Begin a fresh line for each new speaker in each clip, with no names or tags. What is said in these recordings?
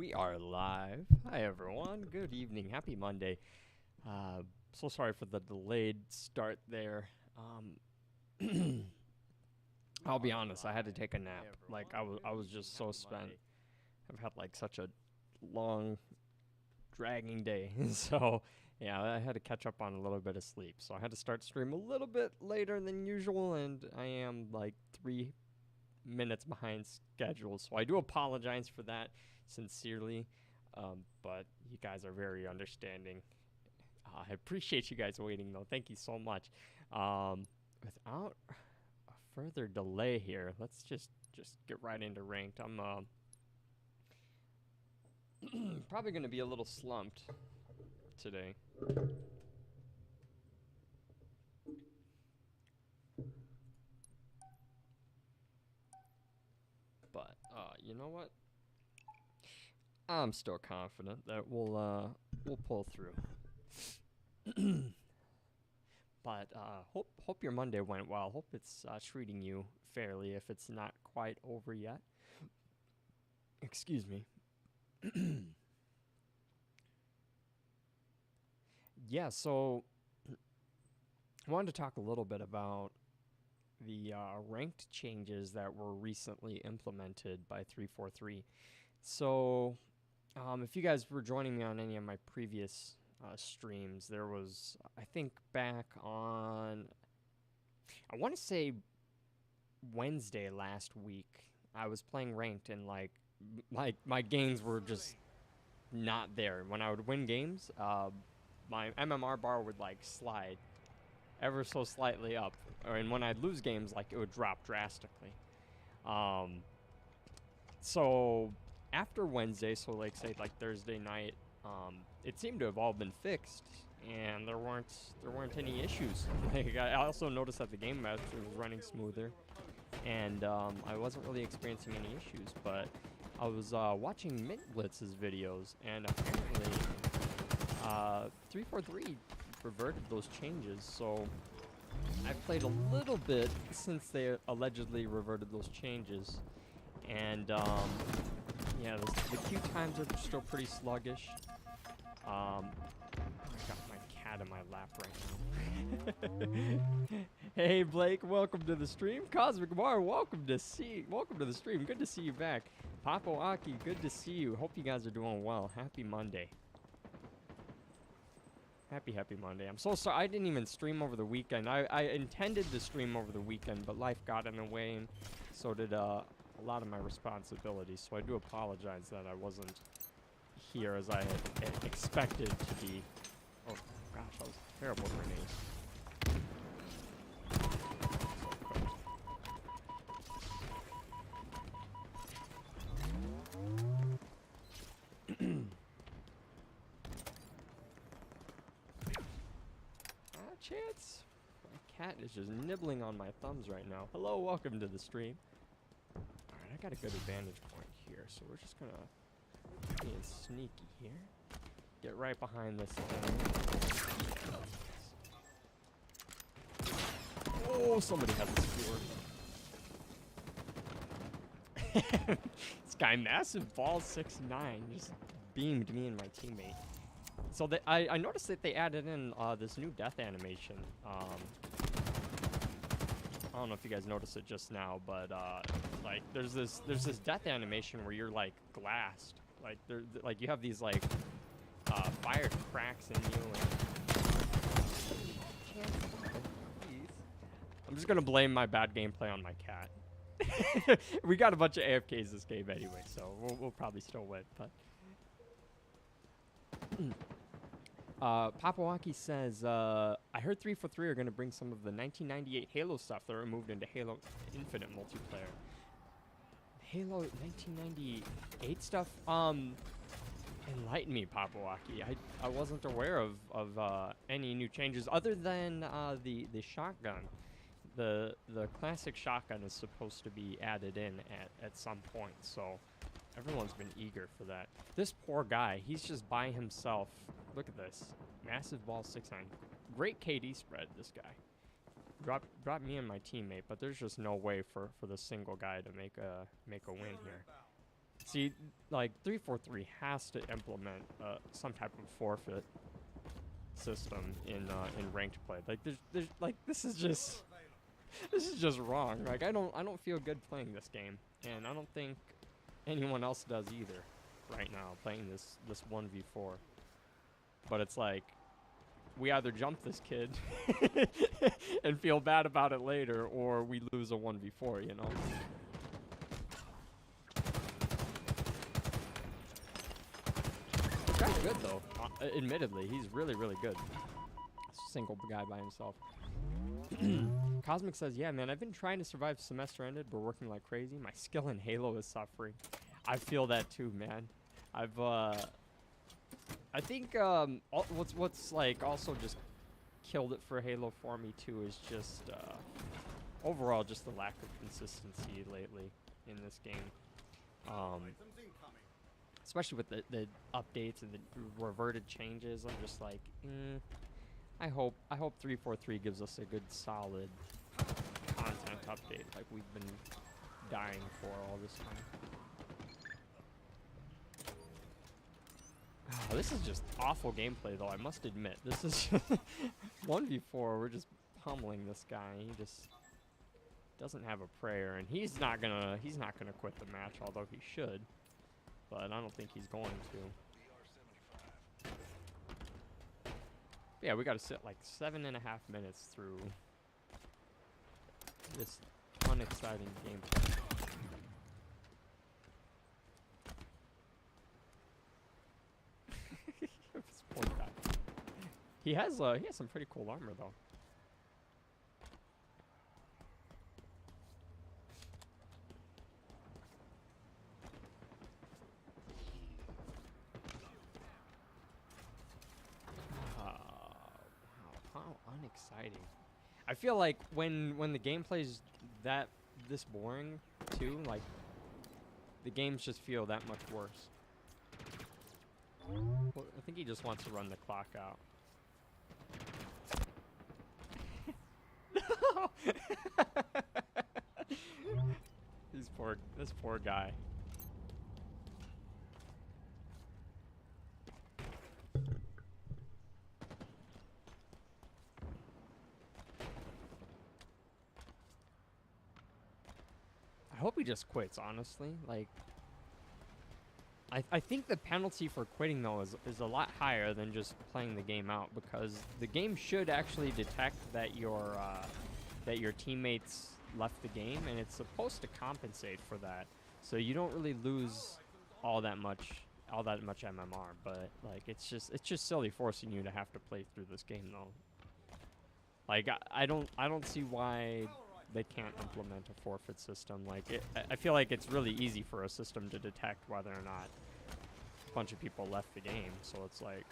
We are live. Hi everyone. Good evening. Happy Monday. So sorry for the delayed start there. I'll be honest. I had to take a nap. Like I was just so spent. I've had like such a long, dragging day. So yeah, I had to catch up on a little bit of sleep. So I had to start stream a little bit later than usual, and I am like 3 minutes behind schedule. So I do apologize for that sincerely, but you guys are very understanding. I appreciate you guys waiting though. Thank you so much. Without a further delay here, let's just get right into ranked. I'm probably gonna be a little slumped today. But you know what? I'm still confident that we'll pull through. But hope your Monday went well. Hope it's treating you fairly if it's not quite over yet. Excuse me. Yeah, so I wanted to talk a little bit about the ranked changes that were recently implemented by 343. So if you guys were joining me on any of my previous streams, there was, I think back on, I want to say Wednesday last week, I was playing ranked and like my gains were just not there. When I would win games, my MMR bar would like slide ever so slightly up, and when I'd lose games, like it would drop drastically. So after Wednesday, so like say like Thursday night, it seemed to have all been fixed, and there weren't any issues. Like I also noticed that the game match was running smoother, and I wasn't really experiencing any issues. But I was watching Mint Blitz's videos, and apparently 343 reverted those changes. So I played a little bit since they allegedly reverted those changes, and yeah, the queue times are still pretty sluggish. I got my cat in my lap right now. Hey Blake, welcome to the stream. Cosmic Mar, welcome to the stream. Good to see you back. Papo Aki, good to see you. Hope you guys are doing well. Happy Monday. Happy Monday. I'm so sorry I didn't even stream over the weekend. I intended to stream over the weekend, but life got in the way, and so did a lot of my responsibilities. So I do apologize that I wasn't here as I had expected to be. Oh gosh, that was a terrible grenade. Chance. My cat is just nibbling on my thumbs right now. Hello, welcome to the stream. Alright, I got a good advantage point here, so we're just gonna be sneaky here. Get right behind this thing. Oh, somebody has a skewer. This guy, massive ball 6'9", just beamed me and my teammate. So I noticed that they added in this new death animation. I don't know if you guys noticed it just now, but like there's this death animation where you're like glassed, like you have these like fire cracks in you. And I'm just gonna blame my bad gameplay on my cat. We got a bunch of AFKs this game anyway, so we'll probably still win, but. Papawaki says, I heard 343 are going to bring some of the 1998 Halo stuff that removed into Halo Infinite multiplayer. Halo 1998 stuff? Enlighten me, Papawaki. I wasn't aware of any new changes other than the shotgun. The classic shotgun is supposed to be added in at some point, so everyone's been eager for that. This poor guy, he's just by himself. Look at this. Massive ball 6'9". Great KD spread, this guy. Dropped me and my teammate, but there's just no way for the single guy to make a win here. See, like 343 has to implement some type of forfeit system in ranked play. Like there's like this is just wrong. Like I don't feel good playing this game, and I don't think anyone else does either right now playing this 1v4. But it's like we either jump this kid and feel bad about it later, or we lose a 1v4, you know? This guy's good, though. Admittedly, he's really, really good. Single guy by himself. Cosmic says, yeah, man, I've been trying to survive semester ended, but working like crazy. My skill in Halo is suffering. I feel that too, man. I think what's like also just killed it for Halo for me too is just overall just the lack of consistency lately in this game. Especially with the updates and the reverted changes, I'm just like, I hope 343 gives us a good solid content update like we've been dying for all this time. Oh, this is just awful gameplay, though. I must admit, this is 1v4. We're just pummeling this guy. He just doesn't have a prayer, and he's not gonna quit the match, although he should. But I don't think he's going to. Yeah, we got to sit like 7.5 minutes through this unexciting gameplay. This poor guy. He has some pretty cool armor though. Wow, how unexciting. I feel like when the gameplay's this boring too, like the games just feel that much worse. Well, I think he just wants to run the clock out. No! This poor guy. I hope he just quits, honestly. Like, I think the penalty for quitting, though, is a lot higher than just playing the game out, because the game should actually detect that your teammates left the game, and it's supposed to compensate for that. So you don't really lose all that much MMR, but like it's just silly forcing you to have to play through this game, though. Like I don't see why they can't implement a forfeit system. Like I feel like it's really easy for a system to detect whether or not a bunch of people left the game. So it's like,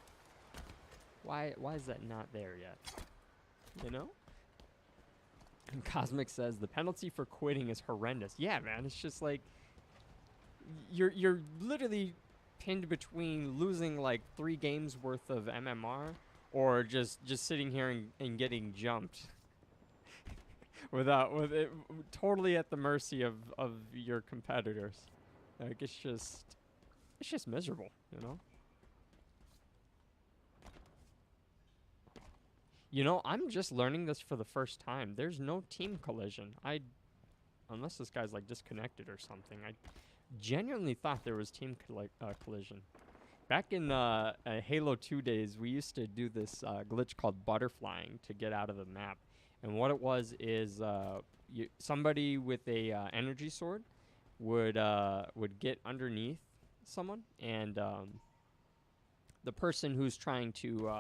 why is that not there yet? You know? And Cosmic says the penalty for quitting is horrendous. Yeah, man, it's just like you're literally pinned between losing like 3 games worth of MMR or just sitting here and getting jumped. with it totally at the mercy of your competitors. Like it's just miserable, you know? You know, I'm just learning this for the first time. There's no team collision. Unless this guy's like disconnected or something. I genuinely thought there was team collision. Back in Halo 2 days, we used to do this glitch called butterflying to get out of the map. And what it was is somebody with a energy sword would get underneath someone, and the person who's trying to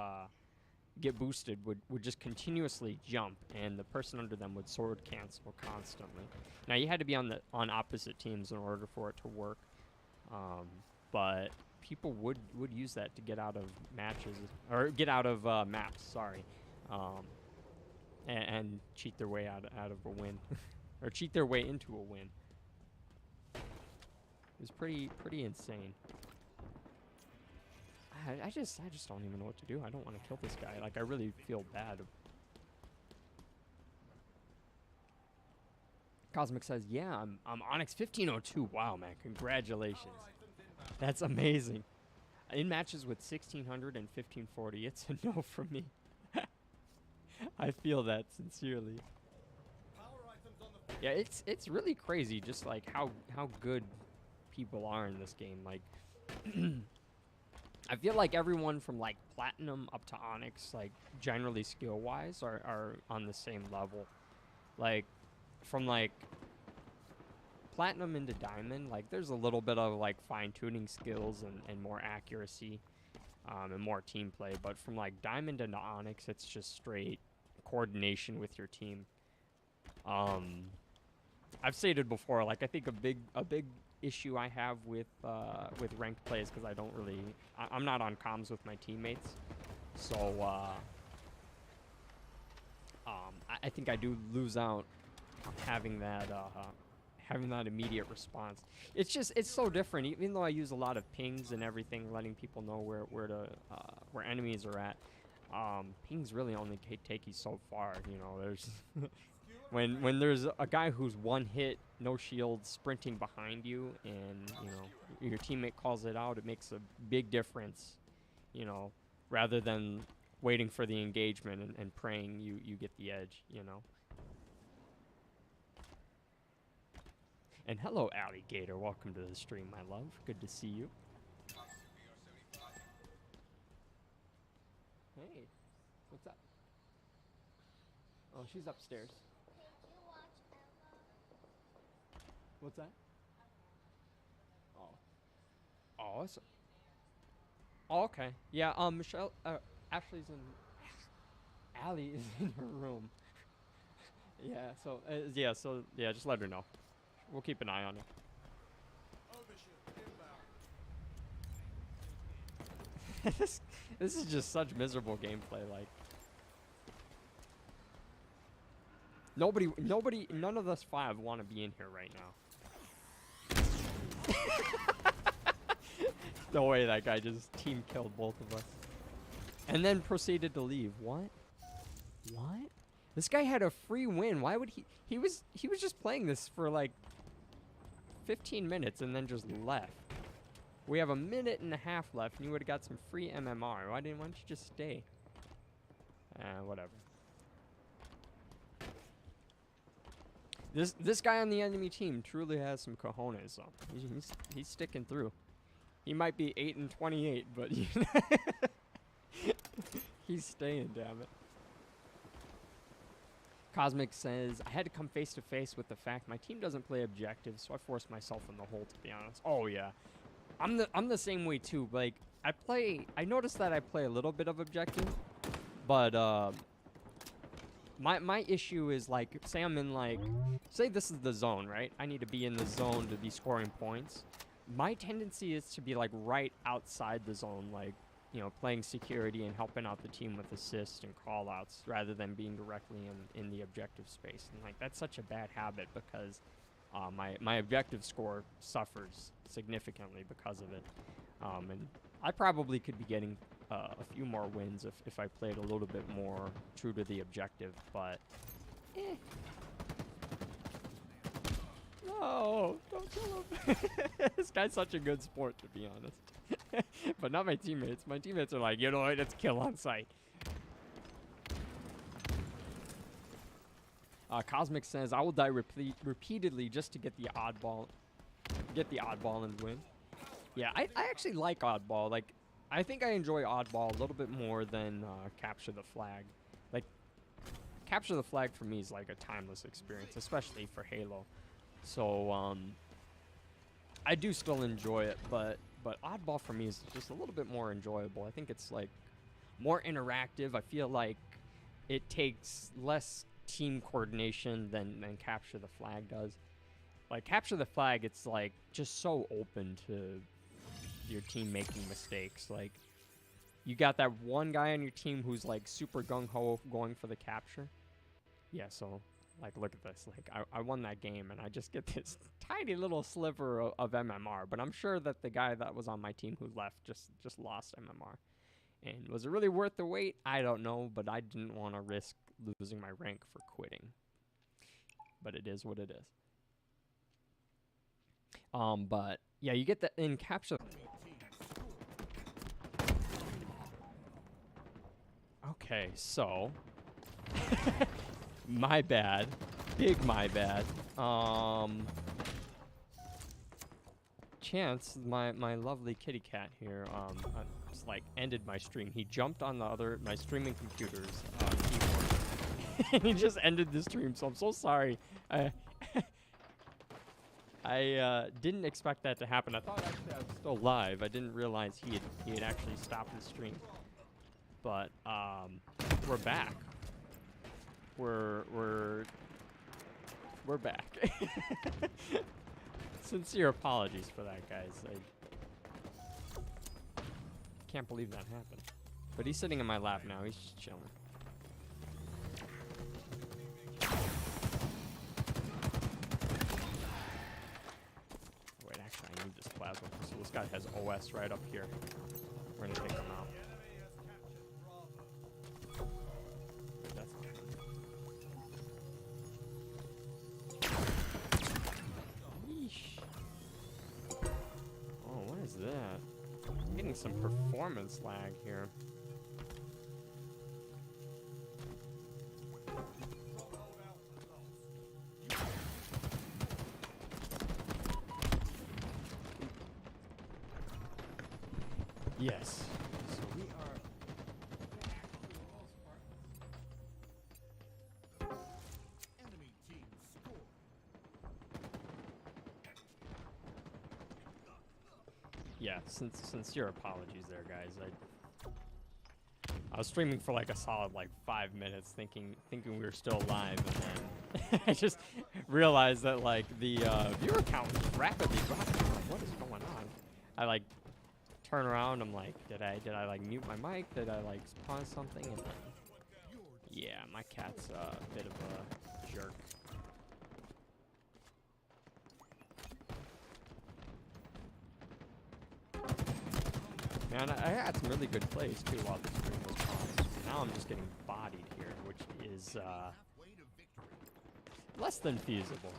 get boosted would just continuously jump, and the person under them would sword cancel constantly. Now you had to be on opposite teams in order for it to work, but people would use that to get out of matches or get out of maps. Sorry. And cheat their way out of a win, or cheat their way into a win. It was pretty insane. I just don't even know what to do. I don't want to kill this guy. Like I really feel bad. Cosmic says, yeah, I'm Onyx 1502. Wow, man, congratulations. That's amazing. In matches with 1600 and 1540, it's a no from me. I feel that sincerely. Yeah, it's really crazy just like how good people are in this game. Like I feel like everyone from like platinum up to Onyx, like generally skill wise, are on the same level. Like from like platinum into diamond, like there's a little bit of like fine tuning skills and more accuracy and more team play, but from like diamond into Onyx, it's just straight coordination with your team. I've stated before, like I think a big issue I have with ranked play is because I don't really, I'm not on comms with my teammates, so I think I do lose out having that immediate response. It's so different. Even though I use a lot of pings and everything, letting people know where enemies are at. Pings really only take you so far. You know, there's when there's a guy who's one hit, no shield, sprinting behind you, and you know your teammate calls it out, it makes a big difference. You know, rather than waiting for the engagement and praying you get the edge. You know. And hello, Alligator. Welcome to the stream, my love. Good to see you. Hey, what's up? Oh, she's upstairs. What's that? Oh. Oh, awesome. Oh, okay. Yeah, Michelle, Ashley's in... Allie is in her room. Yeah, just let her know. We'll keep an eye on it. This is just such miserable gameplay, like... None of us five want to be in here right now. No way that guy just team killed both of us. And then proceeded to leave. What? What? This guy had a free win. Why would he was just playing this for like 15 minutes and then just left. We have a minute and a half left and you would have got some free MMR. Why don't you just stay? Whatever. This guy on the enemy team truly has some cojones, though. He's sticking through. He might be 8-28, but he's staying, damn it. Cosmic says, I had to come face to face with the fact my team doesn't play objectives, so I forced myself in the hole, to be honest. Oh yeah, I'm the same way too. Like I noticed that I play a little bit of objective, but my issue is like, say I'm in like, say this is the zone, right? I need to be in the zone to be scoring points. My tendency is to be like right outside the zone, like, you know, playing security and helping out the team with assists and call-outs rather than being directly in the objective space. And like that's such a bad habit because my objective score suffers significantly because of it. And I probably could be getting a few more wins if I played a little bit more true to the objective, but No, don't kill him. This guy's such a good sport, to be honest. But not my teammates. My teammates are like, you know what, let's kill on sight. Cosmic says, I will die repeatedly just to get the oddball and win. Yeah, I actually like oddball. Like, I think I enjoy oddball a little bit more than capture the flag. Like, capture the flag for me is like a timeless experience, especially for Halo. So, I do still enjoy it, but oddball for me is just a little bit more enjoyable. I think it's like more interactive. I feel like it takes less team coordination than capture the flag does. Like capture the flag, it's like just so open to your team making mistakes. Like you got that one guy on your team who's like super gung-ho going for the capture. Yeah, so like look at this. Like I won that game and I just get this tiny little sliver of MMR, but I'm sure that the guy that was on my team who left just lost MMR. And was it really worth the wait? I don't know, but I didn't want to risk losing my rank for quitting. But it is what it is. But yeah, you get the encapsulate. Okay, so my bad, big my bad. Chance, my lovely kitty cat here, just like ended my stream. He jumped on my streaming computer's keyboard, and he just ended the stream. So I'm so sorry. I didn't expect that to happen. I thought actually I was still live. I didn't realize he had actually stopped the stream. But we're back. We're back. Sincere apologies for that, guys. I can't believe that happened. But he's sitting in my lap now. He's just chilling. Wait, actually, I need this plasma. So this guy has OS right up here. We're gonna take him out. That I'm getting some performance lag here. Yes. So we are enemy team score. Yeah, sincere apologies there, guys. I was streaming for like a solid 5 minutes, thinking we were still live, and then I just realized that like the viewer count was rapidly dropping. I'm like, what is going on? I turn around. I'm like, did I mute my mic? Did I pause something? And then, yeah, my cat's a bit of a jerk. Man, I had some really good plays too while the stream was paused. Now I'm just getting bodied here, which is less than feasible.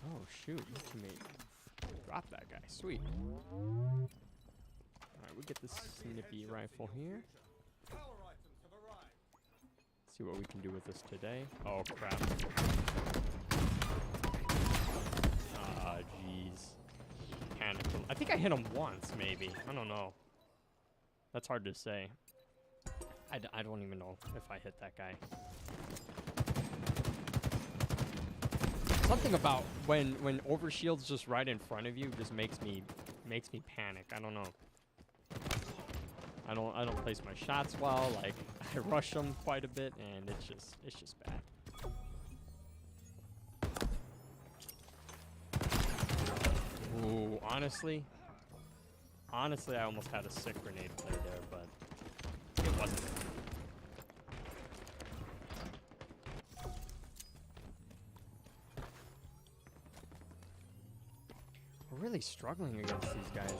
Oh shoot, you made drop that guy. Sweet. Alright, we get this snippy rifle here. See what we can do with this today. Oh crap. Ah, jeez. Panicked him. I think I hit him once, maybe. I don't know. That's hard to say. I don't even know if I hit that guy. Something about when overshield's just right in front of you just makes me panic. I don't know. I don't place my shots well. Like I rush them quite a bit, and it's just bad. Ooh, honestly, I almost had a sick grenade play there, but it wasn't. We're really struggling against these guys.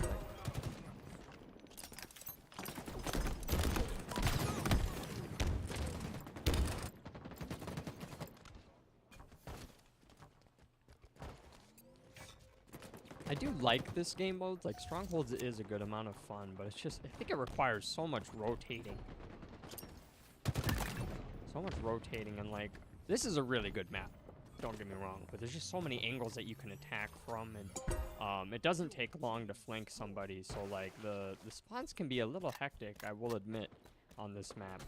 I do like this game mode. Like Strongholds is a good amount of fun, but it's just I think it requires so much rotating. And like this is a really good map. Don't get me wrong, but there's just so many angles that you can attack from, and it doesn't take long to flank somebody, so like the spawns can be a little hectic, I will admit, on this map.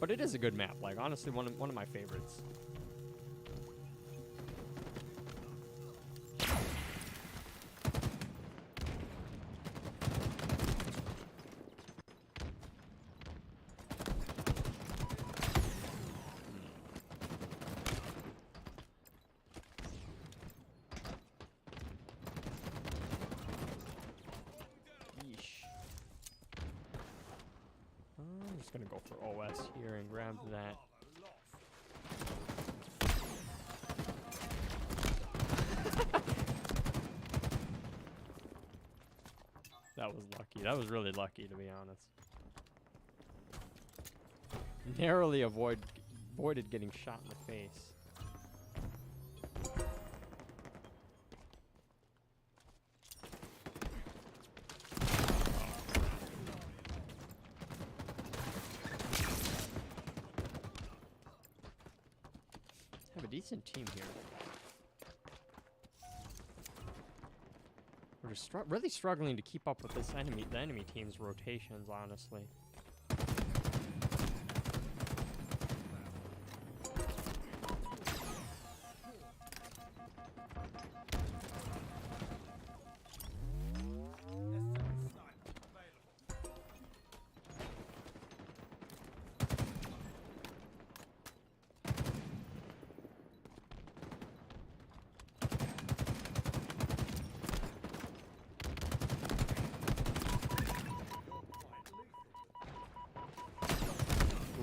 But it is a good map, like honestly one of my favorites. Gonna go for OS here and grab that. That was lucky. That was really lucky, to be honest. Narrowly avoided getting shot in the face. Have a decent team here. We're just really struggling to keep up with the enemy team's rotations, honestly.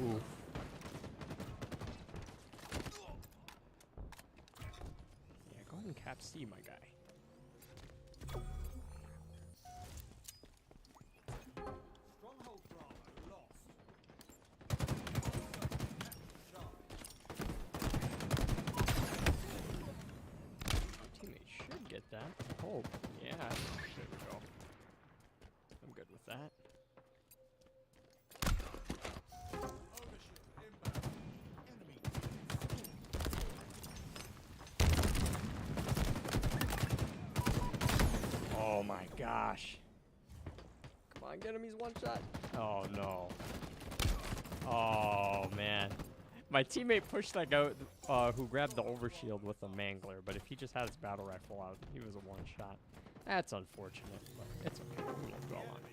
Oof. Yeah, go ahead and cap C, my guy. Teammate should get that. Oh, yeah. There we go. I'm good with that. Oh my gosh. Come on, get him, he's one shot. Oh no. Oh man. My teammate pushed that guy who grabbed the overshield with a mangler, but if he just had his battle rifle out, he was a one shot. That's unfortunate, but it's okay. We won't dwell on it.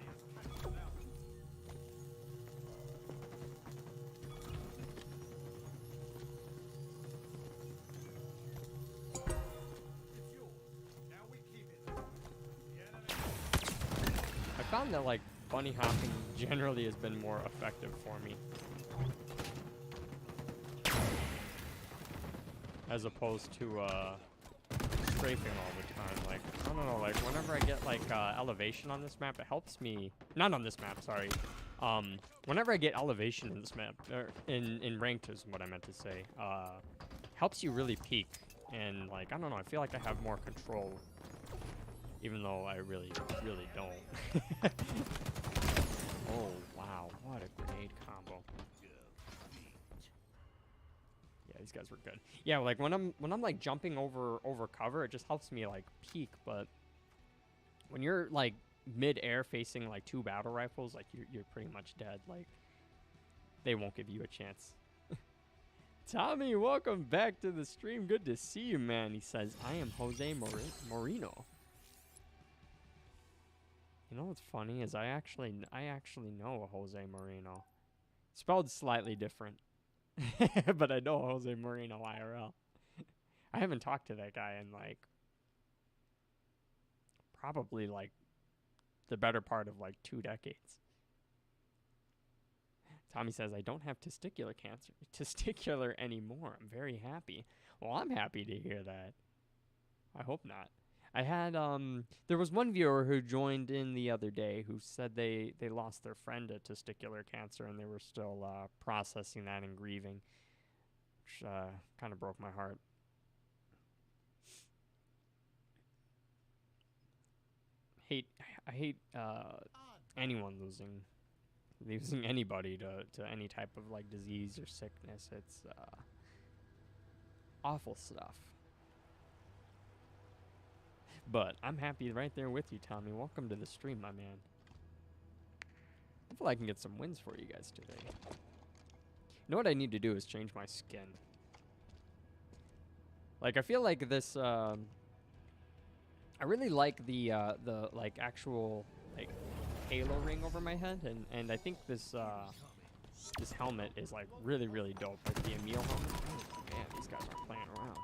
I found that like bunny hopping generally has been more effective for me, as opposed to strafing all the time. Like, I don't know, like whenever I get like elevation on this map, it helps me. Not on this map, sorry. Whenever I get elevation in this map, or in ranked is what I meant to say, helps you really peek. And like, I don't know, I feel like I have more control, even though I really don't. Oh wow, what a grenade combo. Yeah, these guys were good. Yeah, like when I'm like jumping over cover, it just helps me like peek, but when you're like mid-air facing like two battle rifles, like you're pretty much dead. Like they won't give you a chance. Tommy, welcome back to the stream. Good to see you, man. He says, I am Jose Moreno. You know what's funny is I actually know a Jose Moreno. Spelled slightly different. But I know Jose Moreno IRL. I haven't talked to that guy in like probably like the better part of like 2 decades. Tommy says, I don't have testicular anymore. I'm very happy. Well, I'm happy to hear that. I hope not. I had, there was one viewer who joined in the other day who said they lost their friend to testicular cancer and they were still processing that and grieving, which kind of broke my heart. I hate anyone losing anybody to any type of like disease or sickness. It's awful stuff. But I'm happy right there with you, Tommy. Welcome to the stream, my man. Hopefully I can get some wins for you guys today. You know what I need to do is change my skin. Like I feel like this I really like the like actual like halo ring over my head, and I think this this helmet is like really dope. Like the Emil helmet. Oh, man, these guys aren't playing around.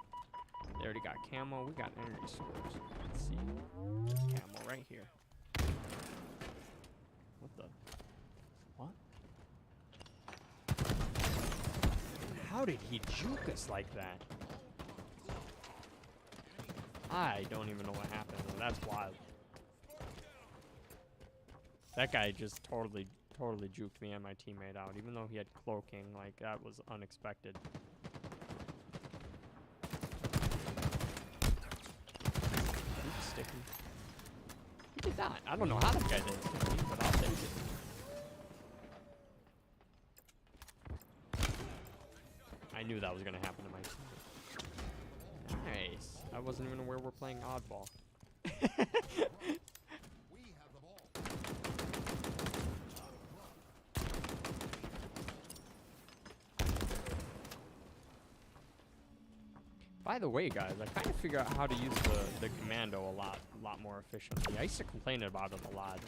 They already got camo. We got energy swords. Let's see. There's camo right here. What the? What? How did he juke us like that? I don't even know what happened. That's wild. That guy just totally juked me and my teammate out, even though he had cloaking. Like, that was unexpected. Oops, sticky. He did not. I don't know how that guy did it, but I'll take it. I knew that was gonna happen to my teammate. Nice. I wasn't even aware we're playing oddball. By the way, guys, I kind of figured out how to use the commando a lot more efficiently. I used to complain about it a lot.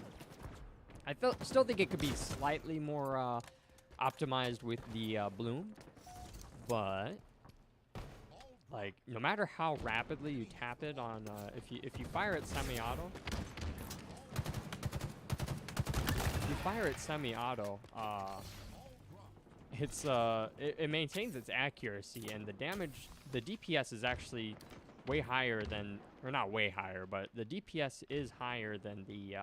I still think it could be slightly more optimized with the bloom, but like no matter how rapidly you tap it on, if you fire it semi-auto, it maintains its accuracy, and the damage, the DPS is actually way higher than, or not way higher, but the DPS is higher than the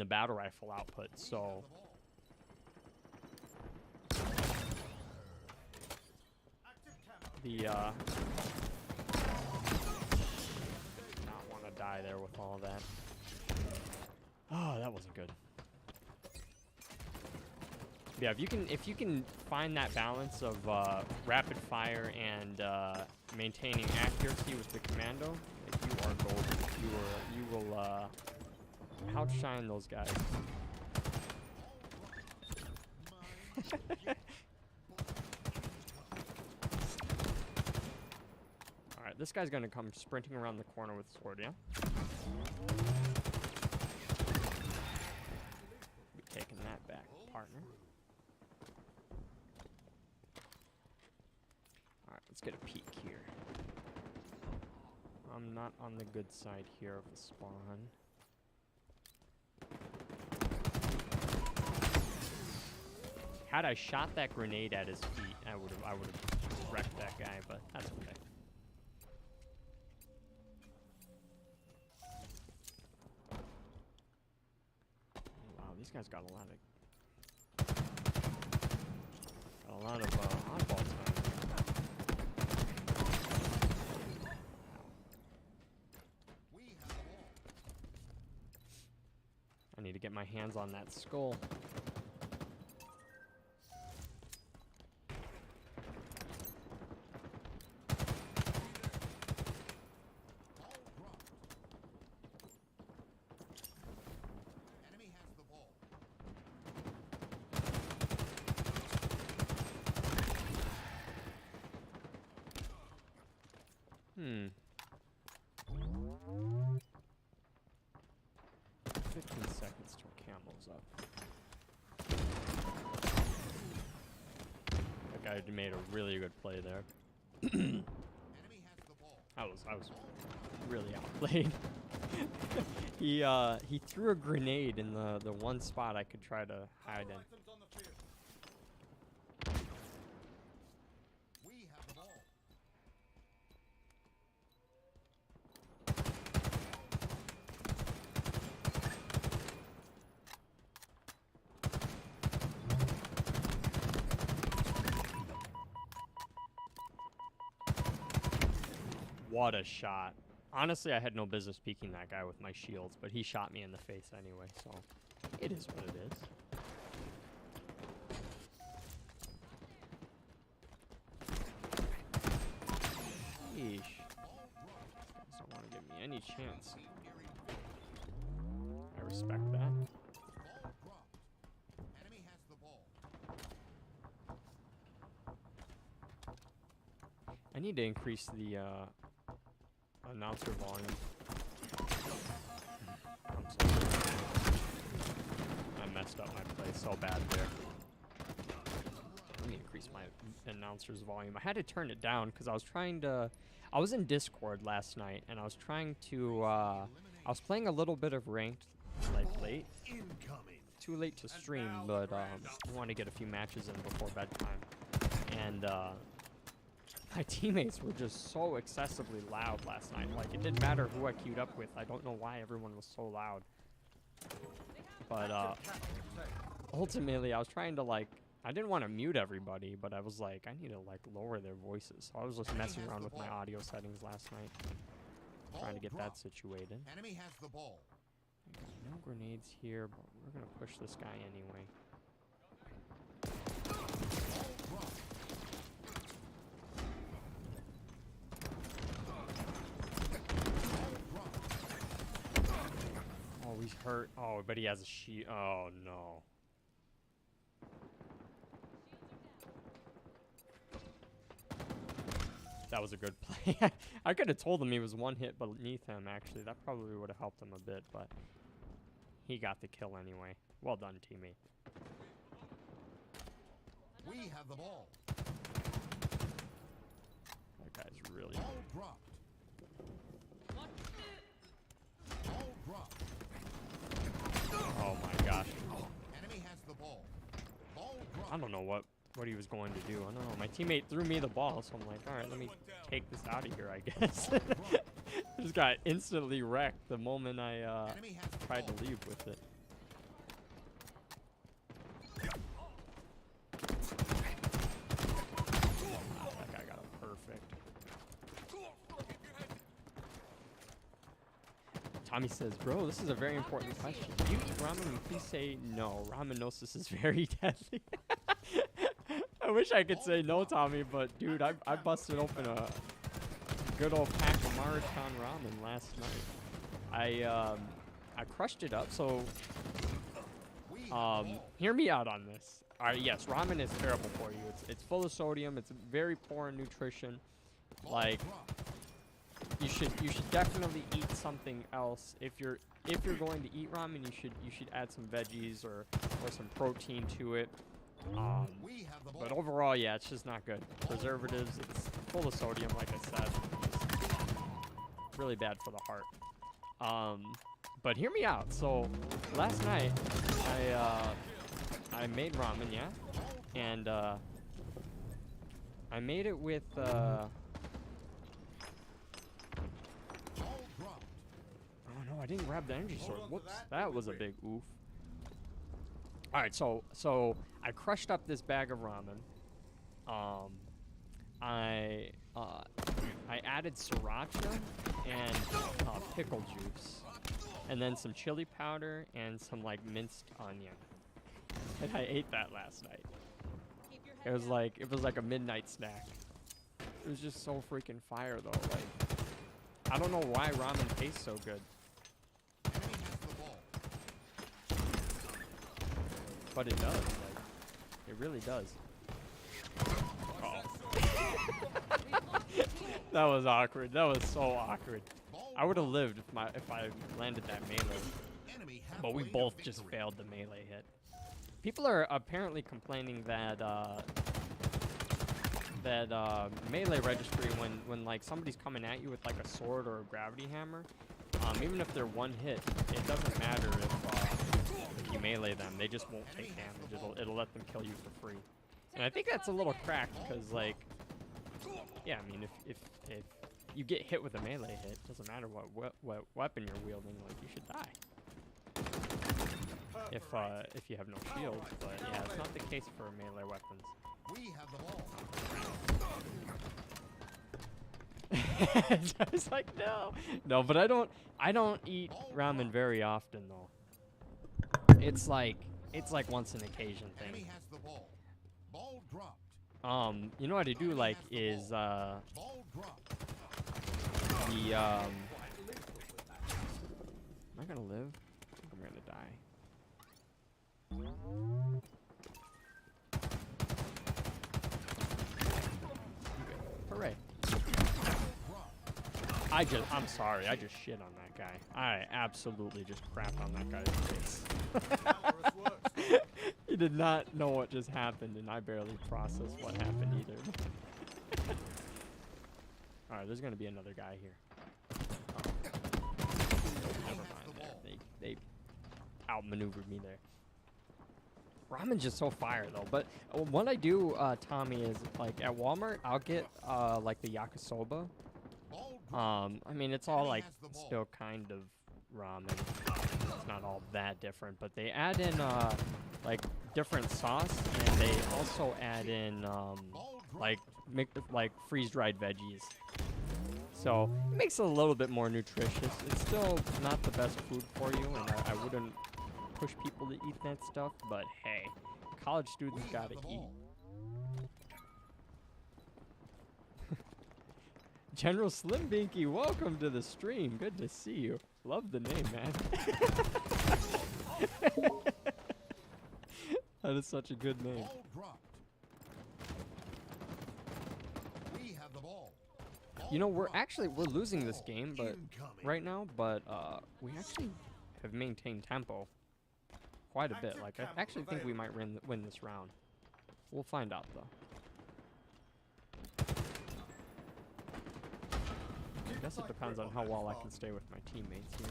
battle rifle output. So the not want to die there with all that. Oh, that wasn't good. Yeah, if you can find that balance of rapid fire and maintaining accuracy with the commando, like, you are golden. You will outshine those guys. All right, this guy's gonna come sprinting around the corner with sword, yeah? Be taking that back, partner. Let's get a peek here. I'm not on the good side here of the spawn. Had I shot that grenade at his feet, I would have wrecked that guy, but that's okay. Wow, these guys got a lot of oddball time. I need to get my hands on that skull. Hmm. 15 seconds till camel's up. That guy made a really good play there. I was really outplayed. He threw a grenade in the one spot I could try to hide in. What a shot. Honestly, I had no business peeking that guy with my shields, but he shot me in the face anyway, so it is what it is. Yeesh. Guys don't want to give me any chance. I respect that. I need to increase the announcer volume. I'm sorry. I messed up my play so bad there. Let me increase my announcer's volume. I had to turn it down because I was trying to... I was in Discord last night, and I was trying to... I was playing a little bit of ranked, like, late. Too late to stream, but I wanted to get a few matches in before bedtime. And, my teammates were just so excessively loud last night. Like, it didn't matter who I queued up with. I don't know why everyone was so loud. But ultimately, I was trying to like, I didn't want to mute everybody, but I was like, I need to like lower their voices. So I was just messing around with my audio settings last night, trying to get that situated.
Enemy has the ball.
No grenades here, but we're gonna push this guy anyway. Oh, he's hurt. Oh, but he has a shield. Oh no. That was a good play. I could have told him he was one hit beneath him, actually. That probably would have helped him a bit, but he got the kill anyway. Well done, teammate.
We have the ball.
That guy's really...
Ball dropped. Ball dropped.
Oh my gosh.
Enemy has the ball. Ball dropped.
I don't know what he was going to do. I don't know. My teammate threw me the ball, so I'm like, all right, let me take this out of here, I guess. Just got instantly wrecked the moment I tried to leave with it. Wow, that guy got a perfect. Tommy says, bro, this is a very important question. Do you eat ramen? And please say no. Ramenosis is very deadly. I wish I could say no, Tommy, but dude, I busted open a good old pack of Maruchan ramen last night. I crushed it up. So hear me out on this. All right, yes, ramen is terrible for you. It's full of sodium. It's very poor in nutrition. Like you should definitely eat something else. If you're going to eat ramen, you should add some veggies or some protein to it. But overall, yeah, it's just not good. Preservatives, it's full of sodium, like I said. It's really bad for the heart. But hear me out. So last night, I made ramen, yeah, and I made it with oh no, I didn't grab the energy sword. Whoops, that was a big oof. All right, so I crushed up this bag of ramen. I added sriracha and pickle juice, and then some chili powder and some like minced onion. And I ate that last night. It was like a midnight snack. It was just so freaking fire though. Like, I don't know why ramen tastes so good. But it does, like, it really does. Uh-oh. That was awkward. That was so awkward. I would have lived if I landed that melee. But we both just failed the melee hit. People are apparently complaining that melee registry, when like somebody's coming at you with like a sword or a gravity hammer, even if they're one hit, it doesn't matter if you melee them, they just won't take damage. It'll let them kill you for free. And I think that's a little cracked because, like, yeah, I mean, if you get hit with a melee hit, it doesn't matter what weapon you're wielding, like, you should die. If you have no shield, but yeah, it's not the case for melee weapons.
We have the ball.
I was like, no, but I don't eat ramen very often though. It's like once an occasion thing.
Enemy has the ball. Ball dropped.
You know what I do like is
Ball dropped.
the am I gonna live? I think I'm gonna die. Okay. Hooray. I'm sorry, I just shit on that guy. I absolutely just crapped on that guy's face. He did not know what just happened, and I barely processed what happened either. Alright, there's gonna be another guy here. Never mind there. They outmaneuvered me there. Ramen's just so fire though. But what I do, Tommy, is like at Walmart, I'll get like the yakisoba. I mean, it's all like still kind of ramen. It's not all that different, but they add in like different sauce, and they also add in like freeze-dried veggies. So it makes it a little bit more nutritious. It's still not the best food for you, and I wouldn't push people to eat that stuff, but hey, college students gotta eat. General Slim Binky, welcome to the stream. Good to see you. Love the name, man. That is such a good name.
Ball dropped. We have the ball.
You know, we're losing this game, but right now, but we actually have maintained tempo quite a bit. Like, I actually think we might win this round. We'll find out, though. I guess it depends on how well I can stay with my teammates here.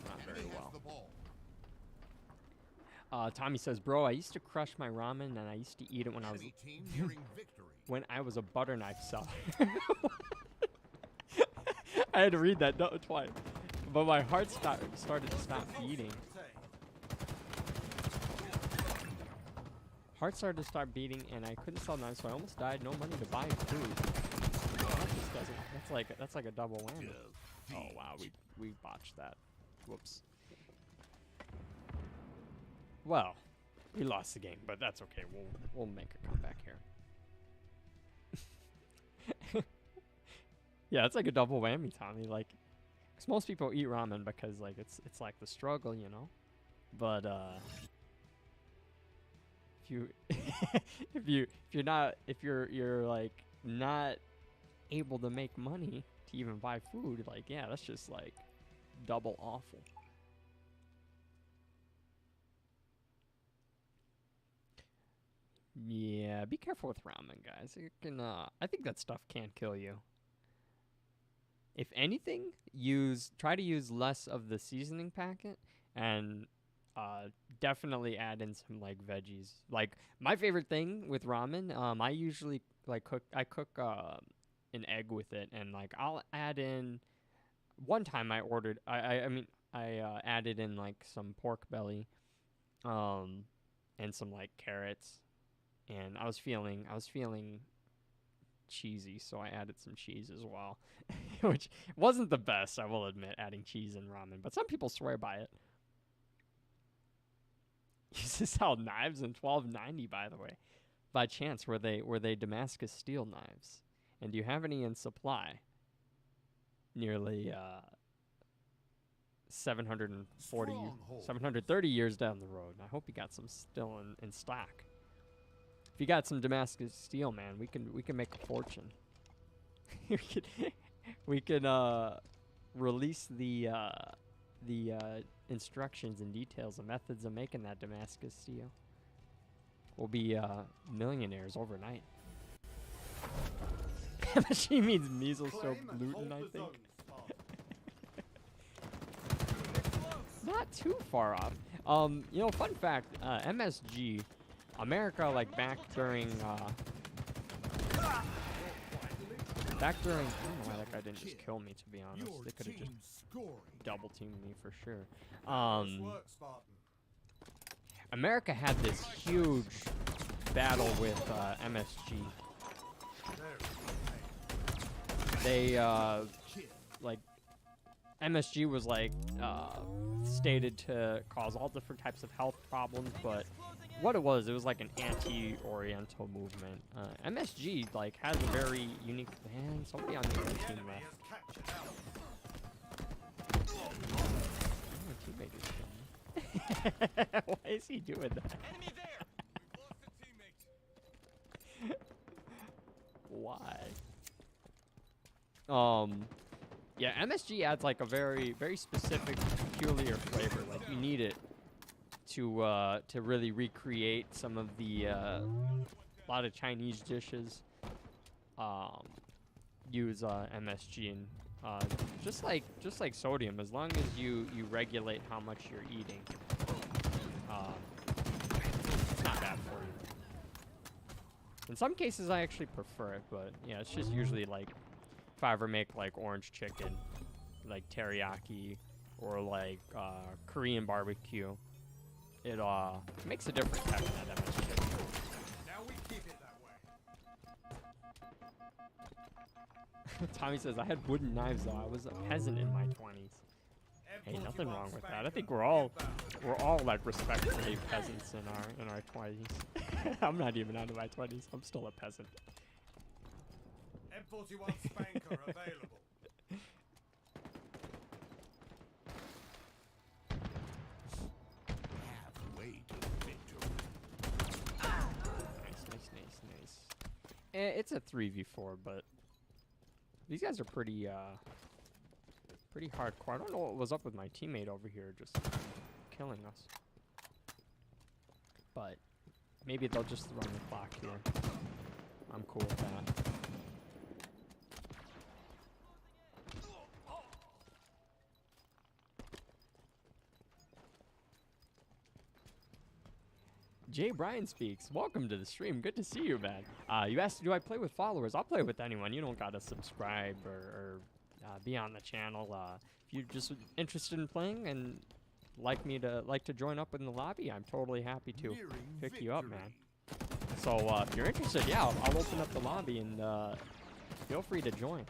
Not very well. Tommy says, bro, I used to crush my ramen and I used to eat it when I was a butter knife seller. I had to read that twice. But my heart started to stop beating. Heart started to start beating, and I couldn't sell knives, so I almost died. No money to buy food. That just doesn't. That's like a double whammy. Oh wow, we botched that. Whoops. Well, we lost the game, but that's okay. We'll make a comeback here. Yeah, it's like a double whammy, Tommy. Like, 'cause most people eat ramen because like it's like the struggle, you know. But if you're like not able to make money to even buy food, like, yeah, that's just like double awful. Yeah, be careful with ramen, guys. It can I think that stuff can kill you. If anything, try to use less of the seasoning packet, and definitely add in some like veggies. Like, my favorite thing with ramen, I usually like cook an egg with it, and like I'll add in. One time I ordered, I added in like some pork belly, and some like carrots, and I was feeling cheesy, so I added some cheese as well, which wasn't the best, I will admit, adding cheese in ramen, but some people swear by it. Used to sell knives in $12.90, by the way. By chance, were they Damascus steel knives? And do you have any in supply? Nearly 730 years down the road. I hope you got some still in stock. If you got some Damascus steel, man, we can make a fortune. we can release the instructions and details and methods of making that Damascus steel. We'll be millionaires overnight. She means measles so gluten, I think. Not too far off. You know, fun fact, MSG, America, like back during, I don't know why that guy didn't just kill me, to be honest. They could have just double teamed me for sure. America had this huge battle with MSG. They like MSG was like stated to cause all different types of health problems, but what it was like an anti-Oriental movement. MSG like has a very unique. Man, somebody on the other team left. My teammate just killed me. Why is he doing that?
Enemy there. We've lost a teammate.
Why? Yeah, MSG adds like a very, very specific, peculiar flavor. Like, you need it to really recreate some of the a lot of Chinese dishes. Use MSG, and just like sodium, as long as you regulate how much you're eating, it's not bad for you. In some cases, I actually prefer it, but yeah, it's just usually like if I ever make like orange chicken, like teriyaki, or like Korean barbecue, it makes a difference having that MS chicken.
Now we keep it that way.
Tommy says I had wooden knives though. I was a peasant in my 20s. Hey, nothing wrong with that. I think we're all like respectfully peasants in our 20s. I'm not even out of my 20s. I'm still a peasant.
M41 Spanker available.
Halfway to victory.
Nice. It's a 3v4, but these guys are pretty hardcore. I don't know what was up with my teammate over here just killing us. But maybe they'll just run the clock here. I'm cool with that. Jay Bryan speaks. Welcome to the stream. Good to see you, man. You asked, do I play with followers? I'll play with anyone. You don't gotta subscribe or be on the channel. If you're just interested in playing and like to join up in the lobby, I'm totally happy to
Nearing
pick you up, man.
victory.
So if you're interested, yeah, I'll open up the lobby and feel free to join.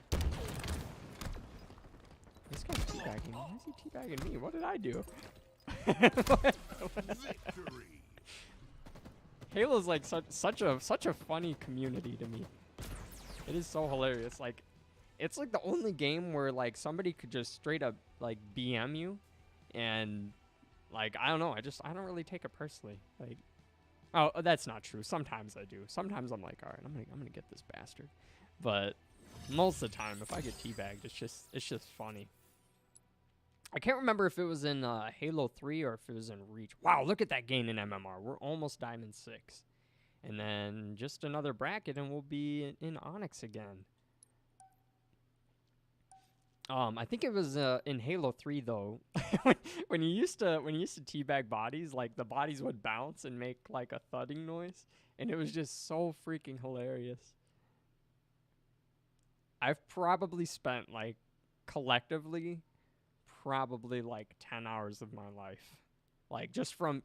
This guy's teabagging. Why is he teabagging me? What did I do?
Victory.
Halo's like such a funny community to me. It is so hilarious. Like, it's like the only game where like somebody could just straight up like BM you, and like I don't know. I don't really take it personally. Like, oh, that's not true. Sometimes I do. Sometimes I'm like, all right, I'm gonna get this bastard. But most of the time, if I get teabagged, it's just funny. I can't remember if it was in Halo 3 or if it was in Reach. Wow, look at that gain in MMR. We're almost Diamond 6. And then just another bracket and we'll be in Onyx again. I think it was in Halo 3 though. when you used to teabag bodies, like the bodies would bounce and make like a thudding noise, and it was just so freaking hilarious. I've probably spent like collectively probably like 10 hours of my life, like just from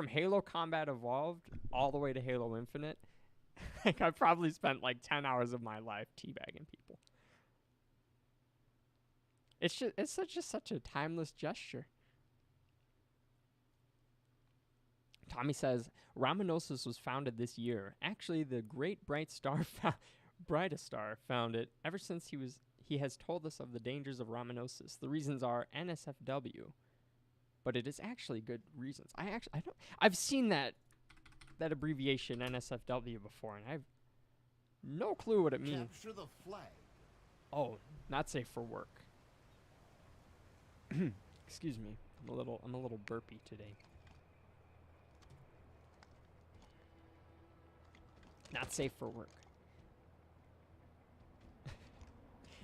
Halo Combat Evolved all the way to Halo Infinite. Like I probably spent like 10 hours of my life teabagging people. It's just such a timeless gesture. Tommy says Ramanosis was founded this year. Actually, the great Brightest Star found it. Ever since he has told us of the dangers of Ramanosis. The reasons are NSFW, but it is actually good reasons. I've seen that abbreviation NSFW before, and I have no clue what it means.
Capture the flag.
Oh, not safe for work. Excuse me. I'm a little burpy today. Not safe for work.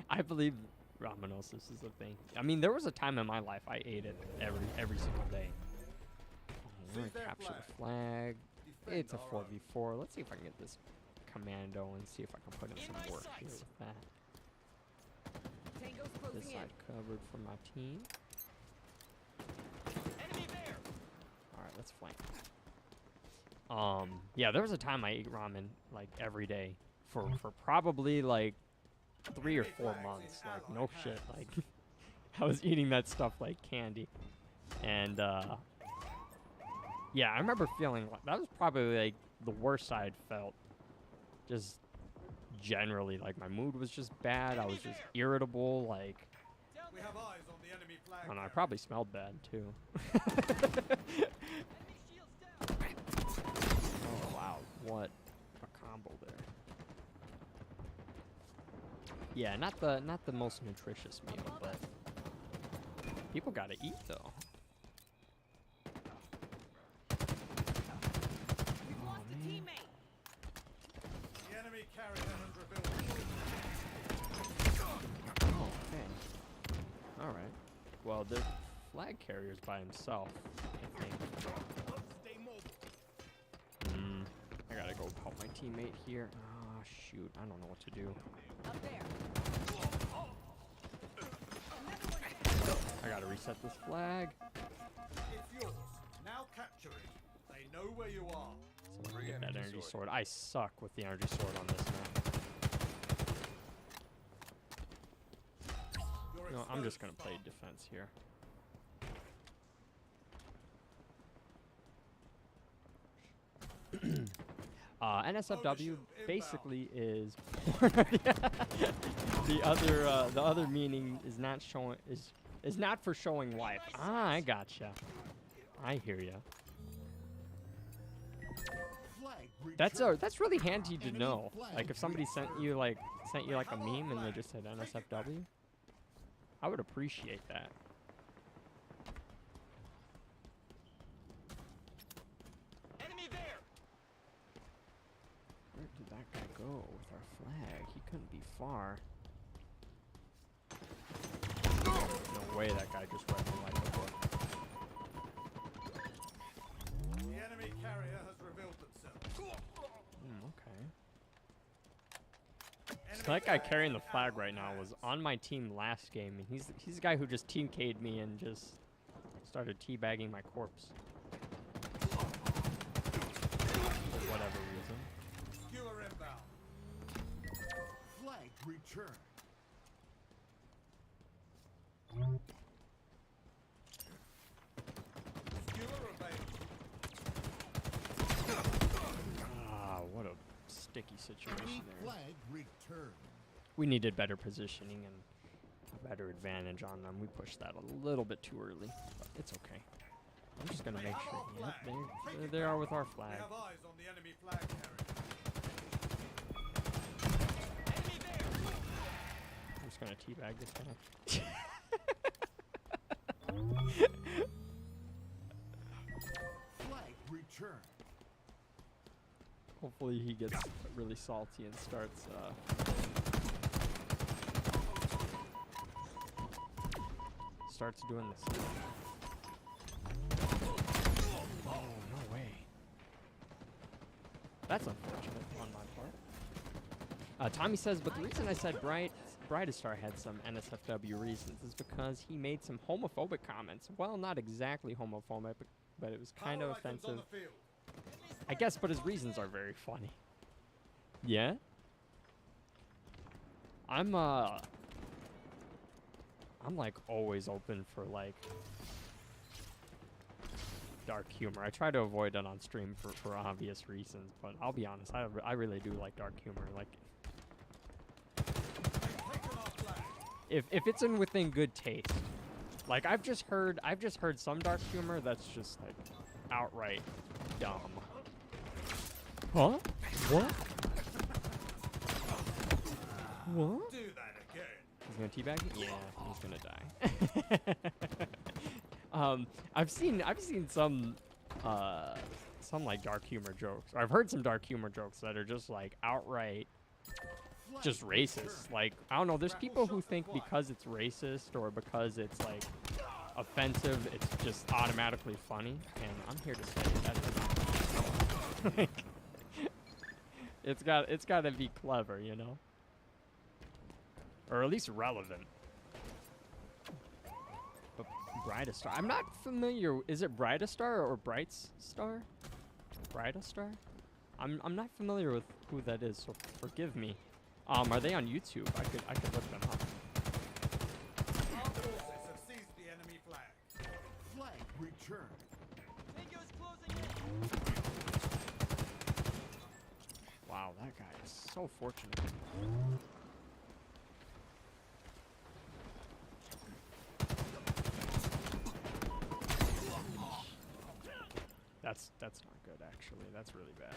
I believe Ramanosis is a thing. I mean, there was a time in my life I ate it every single day. Oh, we're gonna capture the flag. It's a 4v4. Let's see if I can get this commando and see if I can put in some work here with that. This side covered for my team. Alright, let's flank. Yeah, there was a time I ate ramen like every day for probably like 3 or 4 months. Like, no shit. Like, I was eating that stuff like candy. And yeah, I remember feeling like that was probably like the worst I'd felt. Just generally, like my mood was just bad. I was just irritable. Like,
We have eyes on the enemy flag.
and I probably smelled bad too. Oh wow, what a combo there. Yeah, not the most nutritious meal, but people gotta eat though.
We lost a teammate. The enemy carrier has revealed.
Oh, okay. Alright. Well, the flag carrier's by himself, I think.
Stay mobile.
I gotta go help my teammate here. Oh, shoot. I don't know what to do.
Up there.
reset this flag.
It's yours. Now capture it. They know where you are.
Someone get that energy sword. I suck with the energy sword on this map. No, I'm just gonna play defense here. NSFW basically is the other meaning is not showing is not for showing wife. Ah, I gotcha. I hear ya. That's really handy to know. Like if somebody sent you like a meme and they just said NSFW, I would appreciate that.
Enemy there.
Where did that guy go with our flag? He couldn't be far. No way that guy just read me like a book.
The enemy carrier has revealed themselves.
Okay. So that guy carrying the flag right now was on my team last game, and he's the guy who just team K'd me and just started teabagging my corpse. For whatever reason.
Skewer inbound.
Flag return.
Skewer available.
Ah, what a sticky situation
Enemy
there.
flag return.
We needed better positioning and a better advantage on them. We pushed that a little bit too early, but it's okay. I'm just gonna make sure. Yep, there they are with our
We
flag.
have eyes on the enemy flag carrier.
I'm just gonna teabag this guy.
Flag return.
Hopefully he gets really salty and starts doing this. Oh, no way. That's unfortunate on my part. Tommy says, but the reason I said Brightstar had some NSFW reasons is because he made some homophobic comments. Well, not exactly homophobic, but it was kind of
Power icons on
offensive.
the field.
I guess, but his reasons are very funny. Yeah? I'm like always open for like dark humor. I try to avoid it on stream for obvious reasons, but I'll be honest, I really do like dark humor. Like
Taken our flag.
if it's in within good taste. Like I've just heard some dark humor that's just like outright dumb. Huh? What? What?
Do that again.
He's gonna teabag it? Yeah, he's gonna die. I've seen some like dark humor jokes. Or I've heard some dark humor jokes that are just like outright
Flag
just racist. Like, I don't know, there's people who think because it's racist or because it's like offensive, it's just automatically funny. And I'm here to say that is not. Like, it's gotta be clever, you know? Or at least relevant. But Brightstar, I'm not familiar. Is it Brightstar or Brightstar? Brightstar? I'm not familiar with who that is, so forgive me. Are they on YouTube? I could look them up.
Our forces have seized the enemy flag.
Flag return.
Tango's closing in.
Wow, that guy is so fortunate. That's not good, actually. That's really bad.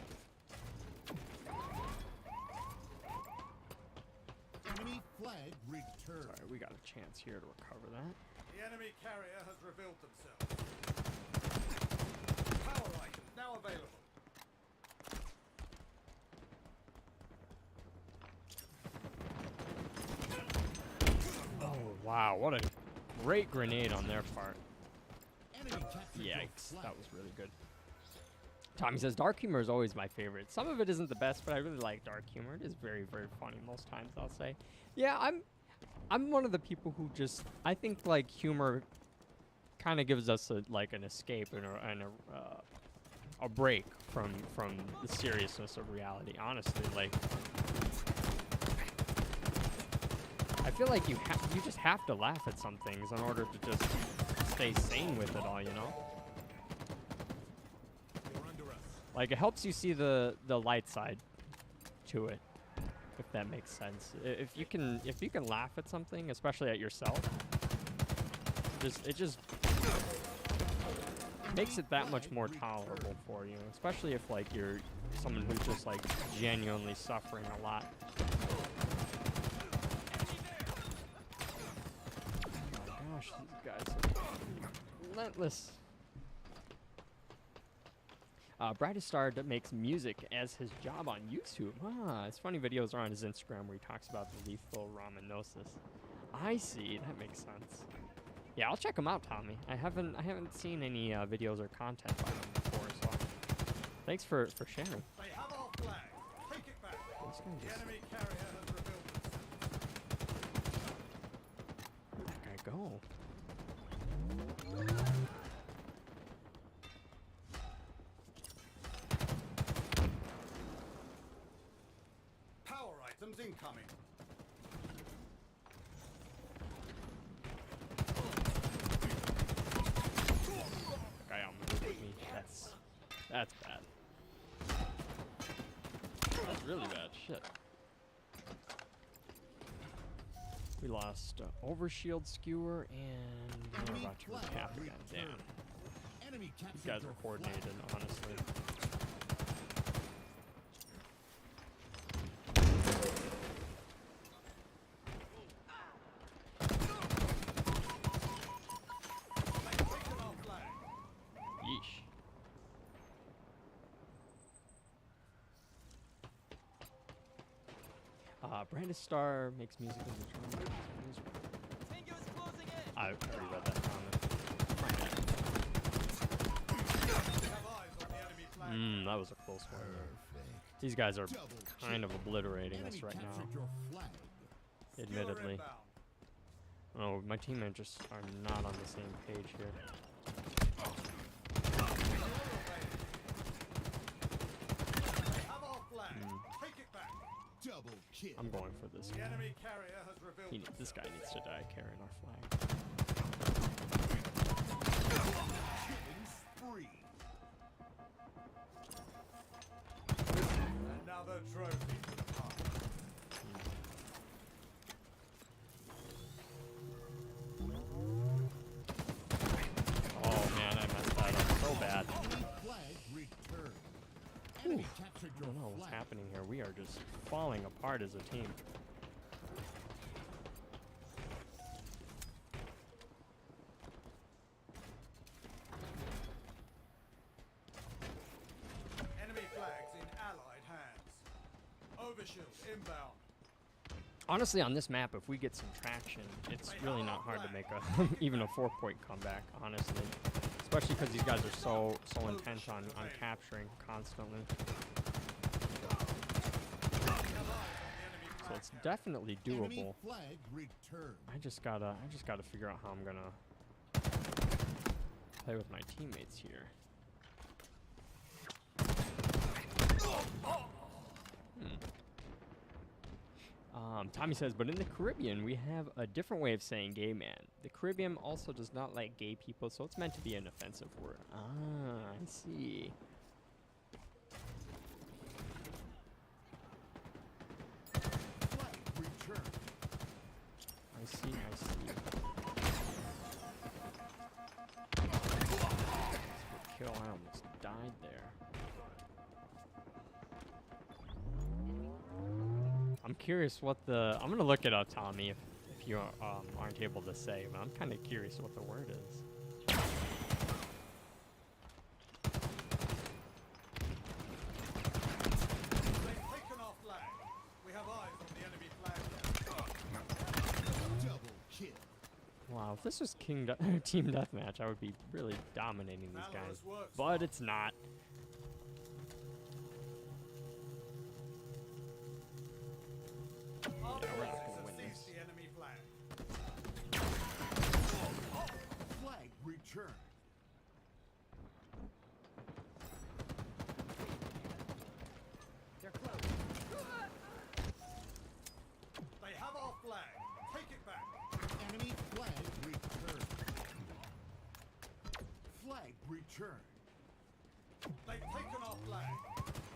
Enemy flag return.
Sorry, we got a chance here to recover that.
The enemy carrier has revealed themselves. Power icons now available.
Oh, wow, what a great grenade on their part.
Enemy captured your
Yikes,
flag.
that was really good. Tommy says, dark humor is always my favorite. Some of it isn't the best, but I really like dark humor. It is very, very funny most times, I'll say. Yeah, I'm one of the people who just, I think like humor kind of gives us like an escape and a break from the seriousness of reality. Honestly, like I feel like you just have to laugh at some things in order to just stay sane with it all, you know? Like it helps you see the light side to it, if that makes sense. If you can laugh at something, especially at yourself, it just makes it that much more tolerable for you, especially if like you're someone who's just like genuinely suffering a lot. Oh my gosh, these guys are relentless. Brightest Star makes music as his job on YouTube. His funny videos are on his Instagram where he talks about the lethal raminosis. I see, that makes sense. Yeah, I'll check him out, Tommy. I haven't seen any videos or content by him before, so thanks for sharing.
They have our flag. Take it back.
This guy
The
just
enemy carrier has revealed itself.
where'd that guy go?
Power items incoming.
That guy outmaneuvered me. That's bad. That's really bad. Shit. We lost Overshield Skewer and we're about to recap again. Damn.
Enemy
These
captured
guys
your
are coordinated, honestly.
Taken our flag.
Yeesh. Brandis Star makes music in the drum. I already read that comment.
We have eyes on the enemy flag.
That was a close one. These guys are kind of obliterating us
enemy
right
captured
now,
your flag.
Skewer
admittedly.
inbound.
Oh, my teammates just are not on the same page here.
They have our flag. Take it back.
Double kill.
I'm going for this
The
one.
enemy carrier has revealed
This guy needs to die carrying our flag.
Killing spree.
another trophy for the party.
Oh man, I messed that up so bad.
Enemy flag returned. Enemy captured
I
your
don't know what's
flag.
happening here. We are just falling apart as a team.
Enemy flags in allied hands. Overshield inbound.
Honestly, on this map, if we get some traction, it's really not hard to make a even a 4-point comeback. Honestly, especially because these guys are so intent on capturing constantly. So it's definitely
Enemy
doable.
flag returned.
I just gotta figure out how I'm gonna play with my teammates here. Tommy says, but in the Caribbean, we have a different way of saying gay man. The Caribbean also does not like gay people, so it's meant to be an offensive word. Ah, I see.
Flag returned.
I see. Good kill. I almost died there. I'm curious what the... I'm going to look it up, Tommy, if you aren't able to say, but I'm kind of curious what the word is.
They've taken our flag. We have eyes on the enemy flag.
Double kill.
Wow, if this was Team Deathmatch, I would be really dominating these guys.
Valorous works.
But it's not.
Our
Yeah, we're not
forces
gonna
have
win
seized
this.
the enemy flag.
Flag returned. Flag returned. Flag returned.
They've taken our flag.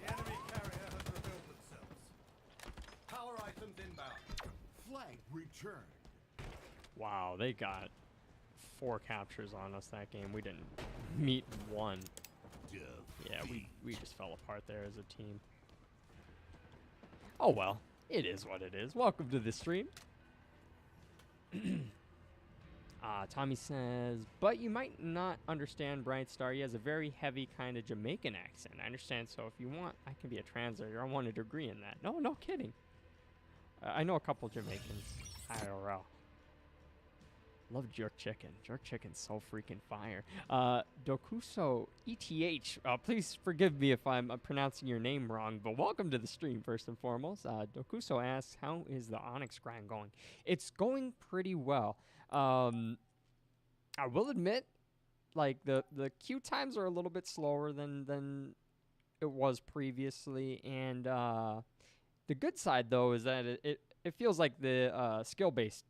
The enemy carrier has revealed themselves. Power items inbound.
Flag returned.
Wow, they got 4 captures on us that game. We didn't meet 1. Yeah, we just fell apart there as a team. Oh well, it is what it is. Welcome to the stream. Tommy says, but you might not understand Bright Star. He has a very heavy kind of Jamaican accent. I understand, so if you want, I can be a translator. I want a degree in that. No kidding. I know a couple Jamaicans. IRL. Love jerk chicken. Jerk chicken's so freaking fire. Dokuso ETH. Please forgive me if I'm pronouncing your name wrong, but welcome to the stream first and foremost. Dokuso asks, how is the Onyx grind going? It's going pretty well. I will admit, like the queue times are a little bit slower than it was previously, and the good side though is that it feels like the skill-based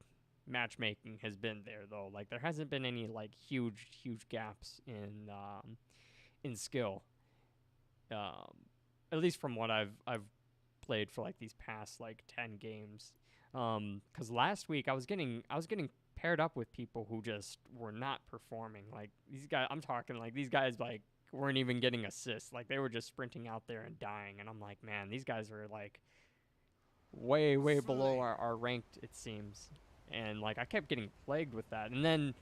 matchmaking has been there though. Like there hasn't been any like huge gaps in skill, at least from what I've played for like these past like 10 games. Because last week I was getting paired up with people who just were not performing. Like these guys, I'm talking like these guys like weren't even getting assists. Like they were just sprinting out there and dying. And I'm like, man, these guys are like way below our ranked, it seems. And like I kept getting plagued with that. And then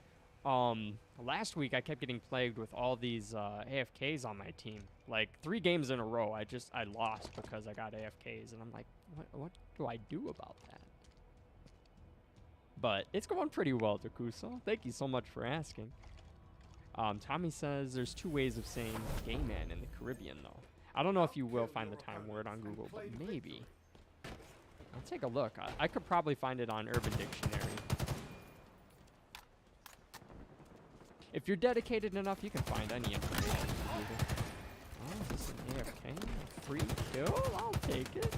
last week I kept getting plagued with all these AFKs on my team. Like 3 games in a row I lost because I got AFKs, and I'm like, what do I do about that? But it's going pretty well, Takuso. Thank you so much for asking. Tommy says there's 2 ways of saying gay man in the Caribbean though. I don't know if you will find the time word on Google, but maybe. I'll take a look. I could probably find it on Urban Dictionary. If you're dedicated enough, you can find any information on Google. Oh, this is an AFK? A free kill? I'll take it.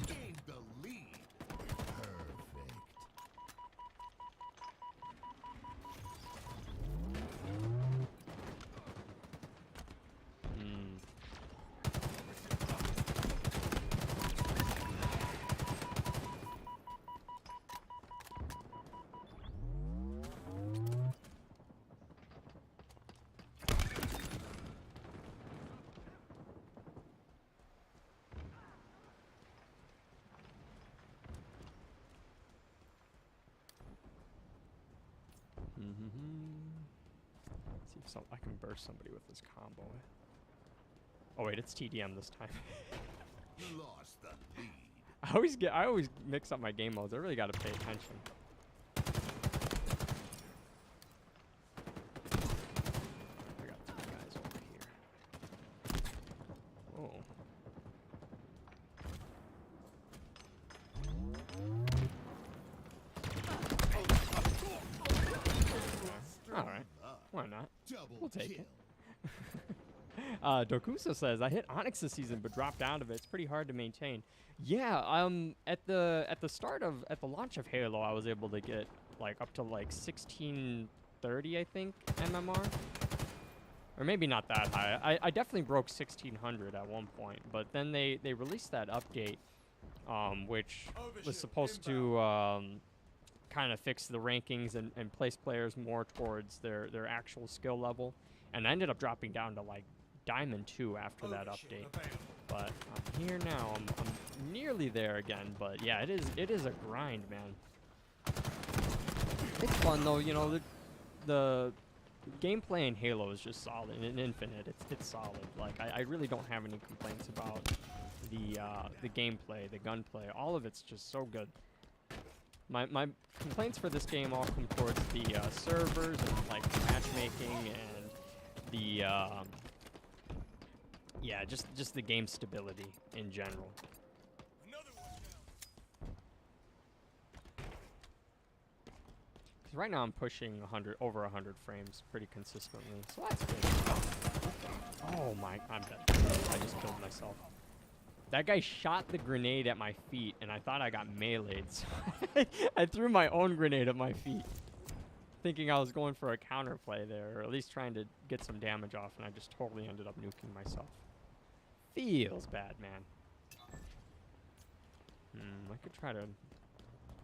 Gained the lead. Perfect.
See if I can burst somebody with this combo. Oh wait, it's TDM this time.
Lost the lead.
I always mix up my game modes. I really got to pay attention. I got 2 guys over here. Oh. All right. Why not? We'll take it. Dokuso says, I hit Onyx this season but dropped out of it. It's pretty hard to maintain. Yeah, at the launch of Halo, I was able to get like up to like 1630, I think, MMR. Or maybe not that high. I definitely broke 1600 at one point, but then they released that update, which was supposed to kind of fix the rankings and place players more towards their actual skill level. And I ended up dropping down to like Diamond 2 after that update. But I'm here now. I'm nearly there again. But yeah, it is a grind, man. It's fun though, you know, the gameplay in Halo is just solid. In Infinite, it's solid. Like I really don't have any complaints about the gameplay, the gunplay. All of it's just so good. My complaints for this game all come towards the servers and like matchmaking and the yeah, just the game stability in general. Because right now I'm pushing over 100 frames pretty consistently, so that's good. Oh my, I'm dead. I just killed myself. That guy shot the grenade at my feet, and I thought I got meleeed, so I threw my own grenade at my feet. thinking I was going for a counterplay there, or at least trying to get some damage off, and I just totally ended up nuking myself. Feels bad, man. I could try to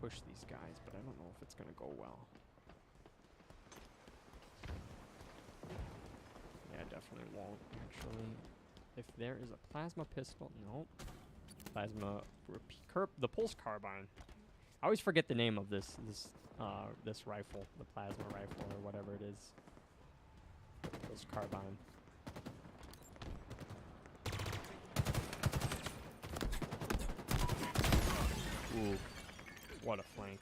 push these guys, but I don't know if it's gonna go well. Yeah, definitely won't, actually. If there is a plasma pistol, nope. Plasma, the pulse carbine. I always forget the name of this rifle, the plasma rifle or whatever it is. Pulse carbine. Ooh, what a flank.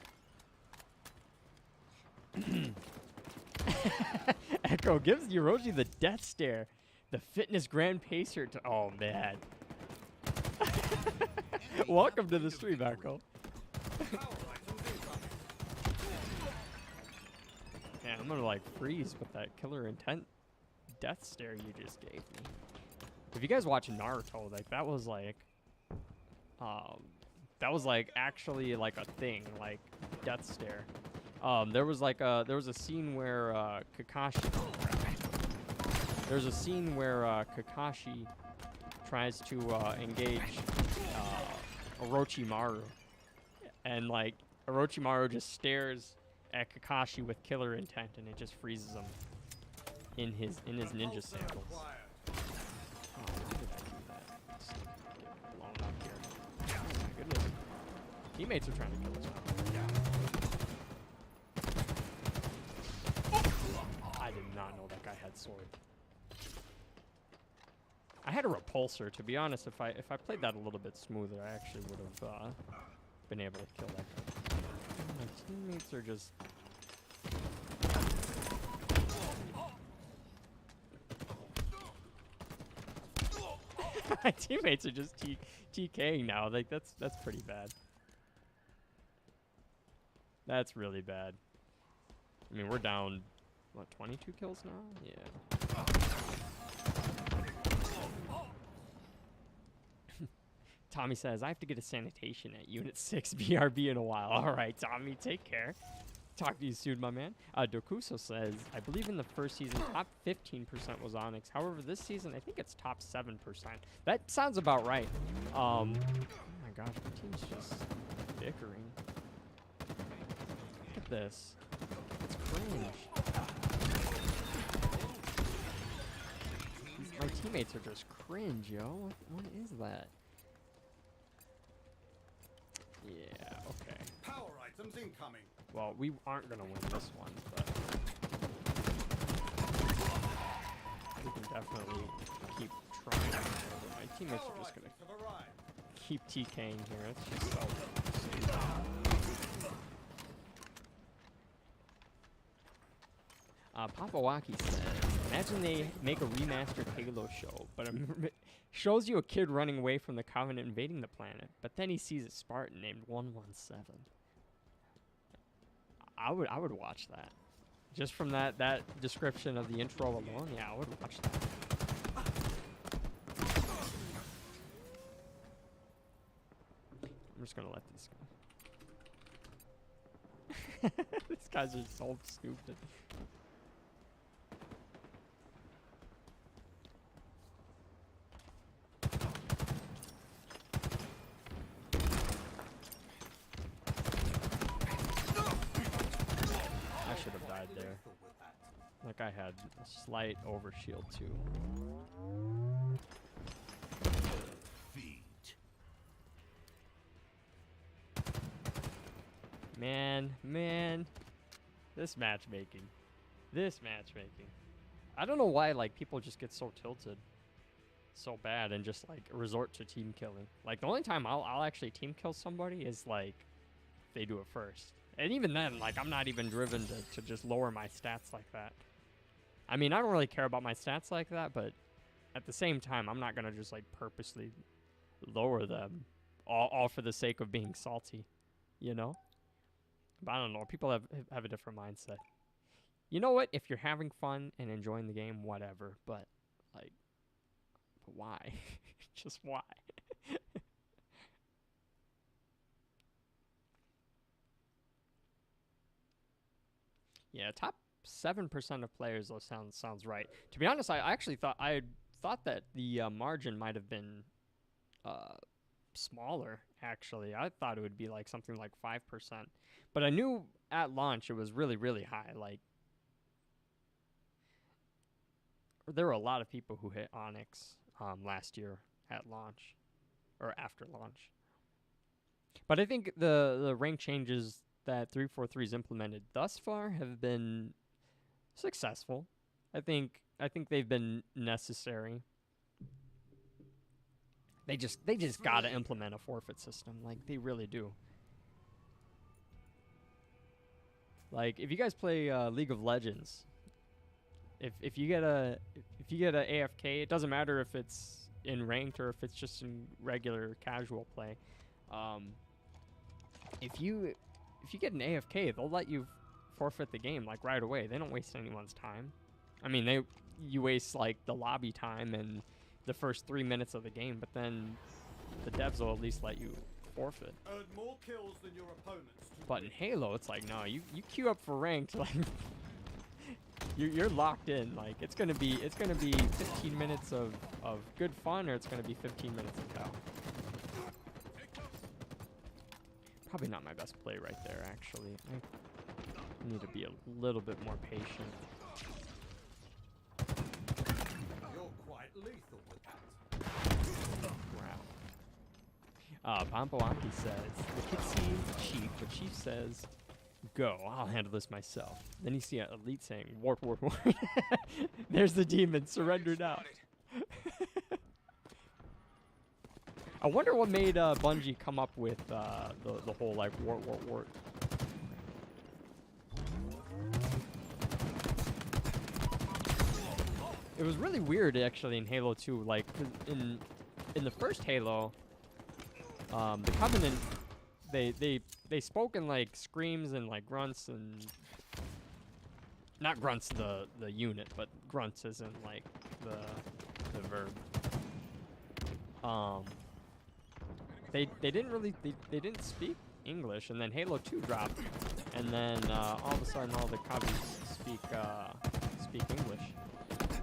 Echo gives Yoroji the death stare. The fitness grand pacer to, oh man. Welcome to the stream, Echo. Man, I'm gonna like freeze with that killer intent death stare you just gave me. If you guys watch Naruto, like that was like actually like a thing, like death stare. There was a scene where Kakashi Kakashi tries to engage Orochimaru, and like Orochimaru just stares at Kakashi with killer intent, and it just freezes him in his ninja sandals. Oh, why did I do that? Just get blown up here. Oh my goodness. Teammates are trying to kill us. I did not know that guy had sword. I had a repulsor. To be honest, if I played that a little bit smoother, I actually would have been able to kill that guy. My teammates are just... My teammates are just TKing now. Like that's pretty bad. That's really bad. I mean, we're down, what, 22 kills now? Yeah. Tommy says, I have to get a sanitation at Unit 6 BRB in a while. All right, Tommy, take care. Talk to you soon, my man. Dokuso says, I believe in the first season, top 15% was Onyx. However, this season, I think it's top 7%. That sounds about right. Oh my gosh, my team's just bickering. Look at this. It's cringe. My teammates are just cringe, yo. What is that? Yeah, okay.
Power items incoming.
Well, we aren't gonna win this one, but we can definitely keep trying. My teammates are just gonna keep TKing here. It's just so stupid. Papawaki says, imagine they make a remastered Halo show, but shows you a kid running away from the Covenant invading the planet, but then he sees a Spartan named 117. I would watch that. Just from that description of the intro alone, yeah, I would watch that. I'm just gonna let these go. These guys are so stupid. There. Like I had a slight overshield too. Man, this matchmaking. I don't know why like people just get so tilted so bad and just like resort to team killing. Like the only time I'll actually team kill somebody is like they do it first. And even then, like, I'm not even driven to just lower my stats like that. I mean, I don't really care about my stats like that, but at the same time, I'm not going to just, like, purposely lower them all for the sake of being salty, you know? But I don't know. People have a different mindset. You know what? If you're having fun and enjoying the game, whatever. But, like, but why? Just why? Yeah, top 7% of players though sounds right. To be honest, I actually thought that the margin might have been smaller. Actually, I thought it would be like something like 5%, but I knew at launch it was really high. Like there were a lot of people who hit Onyx last year at launch or after launch. But I think the rank changes that 343's implemented thus far have been successful. I think they've been necessary. They just gotta implement a forfeit system, like they really do. Like if you guys play League of Legends, if you get a AFK, it doesn't matter if it's in ranked or if it's just in regular casual play. If you get an AFK, they'll let you forfeit the game like right away. They don't waste anyone's time. I mean, you waste like the lobby time and the first 3 minutes of the game, but then the devs will at least let you forfeit.
Earn more kills than your opponents.
But in Halo, it's like, no, you queue up for ranked, like you're locked in. Like it's gonna be 15 minutes of good fun, or it's gonna be 15 minutes of hell. Probably not my best play right there, actually. I need to be a little bit more patient.
You're quite lethal with that.
Wow. Pompoanki says, the kid seems cheap, but Chief says, go, I'll handle this myself. Then you see an Elite saying, warp. There's the demon, surrender now. I wonder what made Bungie come up with the whole like wart. It was really weird actually in Halo 2. Like in the first Halo, the Covenant they spoke in like screams and like grunts, and not grunts the unit, but grunts as in like the verb. They didn't speak English, and then Halo 2 dropped, and then all of a sudden all the Cubbies speak English,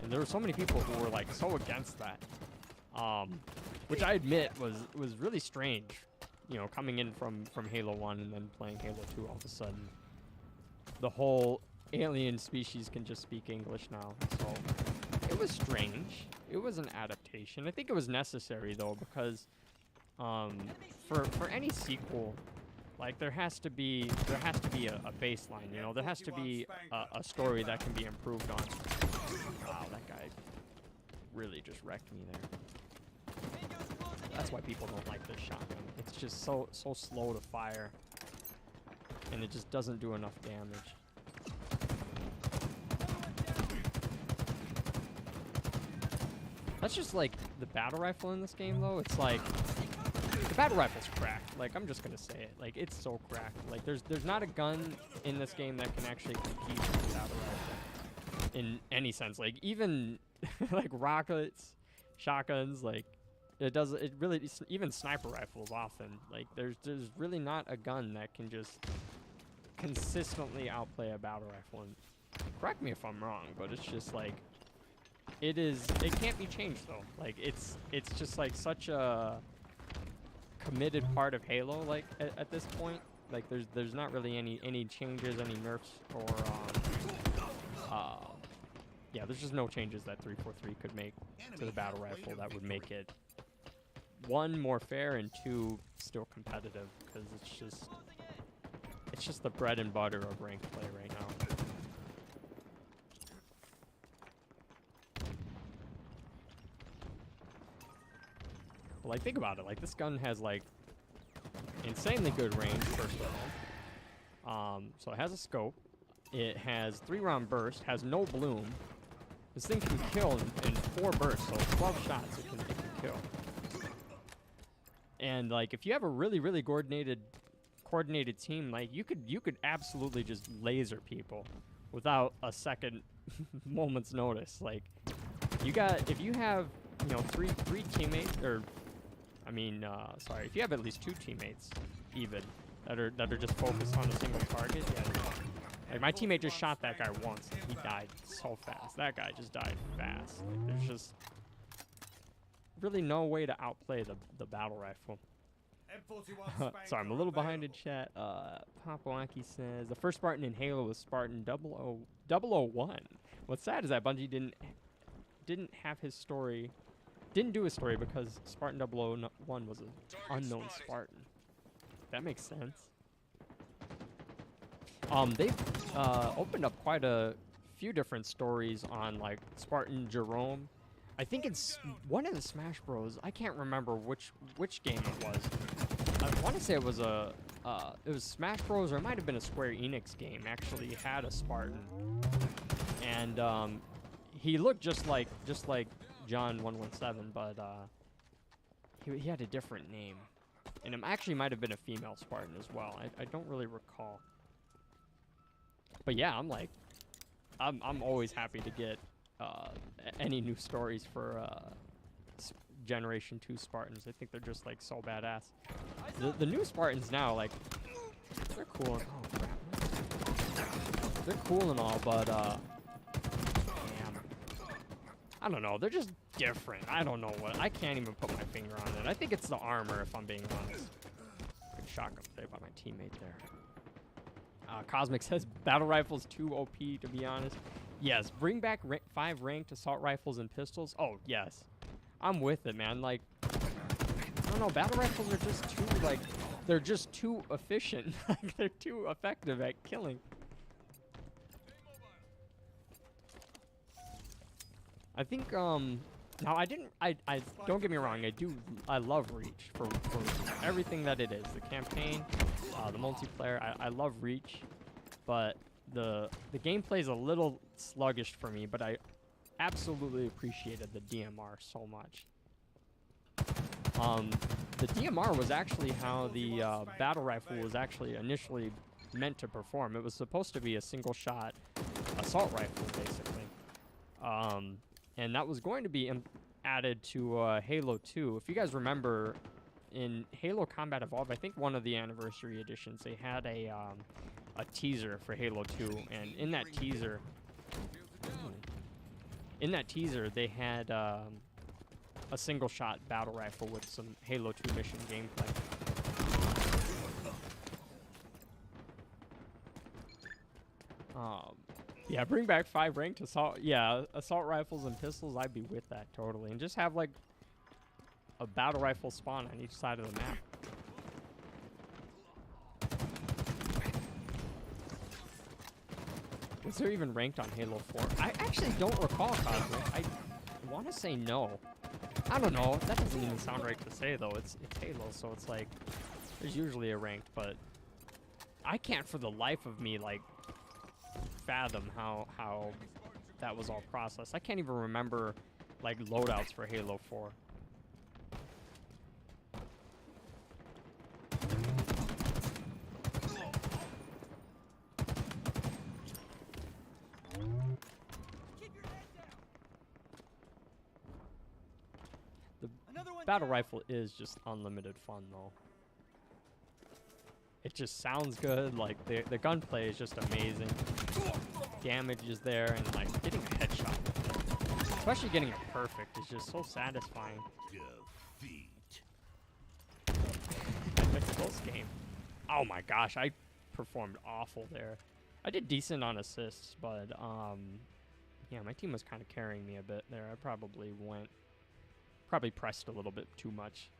and there were so many people who were like so against that, which I admit was really strange, you know, coming in from Halo 1 and then playing Halo 2. All of a sudden, the whole alien species can just speak English now, so it was strange. It was an adaptation. I think it was necessary though, because for any sequel, like there has to be a baseline, you know. There has to be a story that can be improved on. Wow, that guy really just wrecked me there. That's why people don't like this shotgun. It's just so slow to fire, and it just doesn't do enough damage. That's just like the battle rifle in this game though. It's like the battle rifle's cracked. Like I'm just gonna say it. Like it's so cracked. Like there's not a gun in this game that can actually compete with the battle rifle in any sense. Like even like rockets, shotguns, like it really even sniper rifles often. Like there's really not a gun that can just consistently outplay a battle rifle. And correct me if I'm wrong, but it's just like it can't be changed though. Like it's just like such a committed part of Halo, like at this point. Like there's not really any changes, any nerfs, or yeah, there's just no changes that 343 could make to the battle rifle that would make it, one, more fair, and two, still competitive, because it's just the bread and butter of ranked play right now. Well, like think about it, like this gun has like insanely good range, first of all. So it has a scope, it has 3-round burst, has no bloom. This thing can kill in 4 bursts, so 12 shots it can kill. And like if you have a really coordinated team, like you could absolutely just laser people without a second moment's notice. Like if you have, you know, three teammates, or I mean sorry, if you have at least 2 teammates even that are just focused on a single target, yeah, Like, my teammate just shot that guy once, and he died so fast. That guy just died fast. Like, there's just really no way to outplay the battle rifle. Sorry, I'm a little behind in chat. Popowaki says, the first Spartan in Halo was Spartan 001. What's sad is that Bungie didn't have his story, didn't do his story because Spartan 001 was an unknown Spartan. That makes sense. They've opened up quite a few different stories on, like, Spartan Jerome. I think it's one of the Smash Bros. I can't remember which game it was. I want to say it was Smash Bros. Or it might have been a Square Enix game. Actually, had a Spartan, and he looked just like John 117, but he had a different name, and it actually might have been a female Spartan as well. I don't really recall. But yeah, I'm always happy to get any new stories for Generation 2 Spartans. I think they're just, like, so badass. The new Spartans now, like, they're cool. Oh crap! They're cool and all, but damn, I don't know. They're just different. I don't know what. I can't even put my finger on it. I think it's the armor, if I'm being honest. Good shotgun play by my teammate there. Cosmic says battle rifles too OP, to be honest. Yes, bring back 5 ranked assault rifles and pistols. Oh, yes. I'm with it, man. Like, I don't know, battle rifles are just too, like, they're just too efficient. Like, they're too effective at killing. I think, now I don't get me wrong, I love Reach for everything that it is. The campaign, the multiplayer, I love Reach, but the gameplay is a little sluggish for me, but I absolutely appreciated the DMR so much. The DMR was actually how the battle rifle was actually initially meant to perform. It was supposed to be a single shot assault rifle, basically. And that was going to be added to Halo 2. If you guys remember, in Halo Combat Evolved, I think one of the anniversary editions, they had a teaser for Halo 2, and in that teaser, they had a single-shot battle rifle with some Halo 2 mission gameplay. Yeah, bring back 5 ranked assault. Yeah, assault rifles and pistols. I'd be with that totally, and just have like a battle rifle spawn on each side of the map. Was there even ranked on Halo 4? I actually don't recall, Cosmic. I want to say no. I don't know. That doesn't even sound right to say, though. It's Halo, so it's like there's usually a ranked, but I can't for the life of me, like, fathom how that was all processed. I can't even remember, like, loadouts for Halo 4. The battle rifle is just unlimited fun, though. It just sounds good. Like, the gunplay is just amazing. Damage is there, and like getting a headshot with it, especially getting it perfect, is just so satisfying.
Defeat.
Close game. Oh my gosh, I performed awful there. I did decent on assists, but yeah, my team was kind of carrying me a bit there. I probably pressed a little bit too much.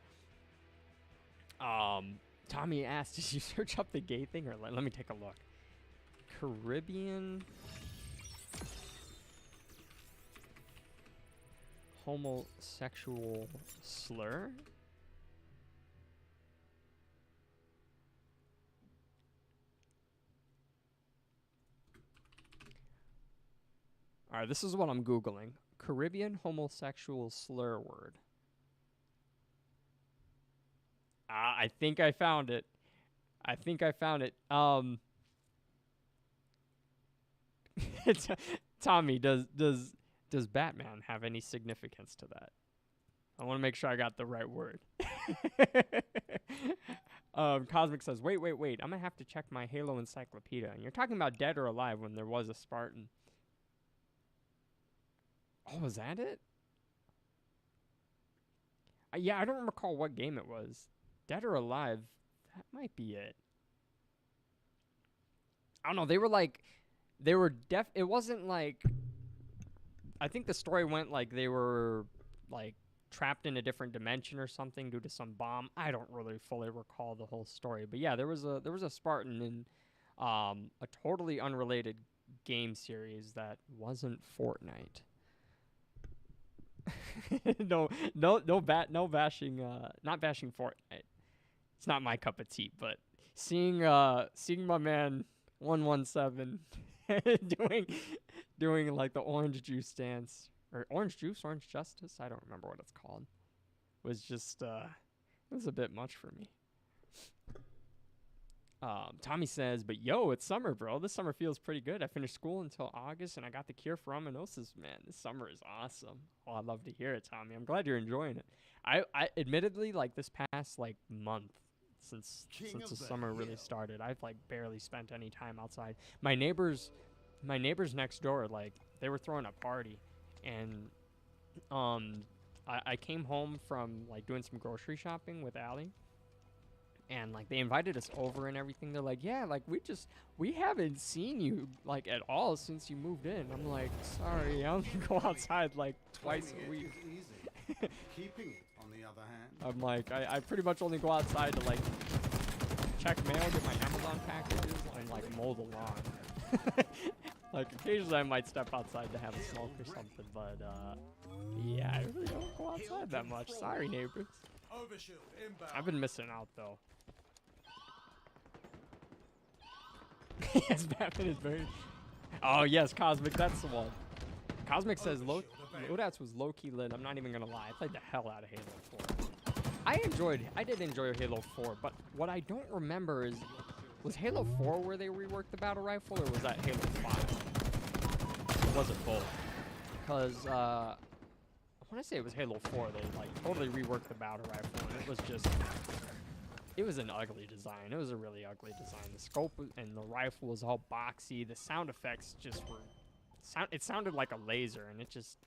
Tommy asked, did you search up the gay thing, or let me take a look. Caribbean homosexual slur? Alright, this is what I'm Googling. Caribbean homosexual slur word. I think I found it. Tommy, does Batman have any significance to that? I want to make sure I got the right word. Cosmic says, wait. I'm gonna have to check my Halo encyclopedia. And you're talking about Dead or Alive when there was a Spartan. Oh, was that it? Yeah, I don't recall what game it was. Dead or Alive, that might be it. I don't know. It wasn't like. I think the story went like they were like trapped in a different dimension or something due to some bomb. I don't really fully recall the whole story, but yeah, there was a Spartan in a totally unrelated game series that wasn't Fortnite. no bashing, not bashing Fortnite. It's not my cup of tea, but seeing my man 117 doing like the orange juice dance or orange justice, I don't remember what it's called, was just it was a bit much for me. Tommy says, but yo, it's summer, bro. This summer feels pretty good. I finished school until August, and I got the cure for amaurosis. Man, this summer is awesome. Oh, I love to hear it, Tommy. I'm glad you're enjoying it. I admittedly, like, this past, like, month since the summer really started, I've, like, barely spent any time outside. My neighbors next door, like, they were throwing a party, and I came home from, like, doing some grocery shopping with Allie. And, like, they invited us over and everything. They're like, yeah, like, we haven't seen you, like, at all since you moved in. I'm like, sorry, I only go outside, like, twice a week.
Keeping it, on the other hand.
I'm like, I pretty much only go outside to, like, check mail, get my Amazon packages, and, like, mow the lawn. Like, occasionally I might step outside to have a smoke or something, but, yeah, I really don't go outside that much. Sorry, neighbors.
Overshield inbound.
I've been missing out, though. Yes, Batman is very... Oh, yes, Cosmic, that's the one. Cosmic says Loadouts was low-key lit. I'm not even going to lie. I played the hell out of Halo 4. I did enjoy Halo 4, but what I don't remember is... Was Halo 4 where they reworked the battle rifle, or was that Halo 5? Or was it both? Because, I want to say it was Halo 4. They, like, totally reworked the battle rifle, and it was just... It was an ugly design. It was a really ugly design. The scope and the rifle was all boxy. The sound effects just were... It sounded like a laser, and it just...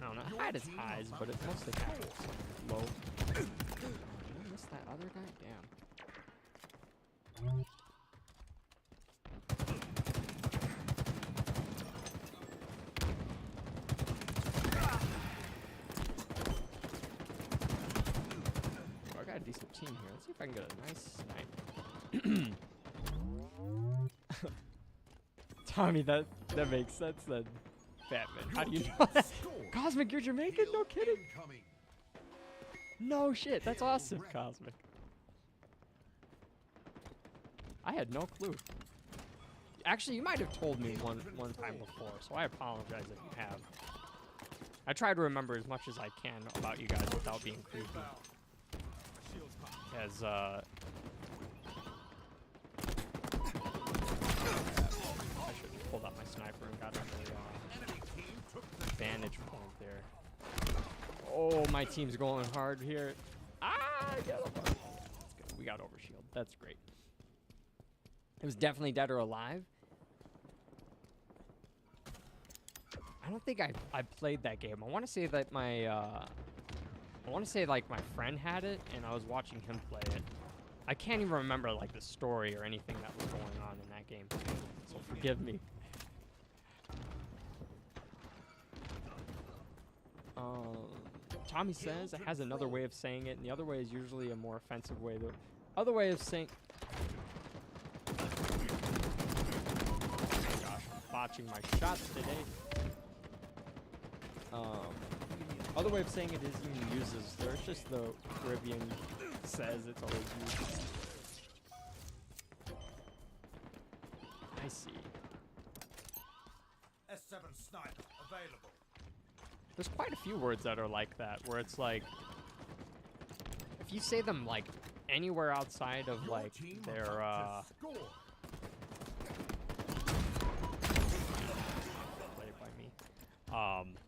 I don't know. It had its highs, but it mostly had its low. Did I miss that other guy? Damn. I got a decent team here. Let's see if I can get a nice snipe. Tommy, that makes sense then. Batman, how do you know that? Cosmic, you're Jamaican? No kidding. No shit, that's awesome, Cosmic. I had no clue. Actually, you might have told me one time before, so I apologize if you have. I try to remember as much as I can about you guys without being creepy. As, I should have pulled out my sniper and got a vantage point there. Oh, my team's going hard here. Ah, get him. That's good. We got overshield. That's great. It was definitely Dead or Alive. I don't think I played that game. I want to say that like my friend had it and I was watching him play it. I can't even remember like the story or anything that was going on in that game. So forgive me. Tommy says it has another way of saying it, and the other way is usually a more offensive way. The other way of saying... Gosh, I'm botching my shots today. Other way of saying it is even uses. There's just the Caribbean says it's always used. I see.
S7 sniper available.
There's quite a few words that are like that, where it's like, if you say them like anywhere outside of like their played by me.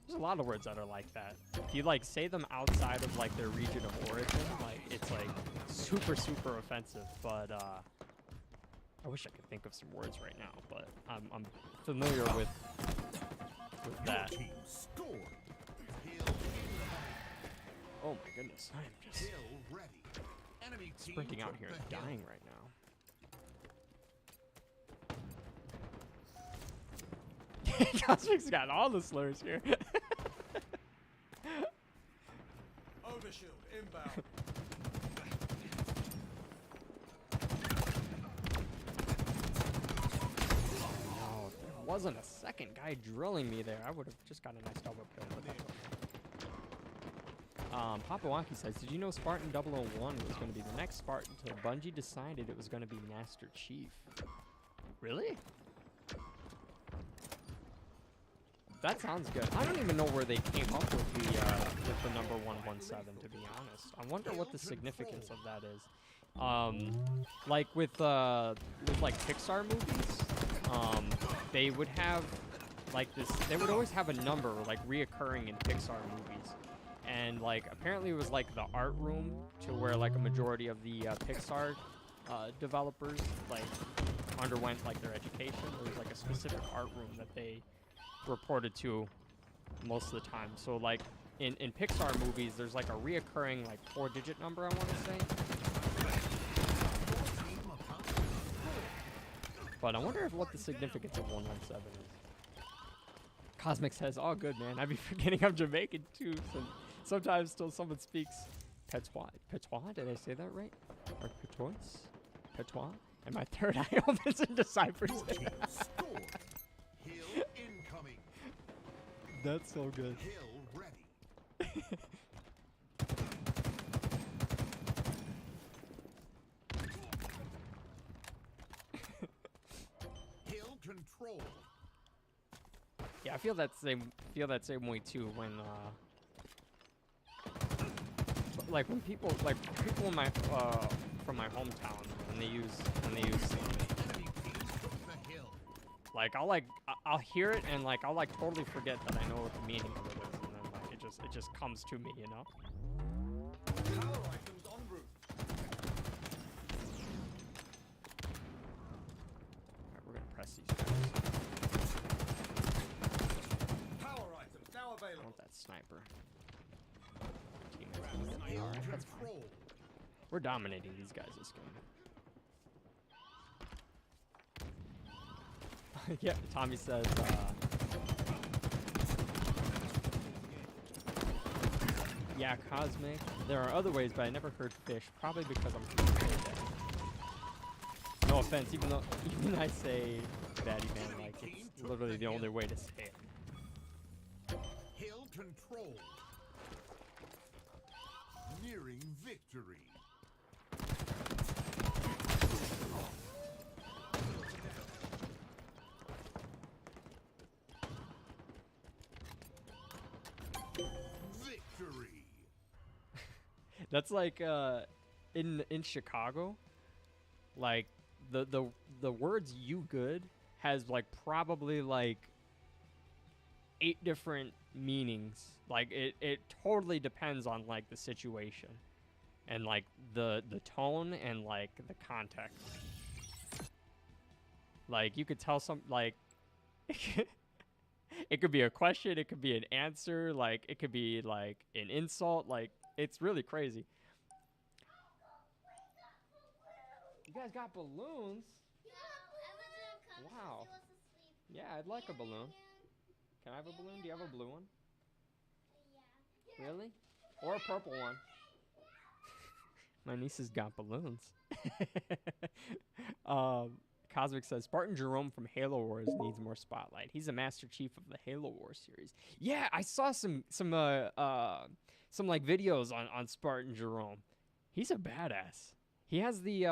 There's a lot of words that are like that. If you like say them outside of like their region of origin, like it's like super super offensive. But I wish I could think of some words right now, but I'm familiar with that.
Team scored. Hill incoming.
Oh my goodness, I am just
Hill ready. Enemy team
sprinting out
took
here
the
and
hill.
dying right now. Cosmic's got all the slurs here.
Overshield inbound.
No, if there wasn't a second guy drilling me there, I would have just got a nice double kill. But that's okay. Papawaki says, did you know Spartan 001 was going to be the next Spartan until Bungie decided it was going to be Master Chief? Really? That sounds good. I don't even know where they came up with the number 117, to be honest. I wonder what the significance of that is. Like with like Pixar movies, they would have like this. They would always have a number like reoccurring in Pixar movies, and like apparently it was like the art room to where like a majority of the Pixar developers like underwent like their education. There was like a specific art room that they reported to most of the time. So like in Pixar movies, there's like a reoccurring like 4-digit number, I want to say. But I wonder what the significance of 117 is. Cosmic says, "All good, man. I be forgetting I'm Jamaican too. So sometimes till someone speaks Patois. Patois? Did I say that right? Or Patois? Patois? And my third eye opens and deciphers
Your
it.
team scored. Hill incoming.
That's so good.
Hill ready. Hill control.
Yeah, I feel that same way too when like when people in my from my hometown when they use
Enemy team took the hill.
like I'll hear it and like I'll like totally forget that I know what the meaning of it is, and then like it just comes to me, you know?
Power items en route.
Alright, we're gonna press these guys.
Power items now
I
available.
want that sniper. Teammates gonna get me.
Hill
Alright, that's fine.
control.
We're dominating these guys this game. Yeah, Tommy says, yeah, Cosmic. There are other ways, but I never heard fish. Probably because I'm too afraid of that. No offense, even I say Batty Man, like it's literally the only way to say it.
Hill control. Nearing victory. Victory.
That's like in Chicago, like the words "you good" has like probably like 8 different meanings. Like it totally depends on like the situation and like the tone and like the context. Like you could tell some like it could be a question, it could be an answer, like it could be like an insult, like it's really crazy. You guys got balloons? Wow. Yeah, I'd like a balloon. Can I have a balloon? Do you have a blue one? Really? Or a purple one? My niece has got balloons. Cosmic says Spartan Jerome from Halo Wars needs more spotlight. He's a Master Chief of the Halo Wars series. Yeah, I saw some like videos on Spartan Jerome. He's a badass. He has the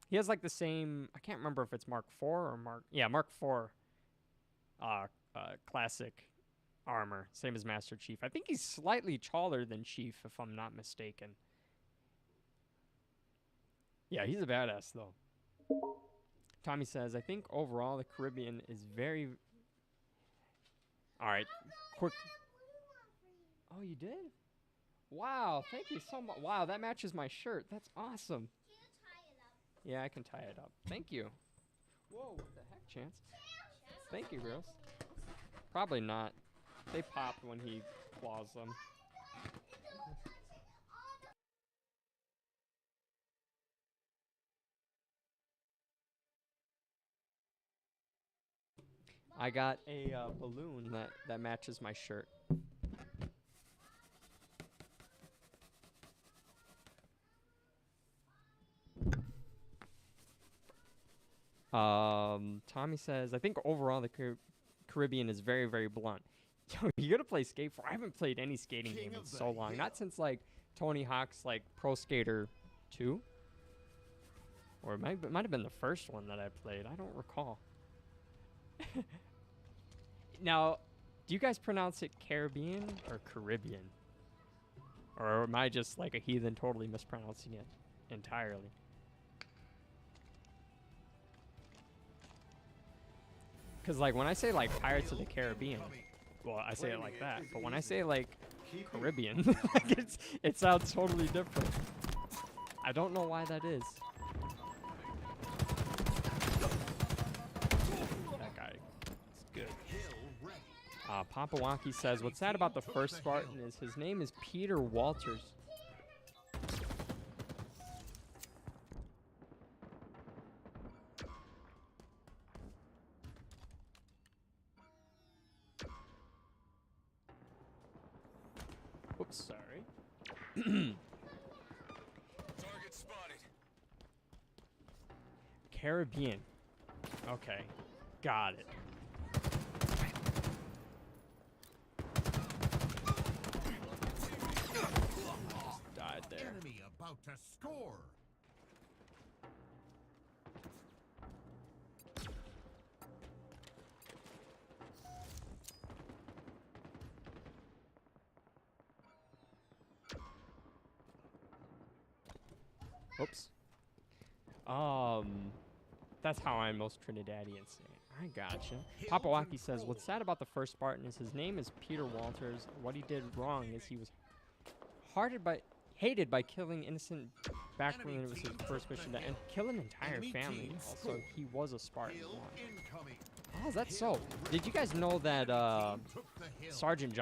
he has like the same, I can't remember if it's Mark 4 or Mark 4 classic armor, same as Master Chief. I think he's slightly taller than Chief if I'm not mistaken. Yeah, he's a badass though. Tommy says, I think overall the Caribbean is very... Alright, Oh, you did? Wow, thank you so much. Wow, that matches my shirt. That's awesome. Yeah, I can tie it up. Thank you. Whoa, what the heck, Chance? Thank you, girls. Probably not. They pop when he claws them. I got a balloon that matches my shirt. Tommy says, I think overall the Caribbean is very, very blunt. Yo, you gotta play Skate 4. I haven't played any skating game in so long. Not since like Tony Hawk's like Pro Skater 2. Or it might have been the first one that I played. I don't recall. Now, do you guys pronounce it Caribbean or Caribbean? Or am I just like a heathen totally mispronouncing it entirely? Because like when I say like Pirates of the Caribbean, well, I say it like that. But when I say like Caribbean, like it sounds totally different. I don't know why that is. That guy is good. Papawaki says, what's sad about the first Spartan is his name is Peter Walters. Oops, sorry.
Target spotted.
Caribbean. Okay, got it. Died there.
Enemy about to score.
Oops. That's how I'm most Trinidadian saying. I gotcha. Papawaki says, what's sad about the first Spartan is his name is Peter Walters. What he did wrong is he was hated by killing innocent back when it was his first mission to kill an entire family. Also, he was a Spartan. Oh, that's so. Did you guys know that Sergeant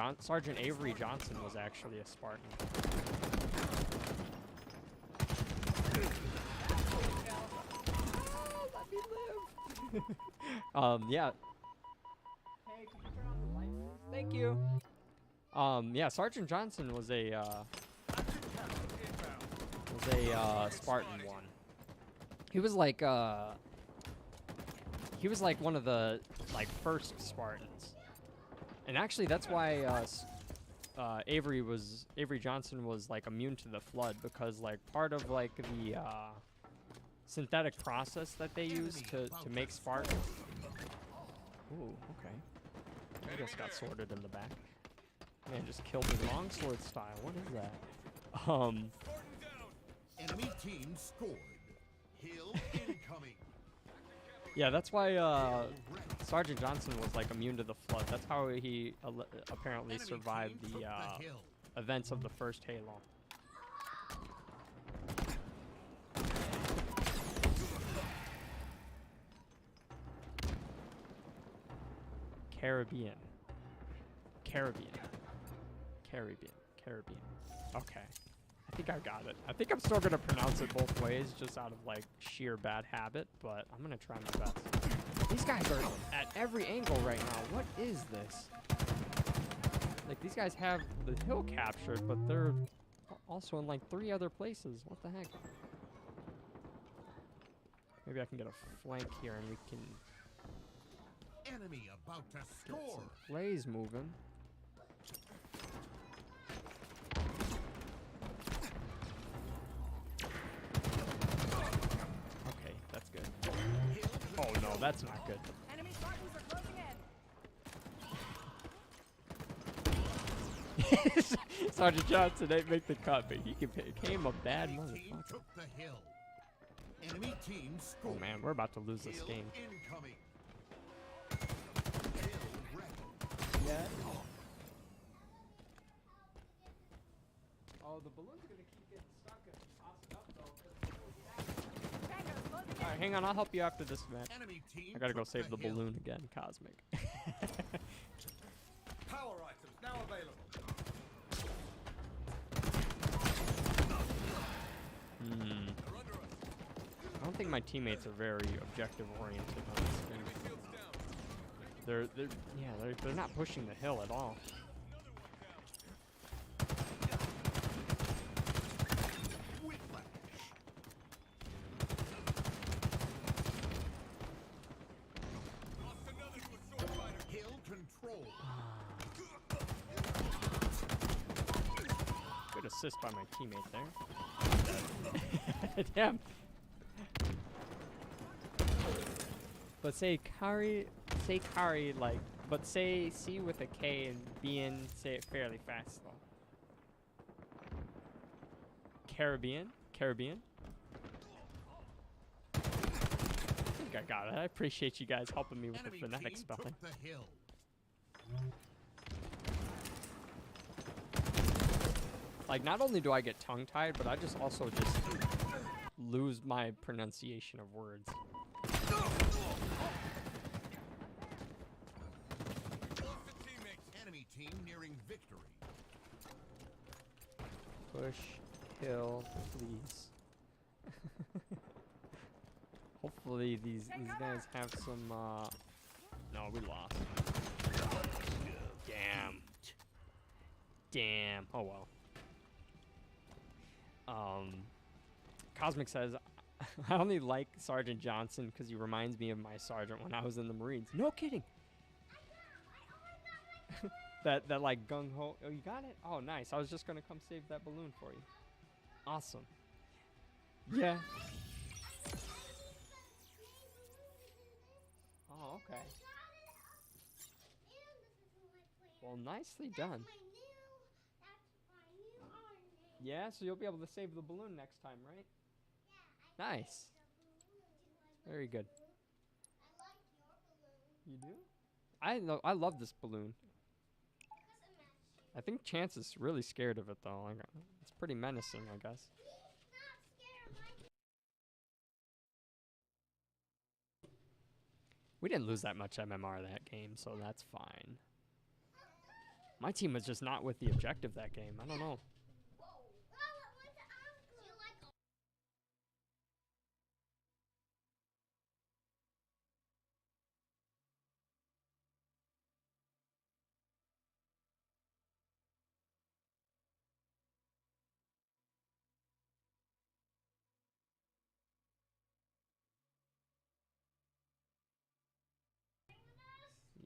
Avery Johnson was actually a Spartan? Yeah. Hey, can you turn on the light, please? Thank you. Yeah, Sergeant Johnson was a Spartan one. He was like one of the like first Spartans. And actually that's why Avery Johnson was like immune to the flood, because like part of like the synthetic process that they use to make Spartans. Ooh, okay. I just got sorted in the back. Man, just killed me longsword style. What is that?
Enemy team scored. Hill incoming.
Yeah, that's why Sergeant Johnson was like immune to the flood. That's how he apparently survived the events of the first Halo. Caribbean. Okay. I think I got it. I think I'm still gonna pronounce it both ways, just out of like sheer bad habit, but I'm gonna try my best. These guys are at every angle right now. What is this? Like, these guys have the hill captured, but they're also in like 3 other places. What the heck? Maybe I can get a flank here and we can
Enemy about to
get
score.
some plays moving. Okay, that's good. Oh no, that's not good.
Enemy Spartans are closing in.
Sergeant Johnson didn't make the cut, but he became a bad
Team
motherfucker.
took the hill. Enemy team
Oh
scored.
man, we're about to lose this
Hill
game.
incoming. Hill ready.
Yeah. Oh, the balloon's gonna keep getting stuck and tossing up though.
Tango's closing
Alright,
in.
hang on, I'll help you after this match.
Enemy team
I gotta go
took
save the
hill.
balloon again, Cosmic.
Power items now available.
I don't think my teammates are very objective oriented on this game. They're not pushing the hill at all.
Hill control.
Good assist by my teammate there. Damn. But say Kari like, but say C with a K and BN, say it fairly fast though. Caribbean? Caribbean? I think I got it. I appreciate you guys helping me with
Enemy
the phonetic
team
spelling.
took the hill.
Like, not only do I get tongue-tied, but I just also just lose my pronunciation of words.
Enemy team nearing victory.
Push, kill, please. Hopefully these guys have some, no, we lost. Damn. Damn. Oh, well. Cosmic says, I only like Sergeant Johnson because he reminds me of my sergeant when I was in the Marines. No kidding. that like gung-ho. Oh, you got it? Oh, nice. I was just going to come save that balloon for you. Awesome. Yeah. Oh, okay. Well, nicely done. Yeah, so you'll be able to save the balloon next time, right? Nice. Very good. You do? I love this balloon. I think Chance is really scared of it though. Like, it's pretty menacing, I guess. We didn't lose that much MMR that game, so that's fine. My team was just not with the objective that game. I don't know.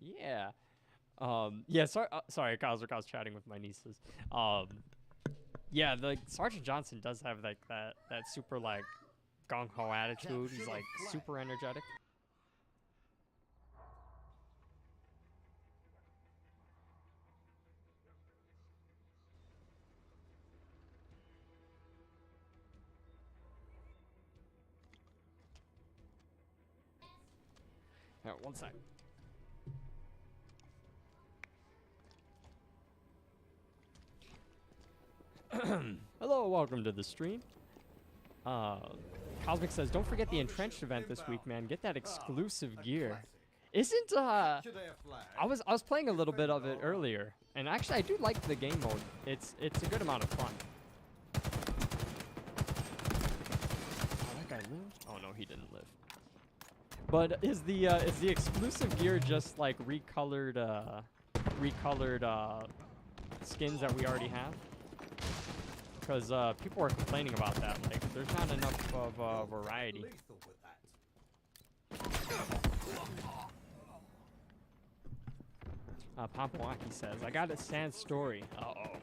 Yeah. Yeah, sorry, Cosmic, I was chatting with my nieces. Yeah, the Sergeant Johnson does have like that super like gung-ho attitude. He's like super energetic. Yeah, one sec. Hello, welcome to the stream. Cosmic says, don't forget the entrenched event this week, man. Get that exclusive gear. Isn't I was playing a little bit of it earlier, and actually I do like the game mode. It's a good amount of fun. Oh, that guy lived? Oh no, he didn't live. But is the exclusive gear just like recolored skins that we already have? Because people are complaining about that. Like, there's not enough of variety. Pampawaki says, I got a sad story. Uh-oh.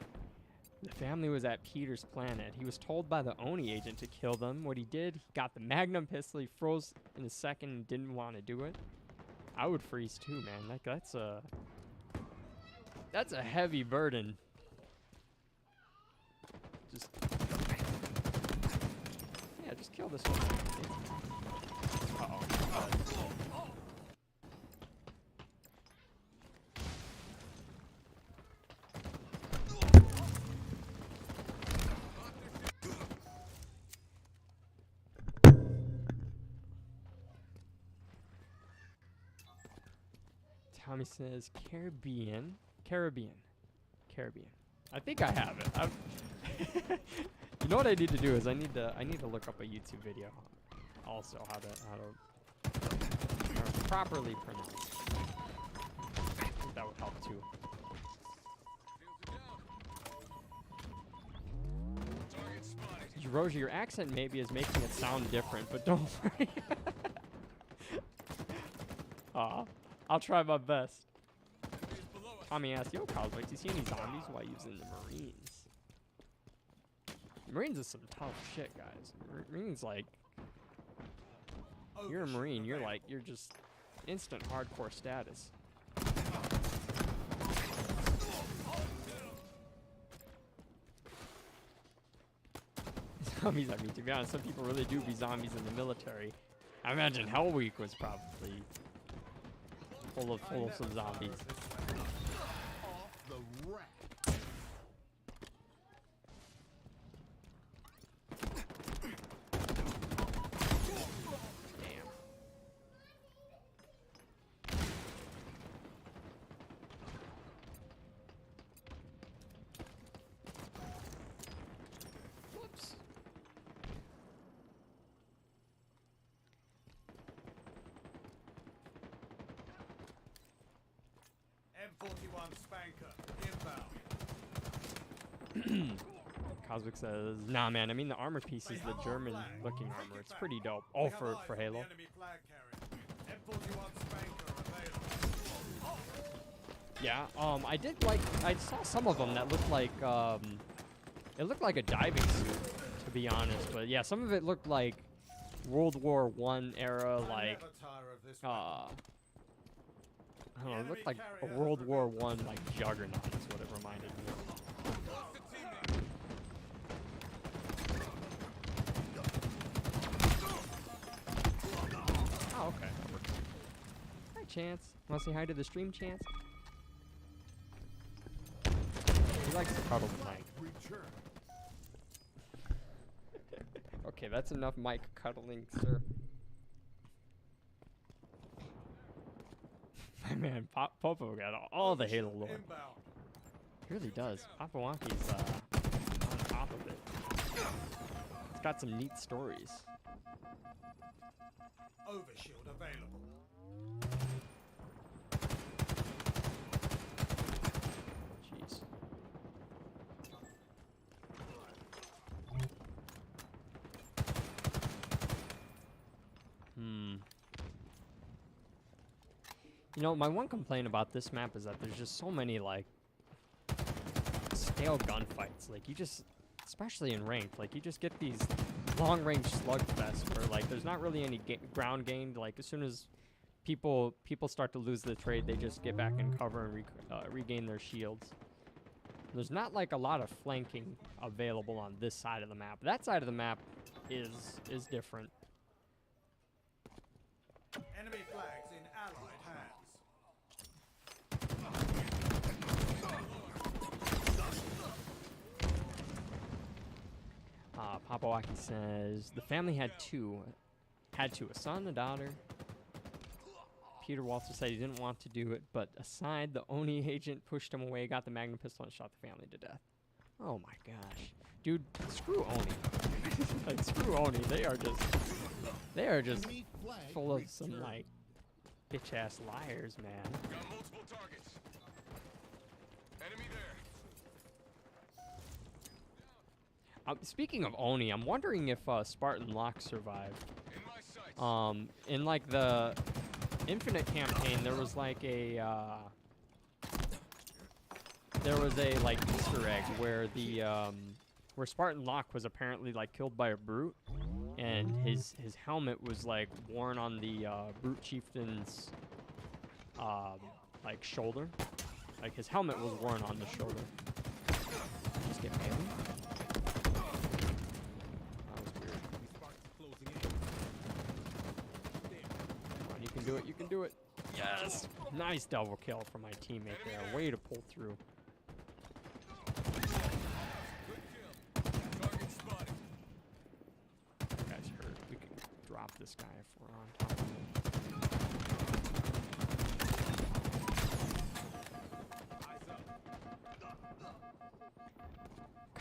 The family was at Peter's planet. He was told by the Oni agent to kill them. What he did, he got the Magnum pistol. He froze in a second and didn't want to do it. I would freeze too, man. Like, that's a heavy burden. Yeah, just kill this one. Uh-oh. Tommy says Caribbean. I think I have it. You know what I need to do is I need to look up a YouTube video also how to properly pronounce. I think that would help too. Rosia, your accent maybe is making it sound different, but don't worry. I'll try my best. Tommy asked, yo, Cosmic, do you see any zombies while using the Marines? Marines is some tough shit, guys. Marines, like, you're a Marine, you're just instant hardcore status. Zombies, I mean, to be honest, some people really do be zombies in the military. I imagine Hell Week was probably full of some zombies. Damn. Whoops.
M41 Spanker, inbound.
Cosmic says, nah, man, I mean, the armor piece is the German-looking armor. It's pretty dope. Oh, for Halo.
M41 Spanker available.
Yeah, I saw some of them that looked like, it looked like a diving suit, to be honest. But yeah, some of it looked like World War I era, like, I don't know, it looked like a World War I, like, juggernaut is what it reminded me of. Oh, okay. Hi, Chance. Want to say hi to the stream, Chance? He likes to cuddle the mic. Okay, that's enough mic cuddling, sir. My man, Popo got all the Halo lore. He really does. Papa Wonky's on top of it. It's got some neat stories.
Overshield available.
Jeez. You know, my one complaint about this map is that there's just so many, like, stale gunfights. Like, you just, especially in ranked, like, you just get these long-range slugfests where, like, there's not really any ground gained. Like, as soon as people start to lose the trade, they just get back in cover and regain their shields. There's not, like, a lot of flanking available on this side of the map. That side of the map is different.
Enemy flags in allied hands.
Papawaki says, the family had two, a son, a daughter. Peter Walter said he didn't want to do it, but aside, the Oni agent pushed him away, got the Magnum pistol, and shot the family to death. Oh my gosh. Dude, screw Oni. Like, screw Oni. They are just full of some, like, bitch-ass liars, man.
Got multiple targets. Enemy there.
Speaking of Oni, I'm wondering if Spartan Locke survived.
In my sights.
In like the Infinite campaign, there was like a like Easter egg where the where Spartan Locke was apparently like killed by a brute, and his helmet was like worn on the brute chieftain's like shoulder. Like his helmet was worn on the shoulder. Just get melee. You can do it. Yes! Nice double kill from my teammate there. Way to pull through.
Target spotted.
That guy's hurt. We can drop this guy if we're on top of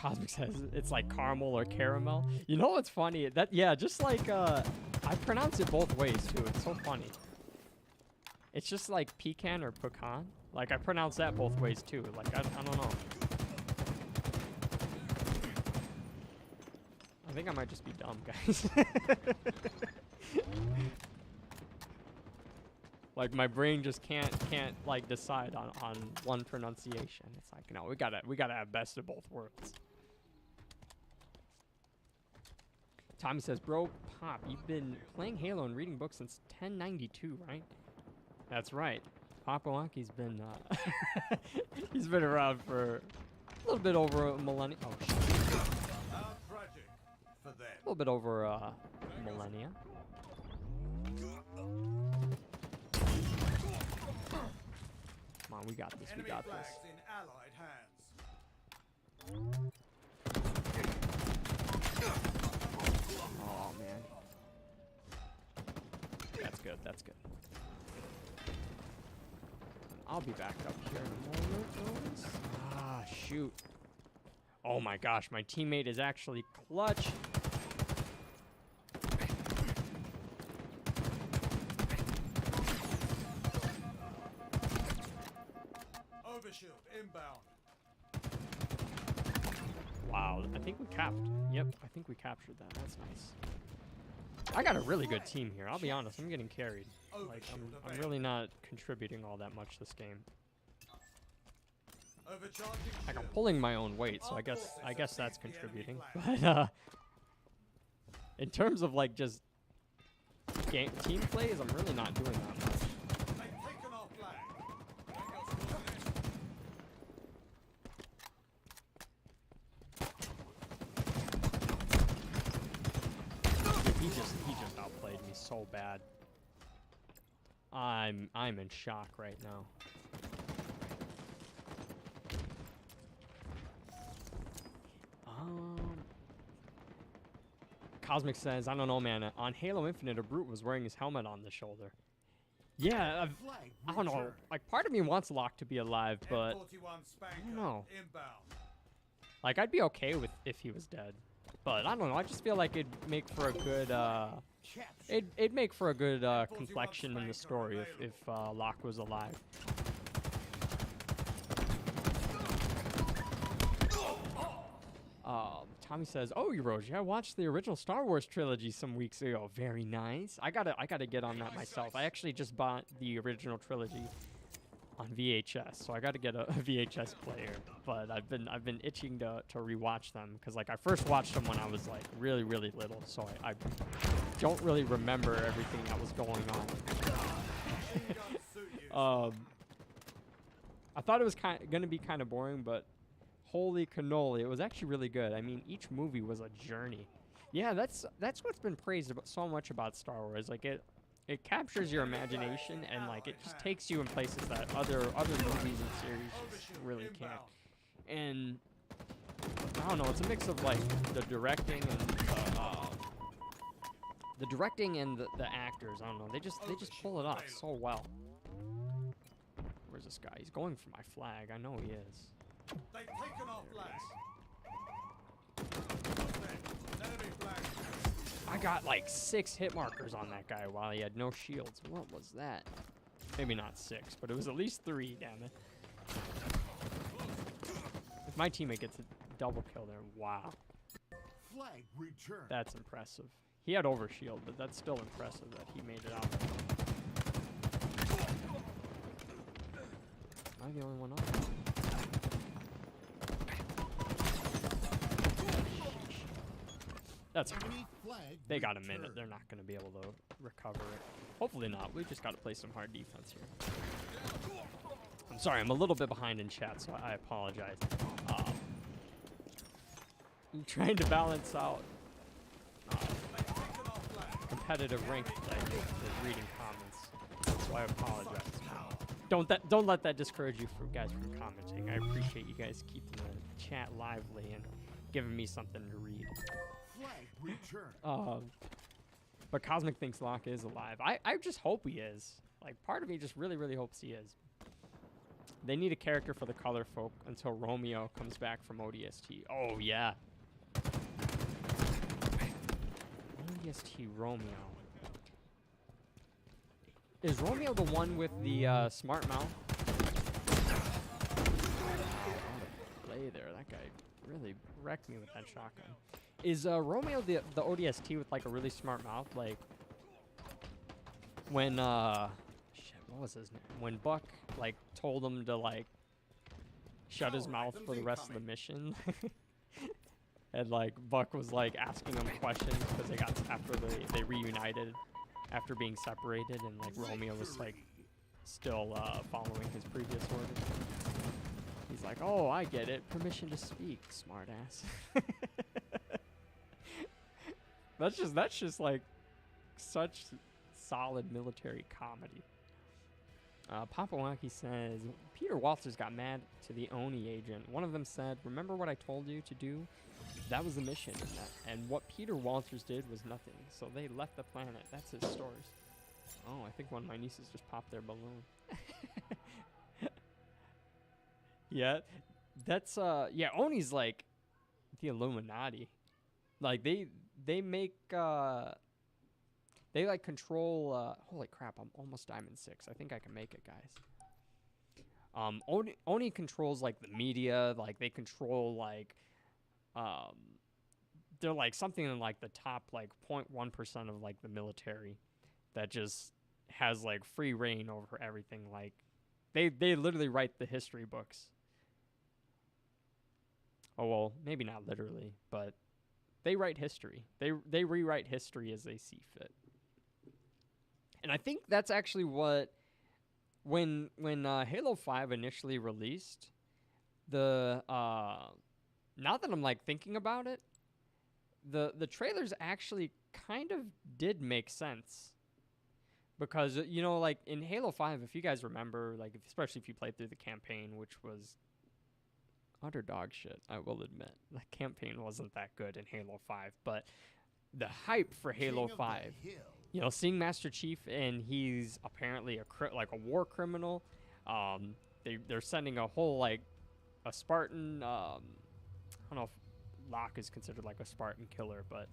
Cosmic says it's like caramel or caramel. You know what's funny? That yeah, just like I pronounce it both ways too. It's so funny. It's just like pecan or pecan. Like I pronounce that both ways too. Like I don't know. I think I might just be dumb, guys. Like my brain just can't like decide on one pronunciation. It's like, no, we gotta have best of both worlds. Tommy says, bro, Pop, you've been playing Halo and reading books since 1092, right? That's right. Papawaki's been he's been around for a little bit over a millennia. Oh shit.
How tragic for them.
A little bit over a millennia. Come on, we got this. We
Enemy
got this.
flags in allied hands.
Oh man. That's good. That's good. I'll be back up here in a moment. Ah, shoot. Oh my gosh, my teammate is actually clutch.
Overshield inbound.
Wow, I think we capped. Yep, I think we captured that. That's nice. I got a really good team here. I'll be honest, I'm getting carried. Like, I'm really not contributing all that much this game.
Overcharging
Like, I'm
shield.
pulling my own weight, so I guess that's contributing. But in terms of like just team plays, I'm really not doing that much.
They've taken our flag.
Dude, he just outplayed me so bad. I'm in shock right now. Cosmic says, I don't know, man. On Halo Infinite, a brute was wearing his helmet on the shoulder. Yeah,
Flag
I don't know.
returned.
Like, part of me wants Locke to be alive, but
M41 Spanker
know.
inbound.
like, I'd be okay with if he was dead. But I don't know. I just feel like it'd make for a good it'd make for a good complexion in the story if Locke was alive. Tommy says, "Oh, Eroge, I watched the original Star Wars trilogy some weeks ago. Very nice. I gotta get on that myself. I actually just bought the original trilogy on VHS, so I gotta get a VHS player. But I've been itching to rewatch them because like I first watched them when I was like really little, so I don't really remember everything that was going on.
Machine guns suit you.
I thought it was gonna be kind of boring, but holy cannoli, it was actually really good. I mean, each movie was a journey. Yeah, that's what's been praised so much about Star Wars. Like it captures your imagination and like it just takes you in places that other movies and series just really can't. And I don't know, it's a mix of like the directing and the actors. I don't know, they just pull it off so well. Where's this guy? He's going for my flag. I know he is.
They've taken our flag. Enemy flag.
I got like 6 hit markers on that guy while he had no shields. What was that? Maybe not 6, but it was at least 3, damn it. If my teammate gets a double kill there, wow.
Flag returned.
That's impressive. He had overshield, but that's still impressive that he made it out. Am I the only one up? That's okay.
Enemy flag
They got a minute.
returned.
They're not going to be able to recover it. Hopefully not. We just got to play some hard defense here. I'm sorry. I'm a little bit behind in chat, so I apologize. I'm trying to balance out competitive rank play with reading comments, so I apologize. Don't let that discourage you guys from commenting. I appreciate you guys keeping the chat lively and giving me something to read.
Flag returned.
But Cosmic thinks Locke is alive. I just hope he is. Like, part of me just really hopes he is. They need a character for the color folk until Romeo comes back from ODST. Oh, yeah. ODST Romeo. Is Romeo the one with the smart mouth? Play there. That guy really wrecked me with that shotgun. Is Romeo the ODST with like a really smart mouth? Like when shit, what was his name? When Buck like told him to like shut his mouth for the rest of the mission. And like Buck was like asking him questions because they got after they reunited after being separated, and like Romeo was like still following his previous orders. He's like, "Oh, I get it. Permission to speak, smartass." That's just like such solid military comedy. Papawaki says Peter Walters got mad to the Oni agent. One of them said, "Remember what I told you to do? That was the mission." And what Peter Walters did was nothing. So they left the planet. That's his stories. Oh, I think one of my nieces just popped their balloon. Yeah, that's yeah. Oni's like the Illuminati. Like they make they like control. Holy crap! I'm almost Diamond 6. I think I can make it, guys. Oni controls like the media. Like they control like they're like something in like the top like 0.1% of like the military that just has like free reign over everything. Like they literally write the history books. Oh well, maybe not literally, but they write history. They rewrite history as they see fit. And I think that's actually what when Halo 5 initially released, the now that I'm like thinking about it, the trailers actually kind of did make sense. Because you know, like in Halo 5, if you guys remember, like especially if you played through the campaign, which was utter dog shit, I will admit. The campaign wasn't that good in Halo 5, but the hype for Halo 5, you know, seeing Master Chief and he's apparently like a war criminal. They're sending a whole like a Spartan. I don't know if Locke is considered like a Spartan killer, but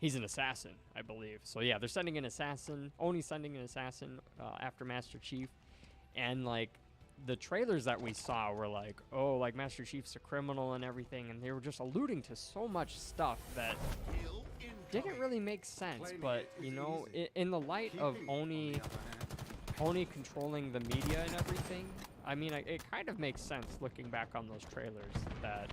he's an assassin, I believe. So yeah, they're sending an assassin. Only sending an assassin after Master Chief, and like the trailers that we saw were like, oh, like Master Chief's a criminal and everything, and they were just alluding to so much stuff that didn't really make sense. But you know, in the light of Oni controlling the media and everything, I mean, it kind of makes sense looking back on those trailers that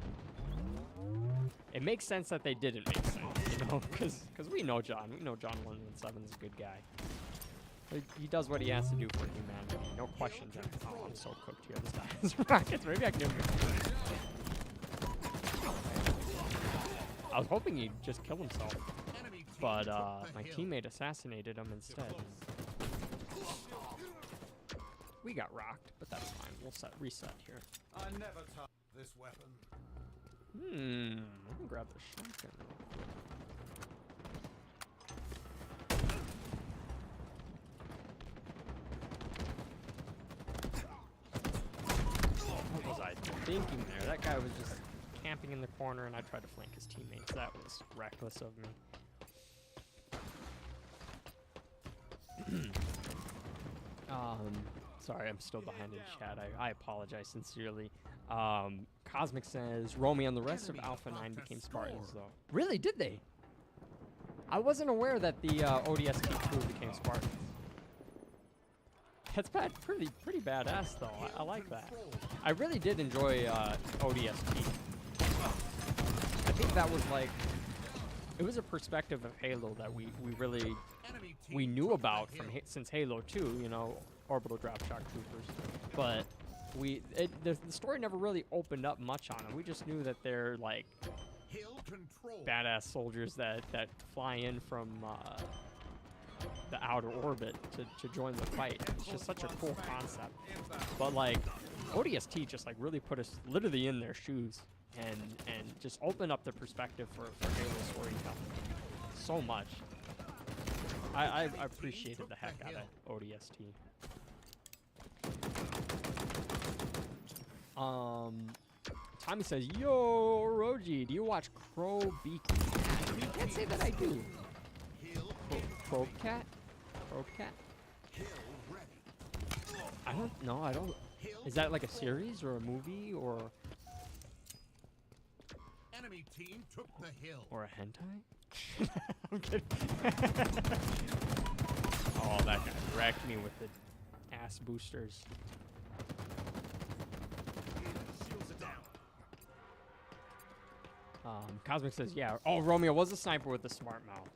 it makes sense that they didn't make sense, you know, because we know John 117 is a good guy. He does what he has to do for humanity. No questions. Oh, I'm so cooked here. This guy has rockets. Maybe I can do it. I was hoping he'd just kill himself, but my teammate assassinated him instead. We got rocked, but that's fine. We'll reset here.
I never touch this weapon.
Let me grab the shotgun real quick. What was I thinking there? That guy was just camping in the corner and I tried to flank his teammates. That was reckless of me. Sorry, I'm still behind in chat. I apologize sincerely. Cosmic says, Romeo and the rest of Alpha 9 became Spartans, though. Really? Did they? I wasn't aware that the ODST crew became Spartans. That's pretty badass, though. I like that. I really did enjoy ODST. I think that was like, it was a perspective of Halo that we really knew about since Halo 2, you know, orbital drop shock troopers, but the story never really opened up much on them. We just knew that they're like badass soldiers that fly in from the outer orbit to join the fight. It's just such a cool concept. But like ODST just like really put us literally in their shoes and just opened up the perspective for Halo storytelling so much. I appreciated the heck out of ODST. Tommy says, "Yo, Roji, do you watch Crow Beak?" I can't say that I do. Crow Cat? Crow Cat? I don't know. I don't. Is that like a series or a movie or
Enemy team took the hill.
a hentai? I'm kidding. Oh, that guy wrecked me with the ass boosters.
Shields are down.
Cosmic says, yeah. Oh, Romeo was a sniper with a smart mouth.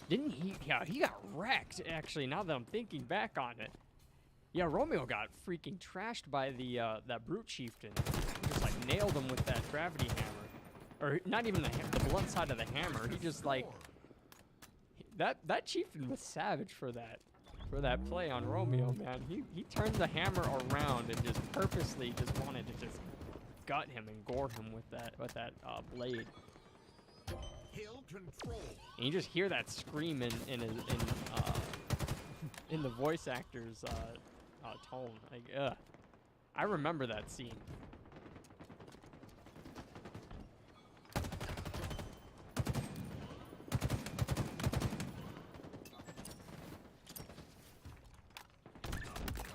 Didn't he? Yeah, he got wrecked, actually, now that I'm thinking back on it. Yeah, Romeo got freaking trashed by the that brute chieftain. He just, like, nailed him with that gravity hammer. Or, not even the blunt side of the hammer. He just, like... That chieftain was savage for that play on Romeo, man. He turned the hammer around and just purposely just wanted to just gut him and gore him with that blade.
Hill control.
And you just hear that scream in the voice actor's tone. Like, ugh. I remember that scene.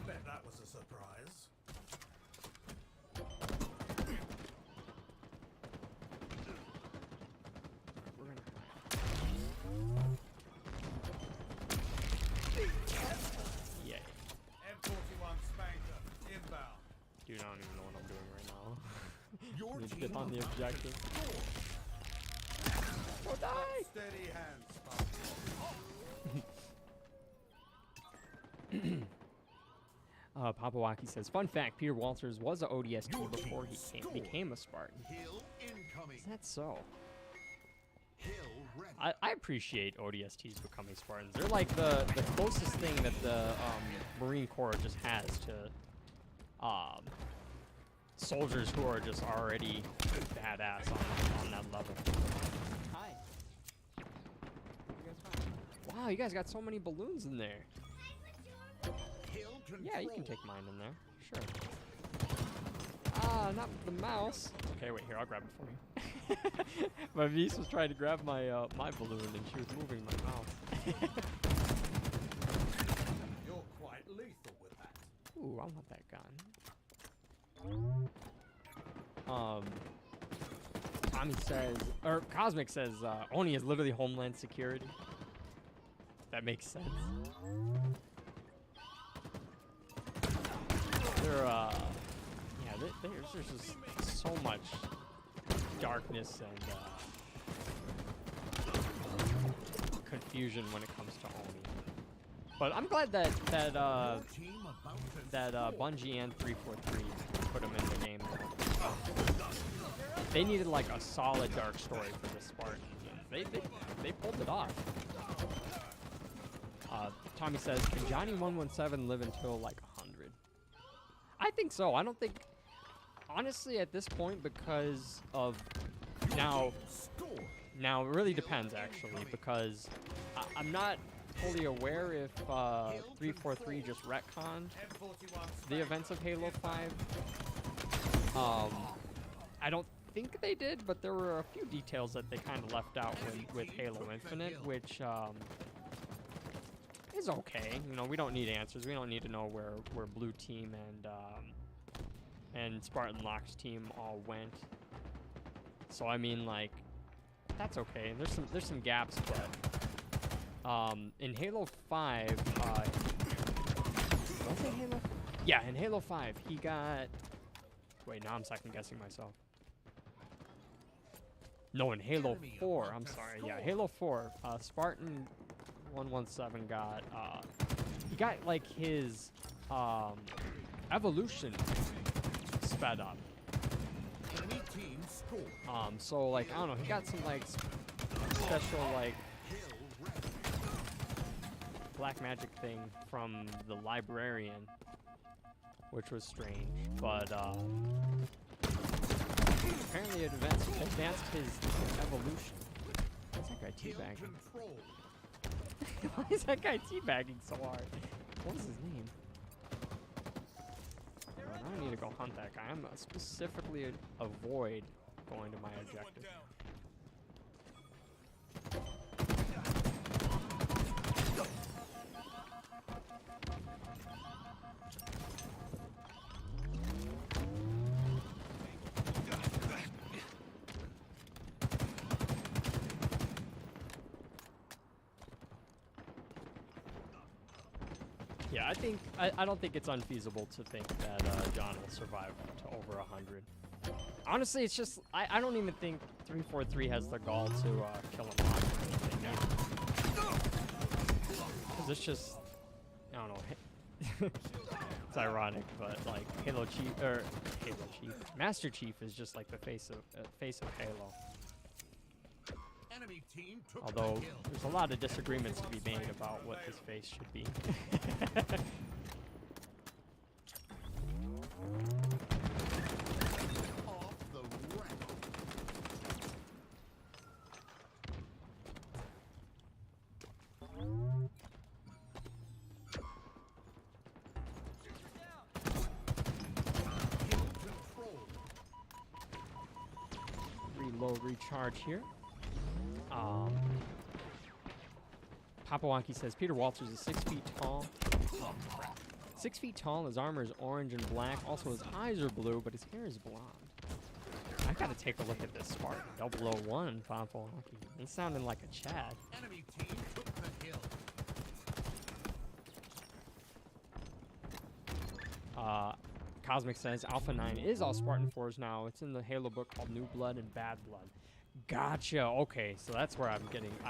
Bet that was a surprise.
We're gonna. Yeah.
M41 Spanker, inbound.
Dude, I don't even know what I'm doing right now.
Your
Need to
team
get on the
about to
objective.
score.
Oh, die!
Steady hands, Spartan.
Papawaki says, fun fact, Peter Walters was a ODST before he became a Spartan.
Hill incoming.
Is that so?
Hill ready.
I appreciate ODSTs becoming Spartans. They're like the closest thing that the Marine Corps just has to soldiers who are just already badass on that level.
Hi. You guys fine?
Wow, you guys got so many balloons in there.
Hill control.
Yeah, you can take mine in there. Sure. Ah, not the mouse. Okay, wait, here, I'll grab it for you. My niece was trying to grab my my balloon and she was moving my mouse.
You're quite lethal with that.
Ooh, I want that gun. Tommy says, or Cosmic says, Oni is literally Homeland Security. That makes sense. They're, yeah, there's just so much darkness and confusion when it comes to Oni. But I'm glad that
Your team about to
Bungie and 343 put them in the game. They needed like a solid dark story for the Spartans, and they pulled it off. Tommy says, can Johnny 117 live until like 100? I think so. I don't think, honestly, at this point, because of now it really depends actually, because I'm not fully aware if 343 just retconned
M41
the events of Halo 5. I don't think they did, but there were a few details that they kind of left out with Halo Infinite, which is okay. You know, we don't need answers. We don't need to know where Blue Team and Spartan Locke's team all went. So I mean, like, that's okay. There's some gaps, but in Halo 5, was it Halo? Yeah, in Halo 5, he got. Wait, now I'm second guessing myself. No, in Halo 4, I'm sorry. Yeah, Halo 4, Spartan 117 got, he got like his evolution sped up.
enemy team score.
So like, I don't know, he got some like special like
Hill ready.
black magic thing from the librarian, which was strange, but apparently it advanced his evolution. Why's that guy
Hill
teabagging?
control.
Why is that guy teabagging so hard? What was his name? I don't need to go hunt that guy. I'm specifically avoid going to my
Another one
objective.
down.
Yeah, I don't think it's unfeasible to think that John will survive to over 100. Honestly, it's just I don't even think 343 has the gall to kill him off or anything. Because it's just I don't know. It's ironic, but like Halo Chief, Master Chief is just like the face of Halo.
Enemy team took
Although
the kill.
there's a lot of disagreements to be made about what his face should be.
Off the rack. Kill control.
Reload, recharge here. Papawaki says Peter Walters is 6 feet tall. 6 feet tall, his armor is orange and black. Also, his eyes are blue, but his hair is blonde. I gotta take a look at this Spartan 001 Papawaki. He's sounding like a Chad.
Enemy team took the kill.
Cosmic says Alpha 9 is all Spartan 4s now. It's in the Halo book called New Blood and Bad Blood. Gotcha. Okay, so that's where I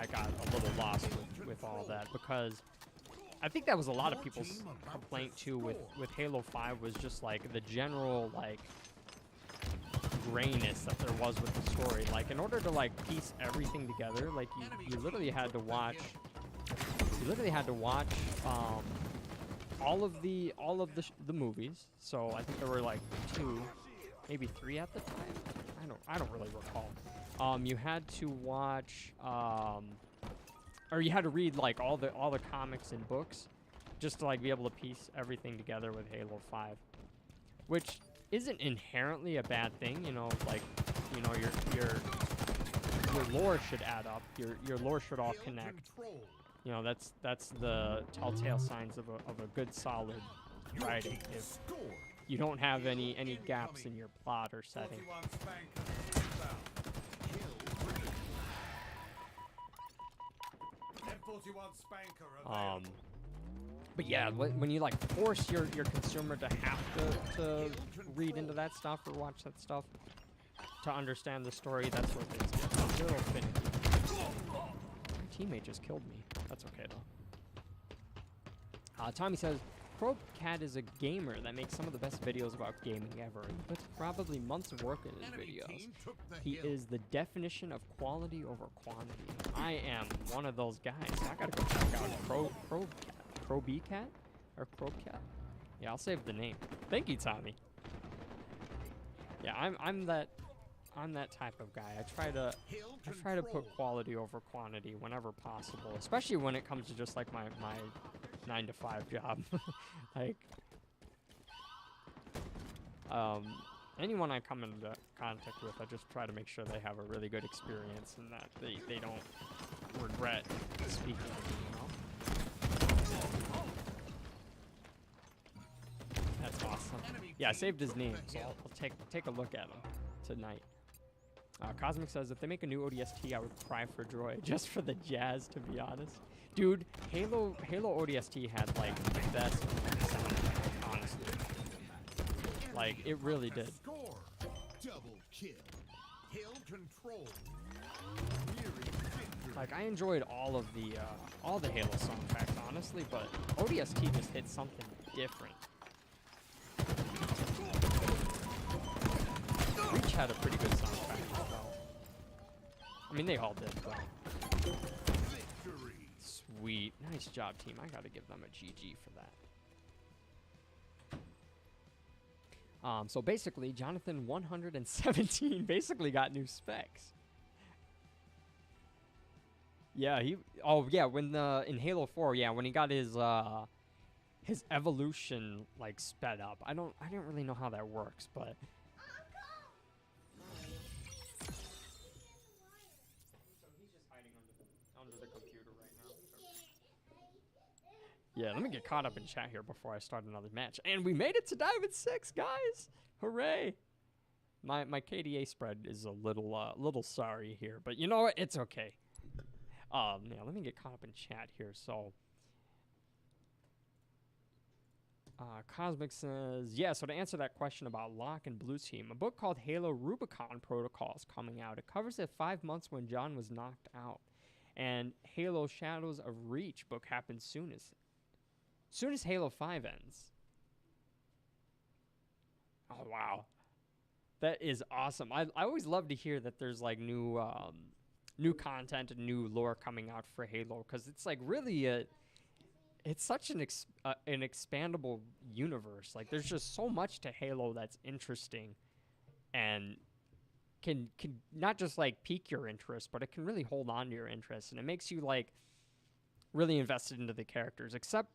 got a little lost with all that, because I think that was a lot of people's complaint too with Halo 5 was just like the general like grayness that there was with the story. Like in order to like piece everything together, like you literally had to watch all of the movies. So I think there were like 2, maybe 3 at the time. I don't really recall. You had to watch, or you had to read like all the comics and books, just to like be able to piece everything together with Halo 5, which isn't inherently a bad thing. You know, like, you know, your lore should add up. Your lore should all
Kill
connect.
control.
You know, that's the telltale signs of a good solid
Your
writing.
team
If
scored.
you don't have any gaps in your plot or setting.
41 spanker inbound.
Kill free.
M41 spanker available.
But yeah, when you like force your consumer to have to read into that stuff or watch that stuff to understand the story, that's where things get a little finicky. My teammate just killed me. That's okay though. Tommy says, ProCat is a gamer that makes some of the best videos about gaming ever, and puts probably months of work in his
Enemy
videos.
team took the
He
hill.
is the definition of quality over quantity. I am one of those guys. I gotta go check out ProBcat or ProCat. Yeah, I'll save the name. Thank you, Tommy. Yeah, I'm that type of guy. I try to
Control.
put quality over quantity whenever possible, especially when it comes to just like my 9-to-5 job. Like, anyone I come into contact with, I just try to make sure they have a really good experience and that they don't regret speaking to me, you know? That's awesome. Yeah, I saved his name, so I'll take a look at him tonight. Cosmic says, if they make a new ODST, I would cry for joy, just for the jazz, to be honest. Dude, Halo ODST had, like, the best soundtrack, honestly. Like, it really did.
Score. Double kill. Kill control. Nearing victory.
Like, I enjoyed all the Halo soundtracks, honestly, but ODST just hit something different. Reach had a pretty good soundtrack as well. I mean, they all did, but...
Victory.
Sweet. Nice job, team. I gotta give them a GG for that. So basically, Jonathan 117 basically got new specs. Yeah, when in Halo 4, yeah, when he got his his evolution like sped up. I didn't really know how that works, but so he's just hiding under the computer right now. Yeah, let me get caught up in chat here before I start another match. And we made it to Diamond 6, guys! Hooray! My KDA spread is a little sorry here, but you know what? It's okay. Yeah, let me get caught up in chat here. So, Cosmic says, yeah, so to answer that question about Locke and Blue Team, a book called Halo Rubicon Protocol is coming out. It covers the 5 months when John was knocked out. And Halo Shadows of Reach book happens soon as Halo 5 ends. Oh, wow. That is awesome. I always love to hear that there's like new content and new lore coming out for Halo, because it's like really it's such an expandable universe. Like there's just so much to Halo that's interesting and can not just like pique your interest, but it can really hold on to your interest, and it makes you like really invested into the characters. Except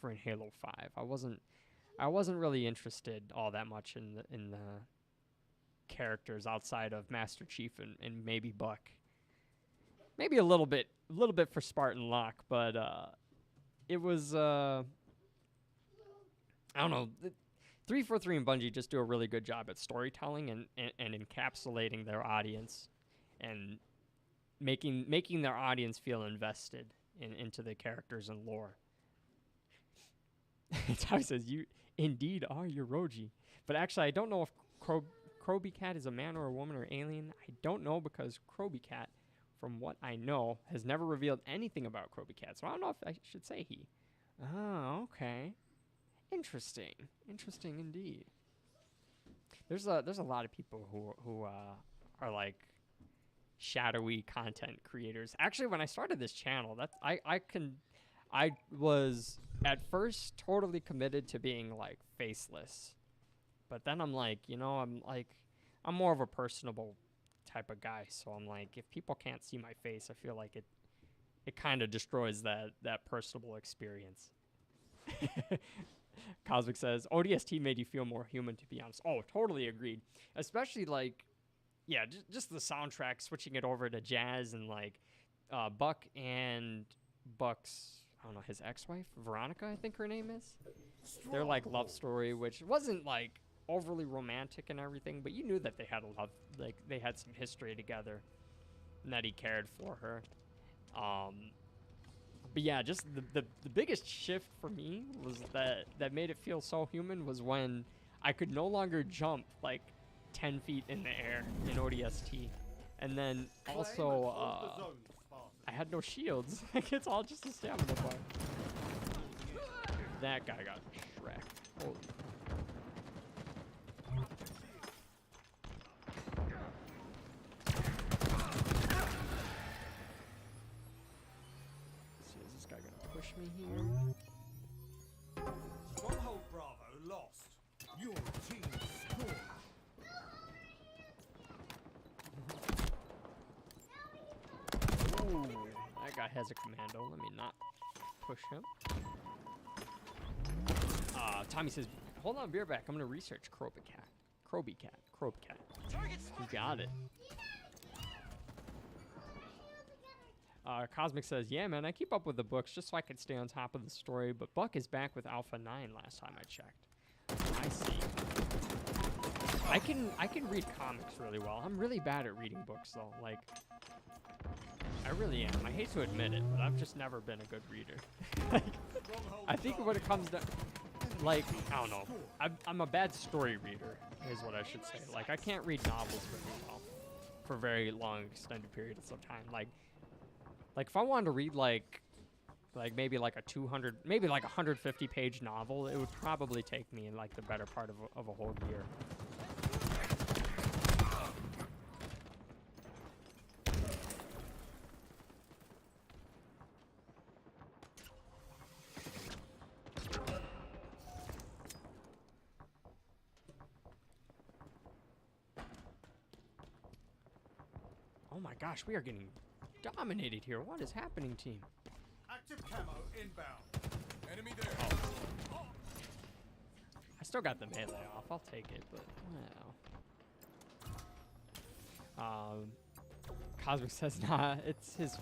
for in Halo 5, I wasn't really interested all that much in the characters outside of Master Chief and maybe Buck. Maybe a little bit for Spartan Locke, but it was I don't know. 343 and Bungie just do a really good job at storytelling and encapsulating their audience and making their audience feel invested into the characters and lore. Ty says, you indeed are Yoroji. But actually, I don't know if Kroby Cat is a man or a woman or alien. I don't know, because Kroby Cat, from what I know, has never revealed anything about Kroby Cat. So I don't know if I should say he. Oh, okay. Interesting. Interesting indeed. There's a lot of people who are like shadowy content creators. Actually, when I started this channel, I was at first totally committed to being like faceless. But then I'm like, I'm more of a personable type of guy. So I'm like, if people can't see my face, I feel like it kind of destroys that personable experience. Cosmic says, ODST made you feel more human, to be honest. Oh, totally agreed. Especially like, yeah, just the soundtrack, switching it over to jazz, and like Buck and Buck's, I don't know, his ex-wife, Veronica, I think her name is. Their like love story, which wasn't like overly romantic and everything, but you knew that they had a love, like they had some history together, and that he cared for her. But yeah, just the biggest shift for me was that made it feel so human was when I could no longer jump like 10 feet in the air in ODST, and then also I had no shields. Like it's all just a stamina bar. That guy got shreked. Holy. Push me here.
Stronghold Bravo lost. Your team scored.
Ooh, that guy has a commando. Let me not push him. Tommy says, hold on, beer back. I'm going to research Kroby Cat. You got it. Cosmic says, yeah, man, I keep up with the books just so I can stay on top of the story, but Buck is back with Alpha 9 last time I checked. I see. I can read comics really well. I'm really bad at reading books, though. Like, I really am. I hate to admit it, but I've just never been a good reader. Like, I think when it comes to, like, I don't know. I'm a bad story reader, is what I should say. Like, I can't read novels very well for very long, extended periods of time. Like if I wanted to read like maybe like a 200, maybe like 150 page novel, it would probably take me like the better part of a whole year. Oh my gosh, we are getting dominated here. What is happening, team?
Active camo inbound.
Enemy there.
still got the melee off. I'll take it, but wow. Cosmic says, nah, it's his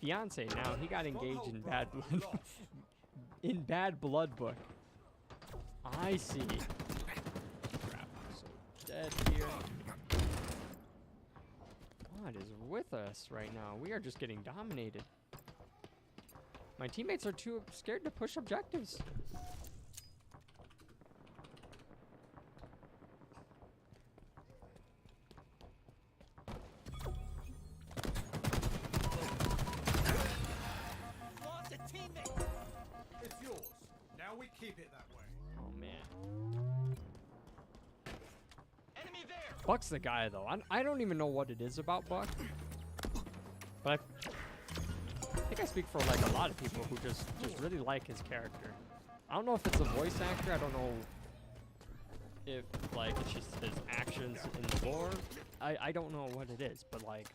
fiance now. He got engaged in bad blood. In bad blood book. I see. Crap, I'm so dead here. What is with us right now? We are just getting dominated. My teammates are too scared to push objectives.
Lost a teammate.
It's yours. Now we keep it that way.
Oh man.
Enemy there.
Buck's the guy though. I don't even know what it is about Buck. But I think I speak for like a lot of people who just really like his character. I don't know if it's a voice actor. I don't know if like it's just his actions in the lore. I don't know what it is, but like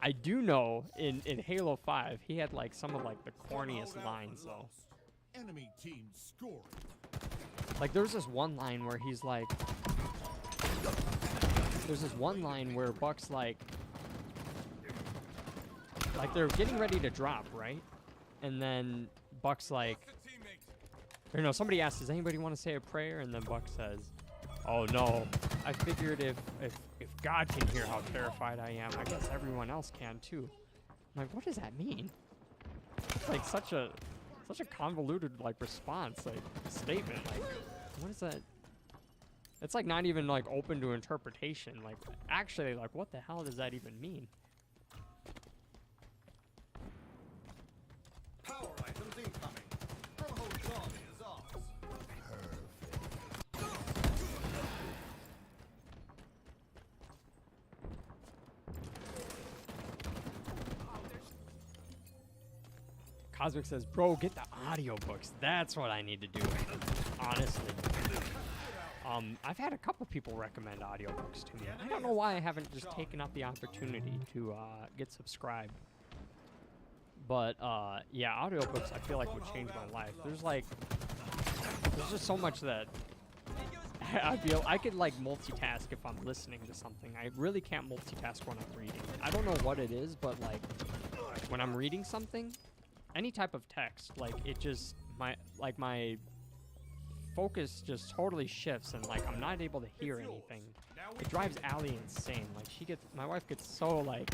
I do know in Halo 5 he had like some of like the corniest lines though.
Enemy team scored.
Like there's this one line where he's like there's this one line where Buck's like they're getting ready to drop, right? And then Buck's like, or no, somebody asks, does anybody want to say a prayer? And then Buck says, oh no, I figured if God can hear how terrified I am, I guess everyone else can too. I'm like, what does that mean? It's like such a convoluted like response, like statement. Like, what is that? It's like not even like open to interpretation. Like, actually, like, what the hell does that even mean?
Power items incoming. Stronghold Charlie is ours.
Cosmic says, bro, get the audiobooks. That's what I need to do, honestly. I've had a couple people recommend audiobooks to me. I don't know why I haven't just taken up the opportunity to get subscribed. But yeah, audiobooks I feel like would change my life. There's just so much that I feel I could like multitask if I'm listening to something. I really can't multitask when I'm reading. I don't know what it is, but like when I'm reading something, any type of text, like it just my focus just totally shifts and like I'm not able to hear anything. It drives Allie insane. Like my wife gets so like,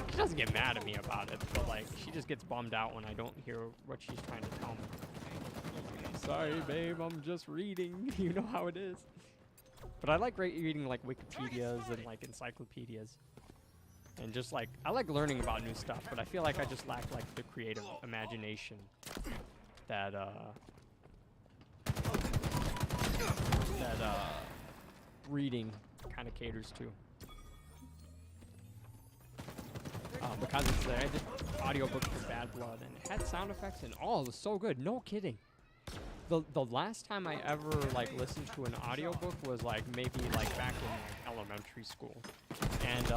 she doesn't get mad at me about it, but like she just gets bummed out when I don't hear what she's trying to tell me. Sorry, babe, I'm just reading. You know how it is. But I like reading like Wikipedias and like encyclopedias. And just like, I like learning about new stuff, but I feel like I just lack like the creative imagination that reading kind of caters to. Because it's there, I did audiobook for Bad Blood, and it had sound effects and all. It was so good. No kidding. The last time I ever like listened to an audiobook was like maybe like back in like elementary school, and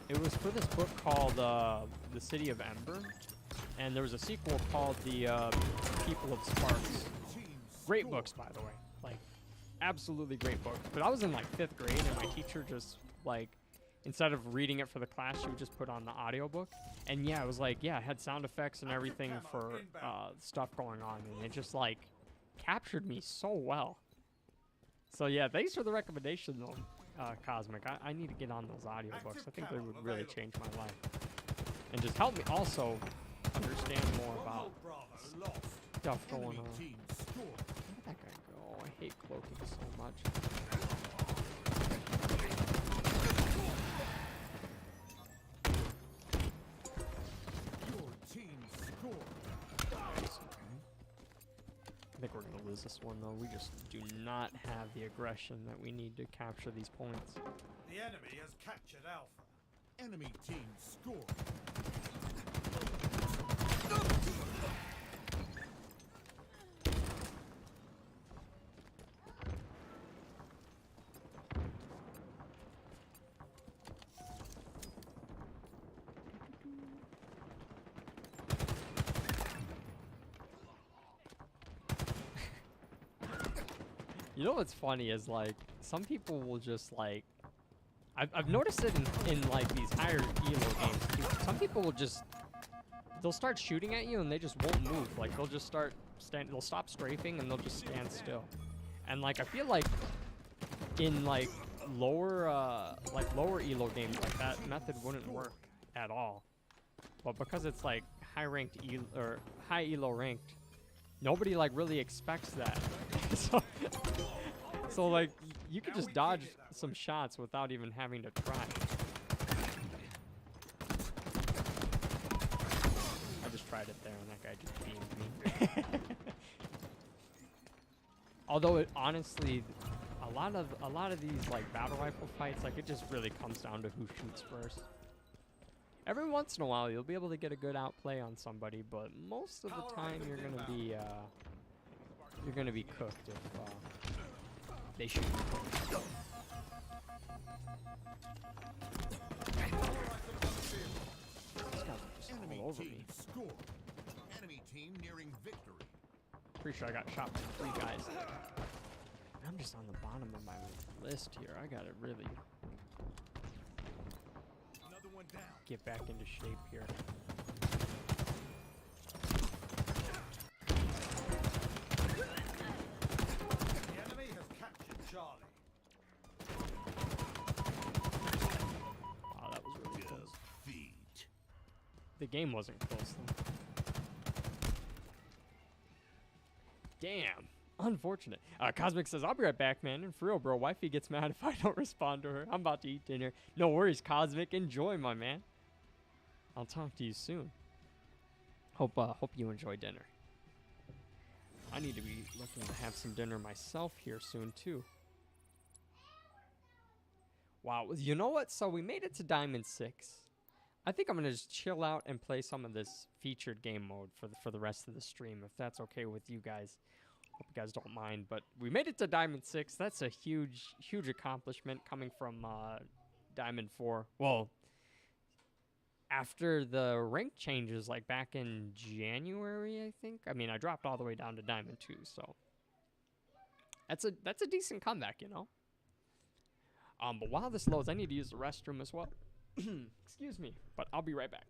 it was for this book called The City of Ember, and there was a sequel called The People of Sparks. Great books, by the way, like absolutely great books. But I was in like 5th grade, and my teacher just like, instead of reading it for the class, she would just put on the audiobook. And yeah, it was like, yeah, it had sound effects and everything for stuff going on, and it just like captured me so well. So yeah, thanks for the recommendation though, Cosmic. I need to get on those audiobooks. I think they would really change my life. And just help me also understand more about stuff going on.
Team scored.
Where'd that guy go? I hate cloaking so much.
Your team scored.
I think we're going to lose this one, though. We just do not have the aggression that we need to capture these points.
The enemy has captured Alpha.
Enemy team scored.
You know what's funny is like some people will just like I've noticed it in like these higher elo games too. Some people will just they'll start shooting at you and they just won't move. Like they'll just they'll stop strafing and they'll just stand still. And like I feel like in like lower elo games like that method wouldn't work at all. But because it's like high ranked or high elo ranked, nobody like really expects that. so like you could just dodge some shots without even having to try. I just tried it there and that guy just beamed me. Although it honestly a lot of these like battle rifle fights, like it just really comes down to who shoots first. Every once in a while you'll be able to get a good outplay on somebody, but most of the time you're gonna be cooked if they shoot you first. These guys are just
Enemy
all over
team
me.
score. Enemy team nearing victory.
Pretty sure I got shot by 3 guys. I'm just on the bottom of my list here. I gotta really
Another one down.
get back into shape here.
The enemy has captured Charlie.
Wow, that was really close.
Defeat.
The game wasn't close though. Damn. Unfortunate. Cosmic says, I'll be right back, man. And for real, bro, wifey gets mad if I don't respond to her. I'm about to eat dinner. No worries, Cosmic. Enjoy, my man. I'll talk to you soon. Hope you enjoy dinner. I need to be looking to have some dinner myself here soon, too. Wow. You know what? So we made it to Diamond 6. I think I'm going to just chill out and play some of this featured game mode for the rest of the stream, if that's okay with you guys. Hope you guys don't mind, but we made it to Diamond 6. That's a huge, huge accomplishment coming from Diamond 4. Well, after the rank changes, like back in January, I think. I mean, I dropped all the way down to Diamond 2, so that's a decent comeback, you know. But while this loads, I need to use the restroom as well. Excuse me, but I'll be right back.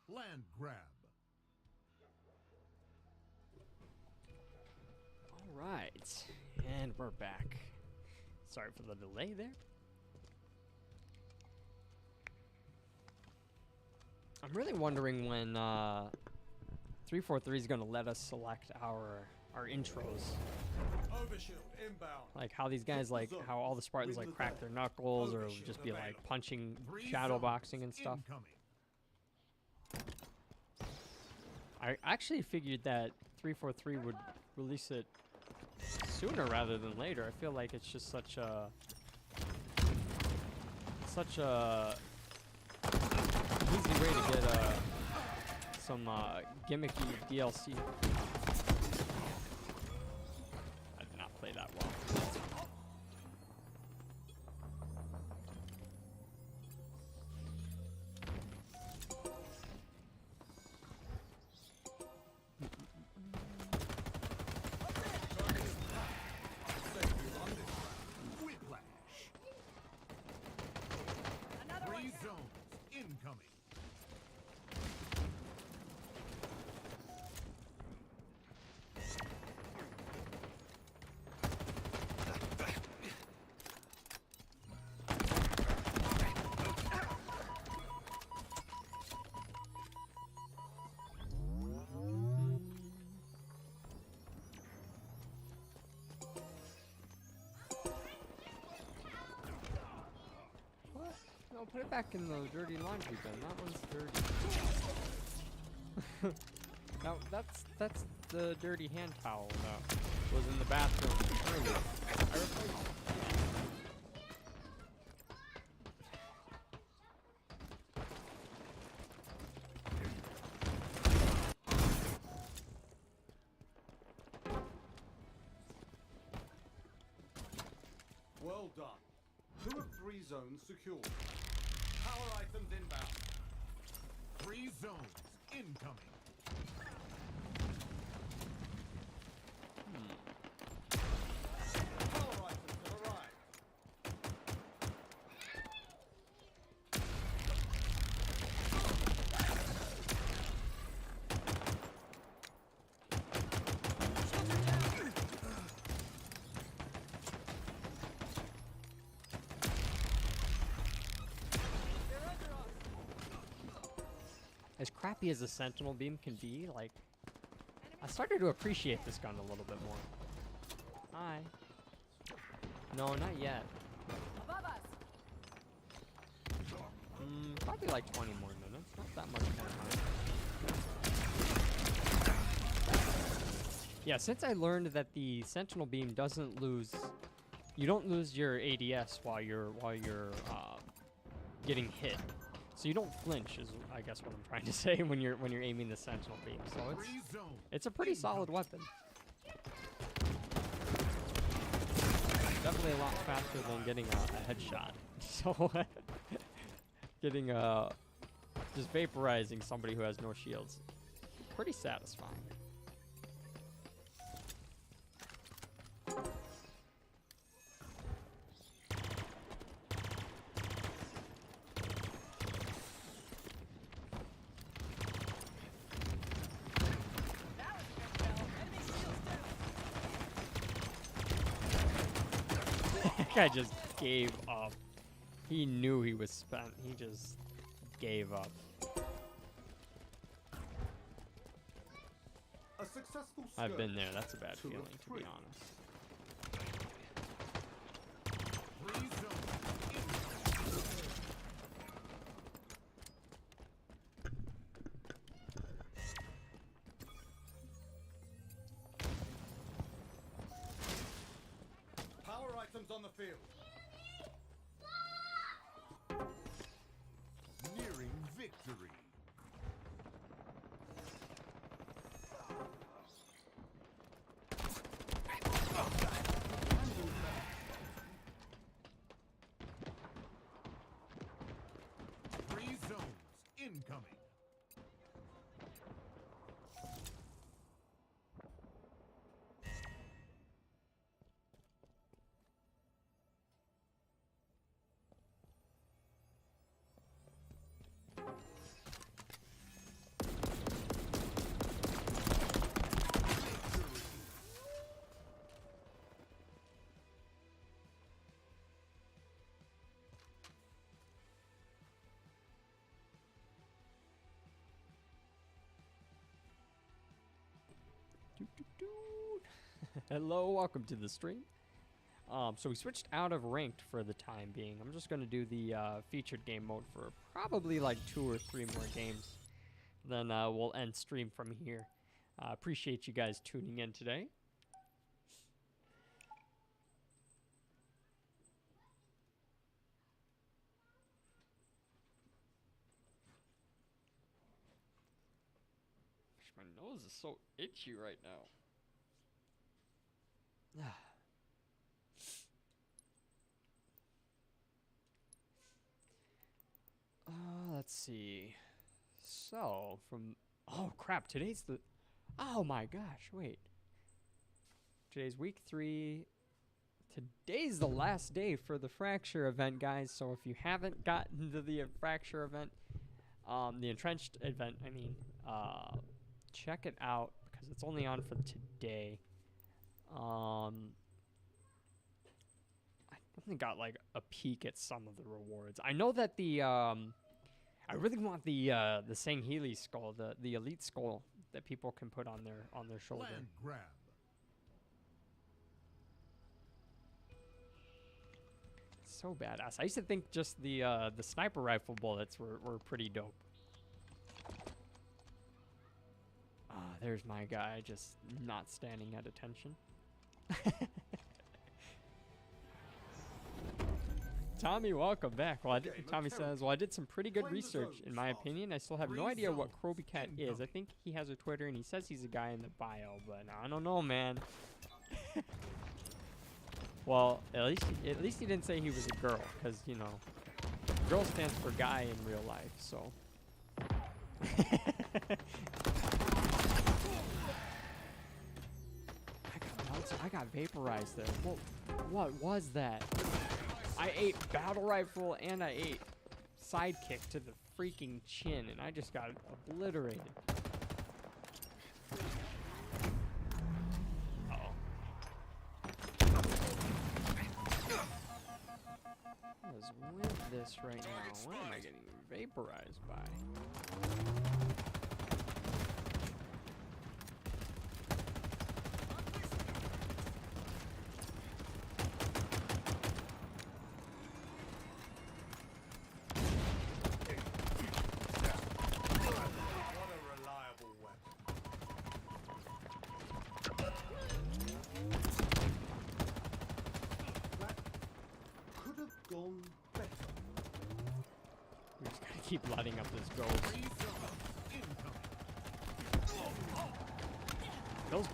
Land grab.
All right, and we're back. Sorry for the delay there. I'm really wondering when 343 is going to let us select our intros.
Overshield inbound.
Like how these guys, like how all the Spartans like crack their knuckles or just be like punching, shadow boxing and stuff.
Incoming.
I actually figured that 343 would release it sooner rather than later. I feel like it's just such a easy way to get some gimmicky DLC. I did not play that well.
Whiplash.
Another one.
3 zones incoming.
put it back in the dirty laundry bin. That one's dirty. Now that's the dirty hand towel that was in the bathroom earlier. I replaced it.
Well done. 2 of 3 zones secured. Power items inbound.
3 zones incoming.
Power items have arrived.
As crappy as a sentinel beam can be, like, I started to appreciate this gun a little bit more. Hi. No, not yet.
Above us.
Probably like 20 more minutes. Not that much more time. Yeah, since I learned that the sentinel beam doesn't lose, you don't lose your ADS while you're getting hit. So you don't flinch, is I guess what I'm trying to say when you're aiming the sentinel beam. So
3 zones.
it's a pretty solid weapon. Definitely a lot faster than getting a headshot. So getting just vaporizing somebody who has no shields, pretty satisfying.
That was a good kill. Enemy shields down.
That guy just gave up. He knew he was spent. He just gave up.
A successful
I've
skirt.
been there. That's a bad
2 of
feeling, to
3.
be honest.
3 zones
Power items on the field.
nearing victory. Three zones incoming.
Hello, welcome to the stream. So we switched out of ranked for the time being. I'm just gonna do the featured game mode for probably like 2 or 3 more games. Then we'll end stream from here. Appreciate you guys tuning in today. My nose is so itchy right now. Let's see. So, oh crap, today's the, oh my gosh, wait. Today's week 3. Today's the last day for the Fracture event, guys. So if you haven't gotten to the Fracture event, the Entrenched event, I mean, check it out because it's only on for today. I definitely got like a peek at some of the rewards. I know that the I really want the Sangheili skull, the elite skull that people can put on their shoulder.
Land grab.
So badass. I used to think just the sniper rifle bullets were pretty dope. Ah, there's my guy just not standing at attention. Tommy, welcome back. Well, Tommy says, well, I did some pretty good research. In my opinion, I still have no idea what Kroby Cat is. I think he has a Twitter, and he says he's a guy in the bio, but I don't know, man. Well, at least he didn't say he was a girl, because, you know, girl stands for guy in real life, so. I got vaporized there. What was that? I ate battle rifle and I ate sidekick to the freaking chin, and I just got obliterated. Uh-oh. What is with this right now? What am I getting vaporized by?
What a reliable weapon. That could have gone better.
We just gotta keep lighting up this ghost. Those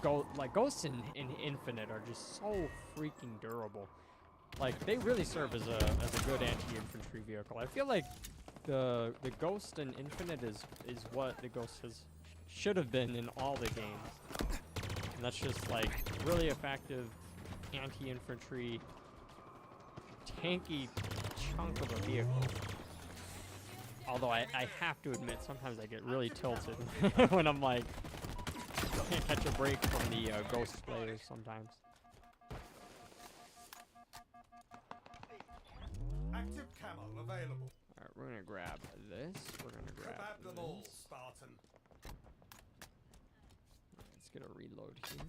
ghosts in Infinite are just so freaking durable. Like, they really serve as a good anti-infantry vehicle. I feel like the ghost in Infinite is what the ghost should have been in all the games. And that's just like really effective anti-infantry tanky chunk of a vehicle. Although I have to admit, sometimes I get really tilted when I'm like, can't catch a break from the ghost players sometimes.
Active camo available.
Alright, we're gonna grab this. We're gonna grab
Kebab them all,
this.
Spartan.
Let's get a reload here.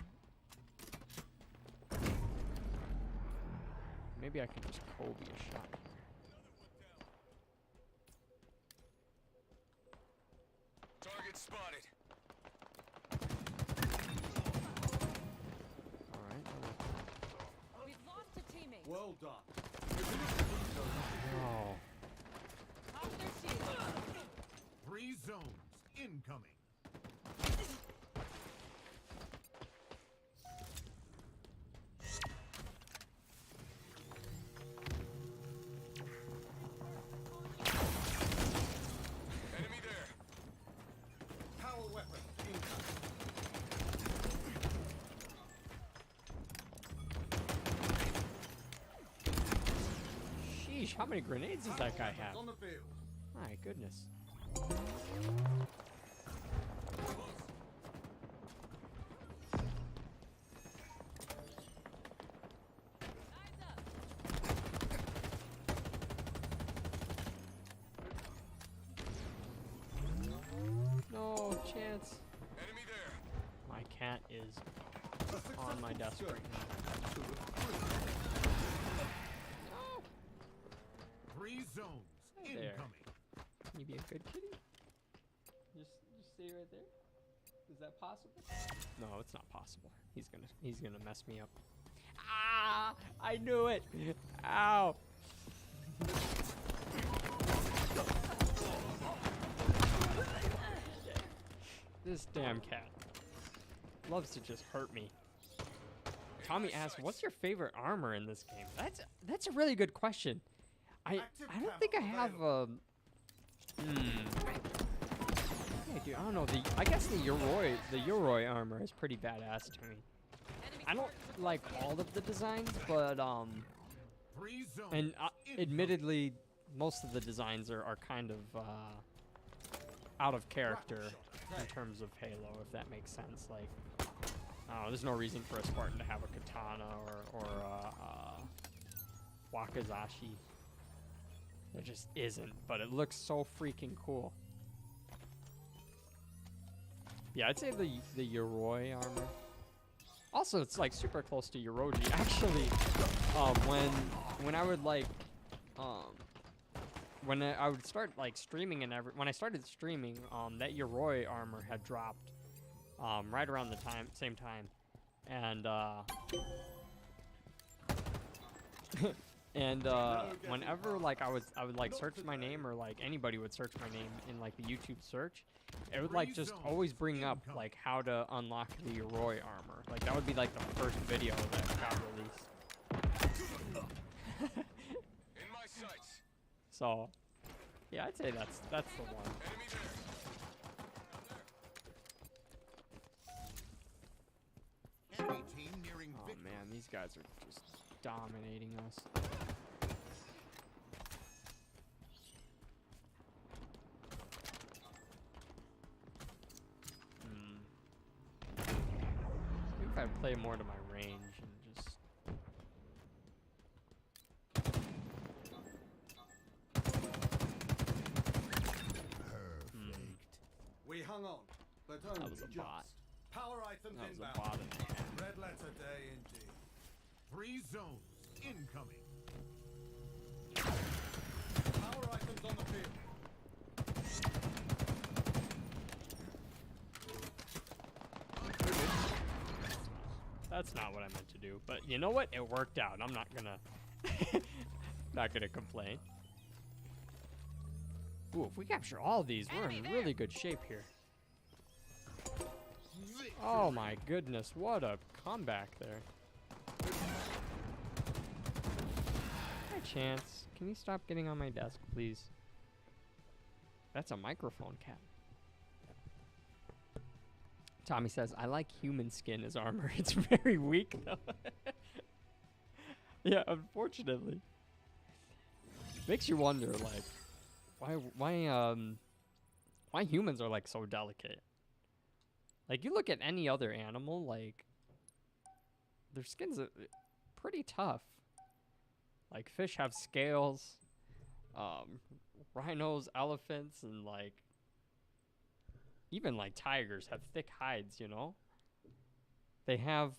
Maybe I can just Kobe a shot here.
Target spotted.
Alright.
We've lost a teammate.
Well done.
Oh.
Pop their shield.
3 zones incoming.
Enemy there.
Power weapon incoming.
Sheesh, how many grenades does that guy
Power
have?
weapons on the field.
My goodness.
Eyes up.
No chance.
Enemy there.
My cat is
A
on my desk
successful
right now.
journey to the
3 zones
Hey there.
incoming.
Can you be a good kitty? Just stay right there. Is that possible? No, it's not possible. He's gonna mess me up. Ah! I knew it. Ow! This damn cat loves to just hurt me. Tommy asked, "What's your favorite armor in this game?" That's a really good question. I don't think I have a. Yeah, dude, I don't know. I guess the Yoroi armor is pretty badass to me.
Enemy
I don't like all of the designs, but
3 zones
and
incoming.
admittedly, most of the designs are kind of out of character in terms of Halo, if that makes sense. Like, there's no reason for a Spartan to have a katana or wakizashi. There just isn't, but it looks so freaking cool. Yeah, I'd say the Yoroi armor. Also, it's like super close to Yoroji. Actually, when I would like when I would start like streaming and when I started streaming, that Yoroi armor had dropped, right around the same time, and and whenever like I would like search my name, or like anybody would search my name in like the YouTube search, it would like just always bring up like how to unlock the Yoroi armor. Like that would be like the first video that got released.
In my sights.
So, yeah, I'd say that's the one.
Enemy there.
Enemy team nearing
Oh
victory.
man, these guys are just dominating us. Maybe if I play more to my range and just.
We hung on, but only
was a
just.
bot.
Power items
That was a
inbound.
bot in the hand.
Red letter day indeed.
3 zones incoming.
Power items on the field.
That's not what I meant to do, but you know what? It worked out. I'm not gonna complain. Ooh, if we capture all these, we're in really good shape here. Oh my goodness, what a comeback there. Hi, Chance. Can you stop getting on my desk, please? That's a microphone cat. Tommy says, I like human skin as armor. It's very weak, though. Yeah, unfortunately. Makes you wonder, like, why humans are, like, so delicate. Like, you look at any other animal, like, their skin's pretty tough. Like, fish have scales, rhinos, elephants, and, like, even, like, tigers have thick hides, you know? They have,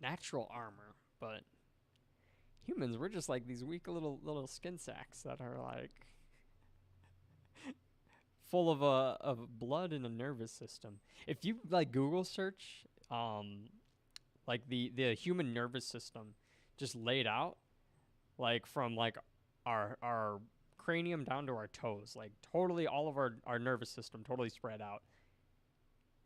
natural armor, but humans, we're just, like, these weak little skin sacks that are, like, full of blood and a nervous system. If you, like, Google search, like, the human nervous system just laid out, like, from, like, our cranium down to our toes, like totally all of our nervous system totally spread out.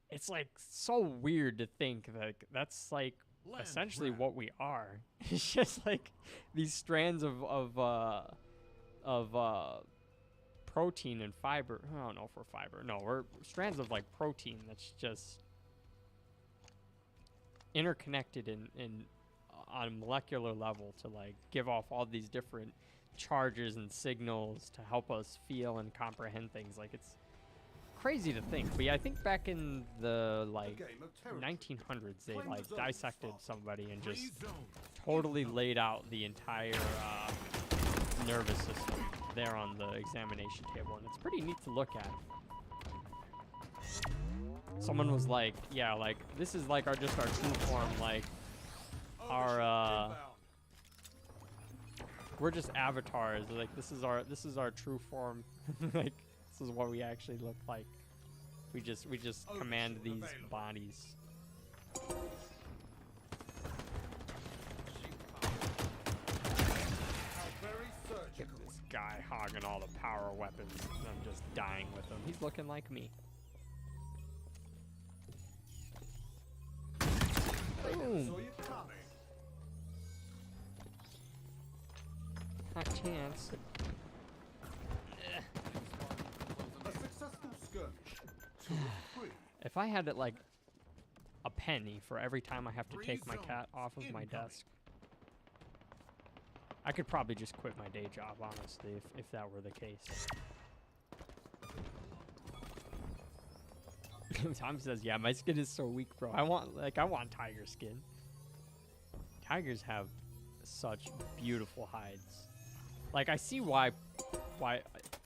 It's like so weird to think that that's like essentially what we are. It's just like these strands of protein and fiber. I don't know if we're fiber. No, we're strands of like protein that's just interconnected in on a molecular level to like give off all these different charges and signals to help us feel and comprehend things. Like, it's crazy to think, but yeah, I think back in the like 1900s they like dissected somebody and just totally laid out the entire nervous system there on the examination table, and it's pretty neat to look at. Someone was like, yeah, like this is like our true form, like our we're just avatars. Like this is our true form. Like this is what we actually look like. We just command these bodies. Look at this guy hogging all the power weapons. And I'm just dying with him. He's looking like me. Boom. Not chance.
A successful skirmish.
If I had it like a penny for every time I have to take my cat off of my desk, I could probably just quit my day job, honestly, if that were the case. Tom says, yeah, my skin is so weak, bro. I want tiger skin. Tigers have such beautiful hides. Like, I see why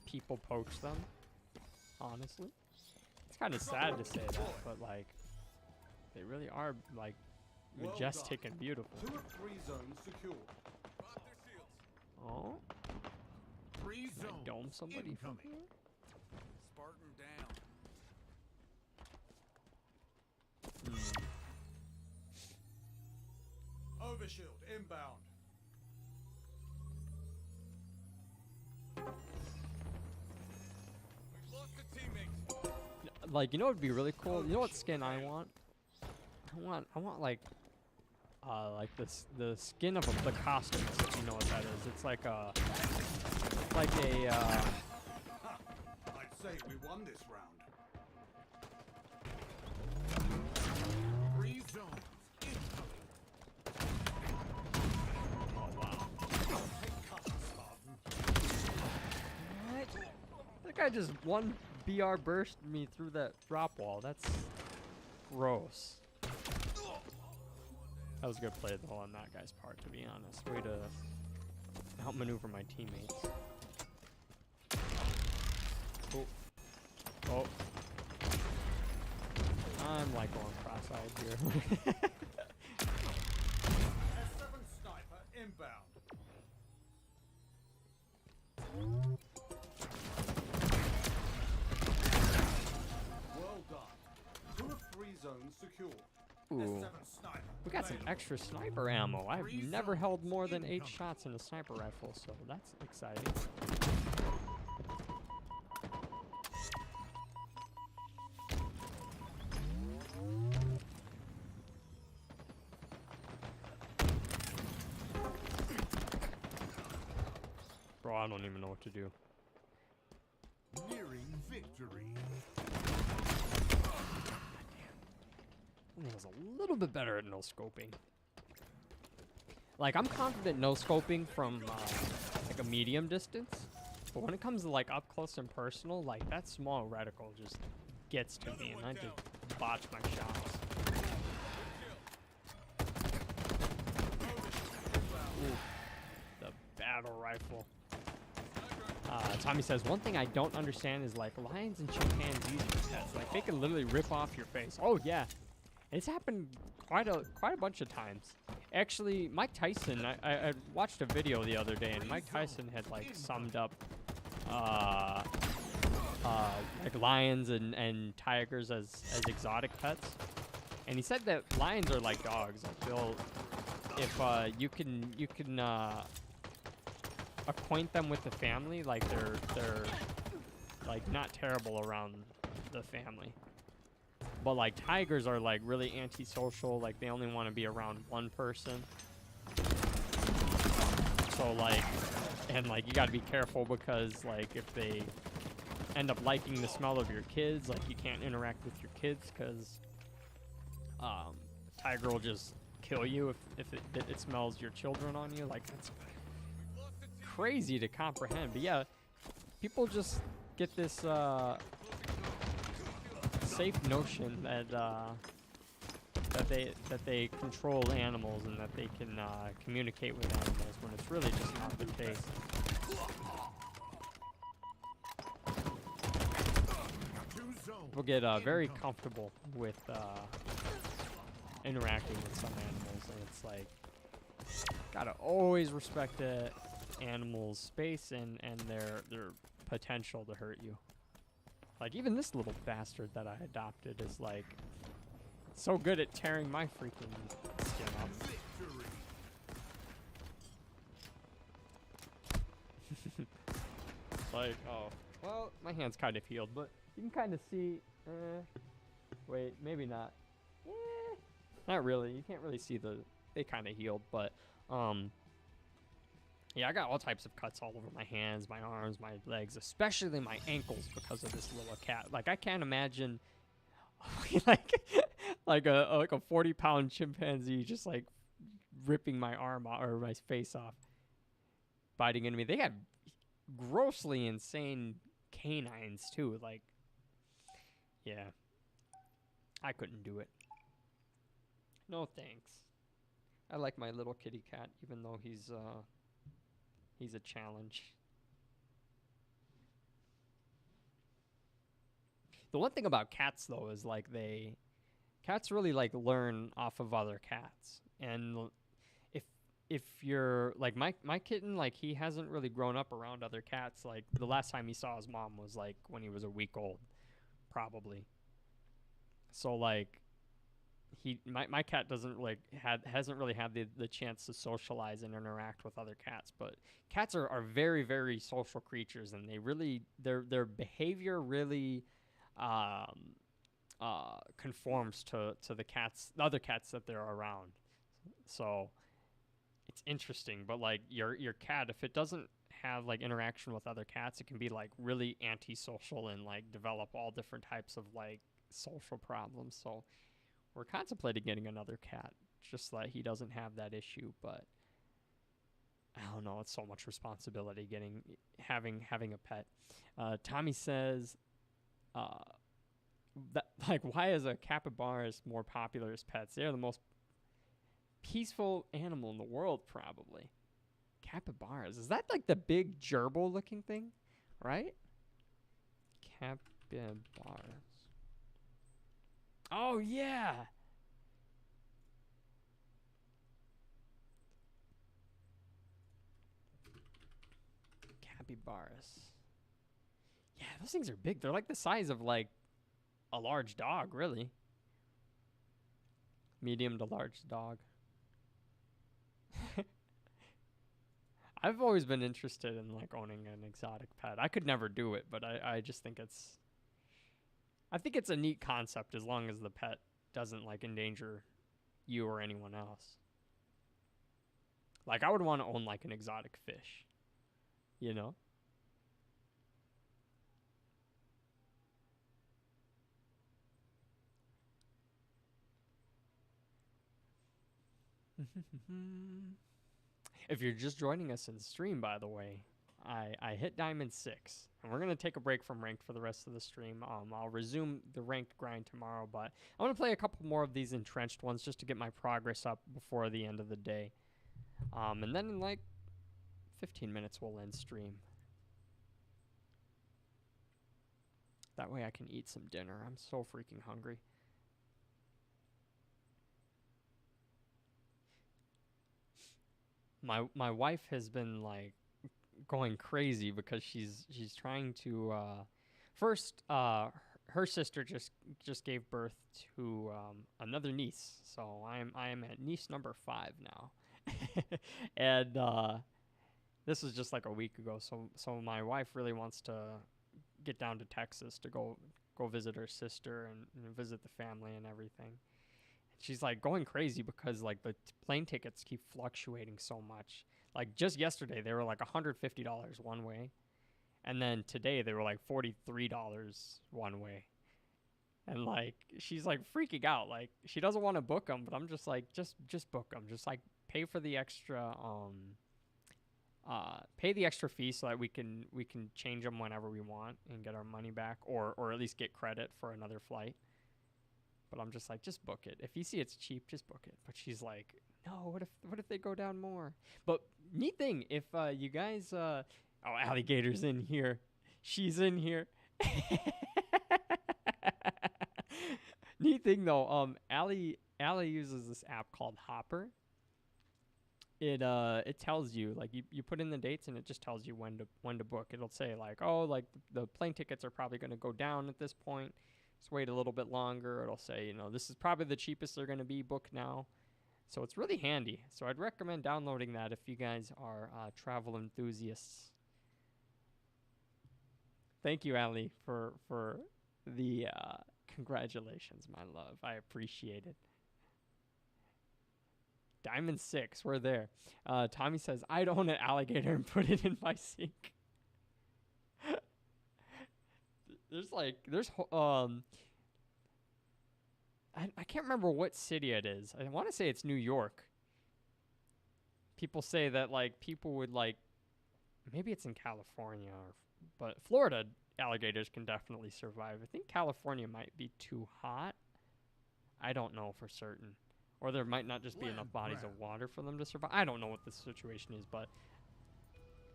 people poach them, honestly. It's kind of sad to say that, but, like, they really are, like, majestic and beautiful.
2 of 3 zones secure.
Oh,
Free
can I
zone.
dome somebody from
Incoming.
here?
Spartan down.
Overshield inbound.
We've lost a teammate.
Like, you know what would be really cool? You know what skin I want? I want like the skin of the costumes, if you know what that is. It's like a
I'd say we won this round.
Free zones. Incoming.
oh wow.
Take cover, Spartan.
What? That guy just one BR burst me through that drop wall. That's gross. That was a good play though on that guy's part, to be honest. Way to outmaneuver my teammates. Oh. Oh. I'm like going cross-eyed here.
S7 sniper inbound. Well done. 2 of 3 zones secure.
Ooh.
S7 sniper.
We got some
available.
extra sniper ammo. I've
Three
never held
zones
more than 8
incoming.
shots in a sniper rifle, so that's exciting. Bro, I don't even know what to do.
Nearing victory.
I was a little bit better at no scoping. Like, I'm confident no scoping from like a medium distance, but when it comes to like up close and personal, like that small reticle just gets to me, and I just botch my shots. Ooh, the battle rifle. Tommy says, one thing I don't understand is like lions and chimpanzees are pets. Like they can literally rip off your face. Oh yeah, it's happened quite a bunch of times. Actually, Mike Tyson, I watched a video the other day, and Mike Tyson had like summed up like lions and tigers as exotic pets, and he said that lions are like dogs. Like they'll, if you can acquaint them with the family, like they're like not terrible around the family. But like tigers are like really antisocial, like they only want to be around one person. So like, and like you got to be careful because like if they end up liking the smell of your kids, like you can't interact with your kids because tiger will just kill you if it smells your children on you. Like that's crazy to comprehend. But yeah, people just get this safe notion that that they control animals and that they can communicate with animals when it's really just not the case. People get very comfortable with interacting with some animals, and it's like gotta always respect the animal's space and their potential to hurt you. Like even this little bastard that I adopted is like so good at tearing my freaking skin off. Like, oh, well, my hand's kind of healed, but you can kind of see, wait, maybe not. Not really. You can't really see they kind of healed, but, yeah, I got all types of cuts all over my hands, my arms, my legs, especially my ankles because of this little cat. Like, I can't imagine, like a 40-pound chimpanzee just, like, ripping my arm off, or my face off, biting into me. They got grossly insane canines, too. Like, yeah. I couldn't do it. No thanks. I like my little kitty cat, even though he's a challenge. The one thing about cats, though, is like cats really like learn off of other cats, and if you're like my kitten, like he hasn't really grown up around other cats. Like the last time he saw his mom was like when he was a week old, probably. So like my cat doesn't like hasn't really had the chance to socialize and interact with other cats. But cats are very, very social creatures, and they really their behavior really conforms to the other cats that they're around. So it's interesting. But like your cat, if it doesn't have like interaction with other cats, it can be like really antisocial and like develop all different types of like social problems. So we're contemplating getting another cat, just that he doesn't have that issue. But I don't know, it's so much responsibility having a pet. Tommy says, that like why is a capybaras more popular as pets? They're the most peaceful animal in the world, probably. Capybaras, is that like the big gerbil looking thing, right? Capybaras. Oh, yeah. Capybaras. Yeah, those things are big. They're like the size of like a large dog, really. Medium to large dog. I've always been interested in like owning an exotic pet. I could never do it, but I just think I think it's a neat concept as long as the pet doesn't like endanger you or anyone else. Like I would want to own like an exotic fish, you know? If you're just joining us in stream, by the way, I hit Diamond 6, and we're going to take a break from ranked for the rest of the stream. I'll resume the ranked grind tomorrow, but I want to play a couple more of these entrenched ones just to get my progress up before the end of the day. And then in like 15 minutes, we'll end stream. That way I can eat some dinner. I'm so freaking hungry. My wife has been like going crazy because she's trying to first her sister just gave birth to another niece, so I am at niece number 5 now. And this was just like a week ago, so my wife really wants to get down to Texas to go visit her sister and visit the family and everything. She's like going crazy because like the plane tickets keep fluctuating so much. Like just yesterday they were like $150 one way, and then today they were like $43 one way. And like she's like freaking out. Like she doesn't want to book them, but I'm just like just book them. Just like pay for the extra pay the extra fee so that we can change them whenever we want and get our money back, or at least get credit for another flight. But I'm just like, just book it. If you see it's cheap, just book it. But she's like, no, what if they go down more? But neat thing, if you guys oh, Alligator's in here. She's in here. Neat thing though, Allie uses this app called Hopper. It tells you, like, you put in the dates and it just tells you when to book. It'll say like, oh, like the plane tickets are probably going to go down at this point. Just wait a little bit longer. It'll say, you know, this is probably the cheapest they're going to be, book now. So it's really handy. So I'd recommend downloading that if you guys are travel enthusiasts. Thank you, Allie, for the congratulations, my love. I appreciate it. Diamond 6, we're there. Tommy says, I'd own an alligator and put it in my sink. I can't remember what city it is. I want to say it's New York. People say that like people would like, maybe it's in California, but Florida alligators can definitely survive. I think California might be too hot. I don't know for certain. Or there might not just be enough bodies of water for them to survive. I don't know what the situation is, but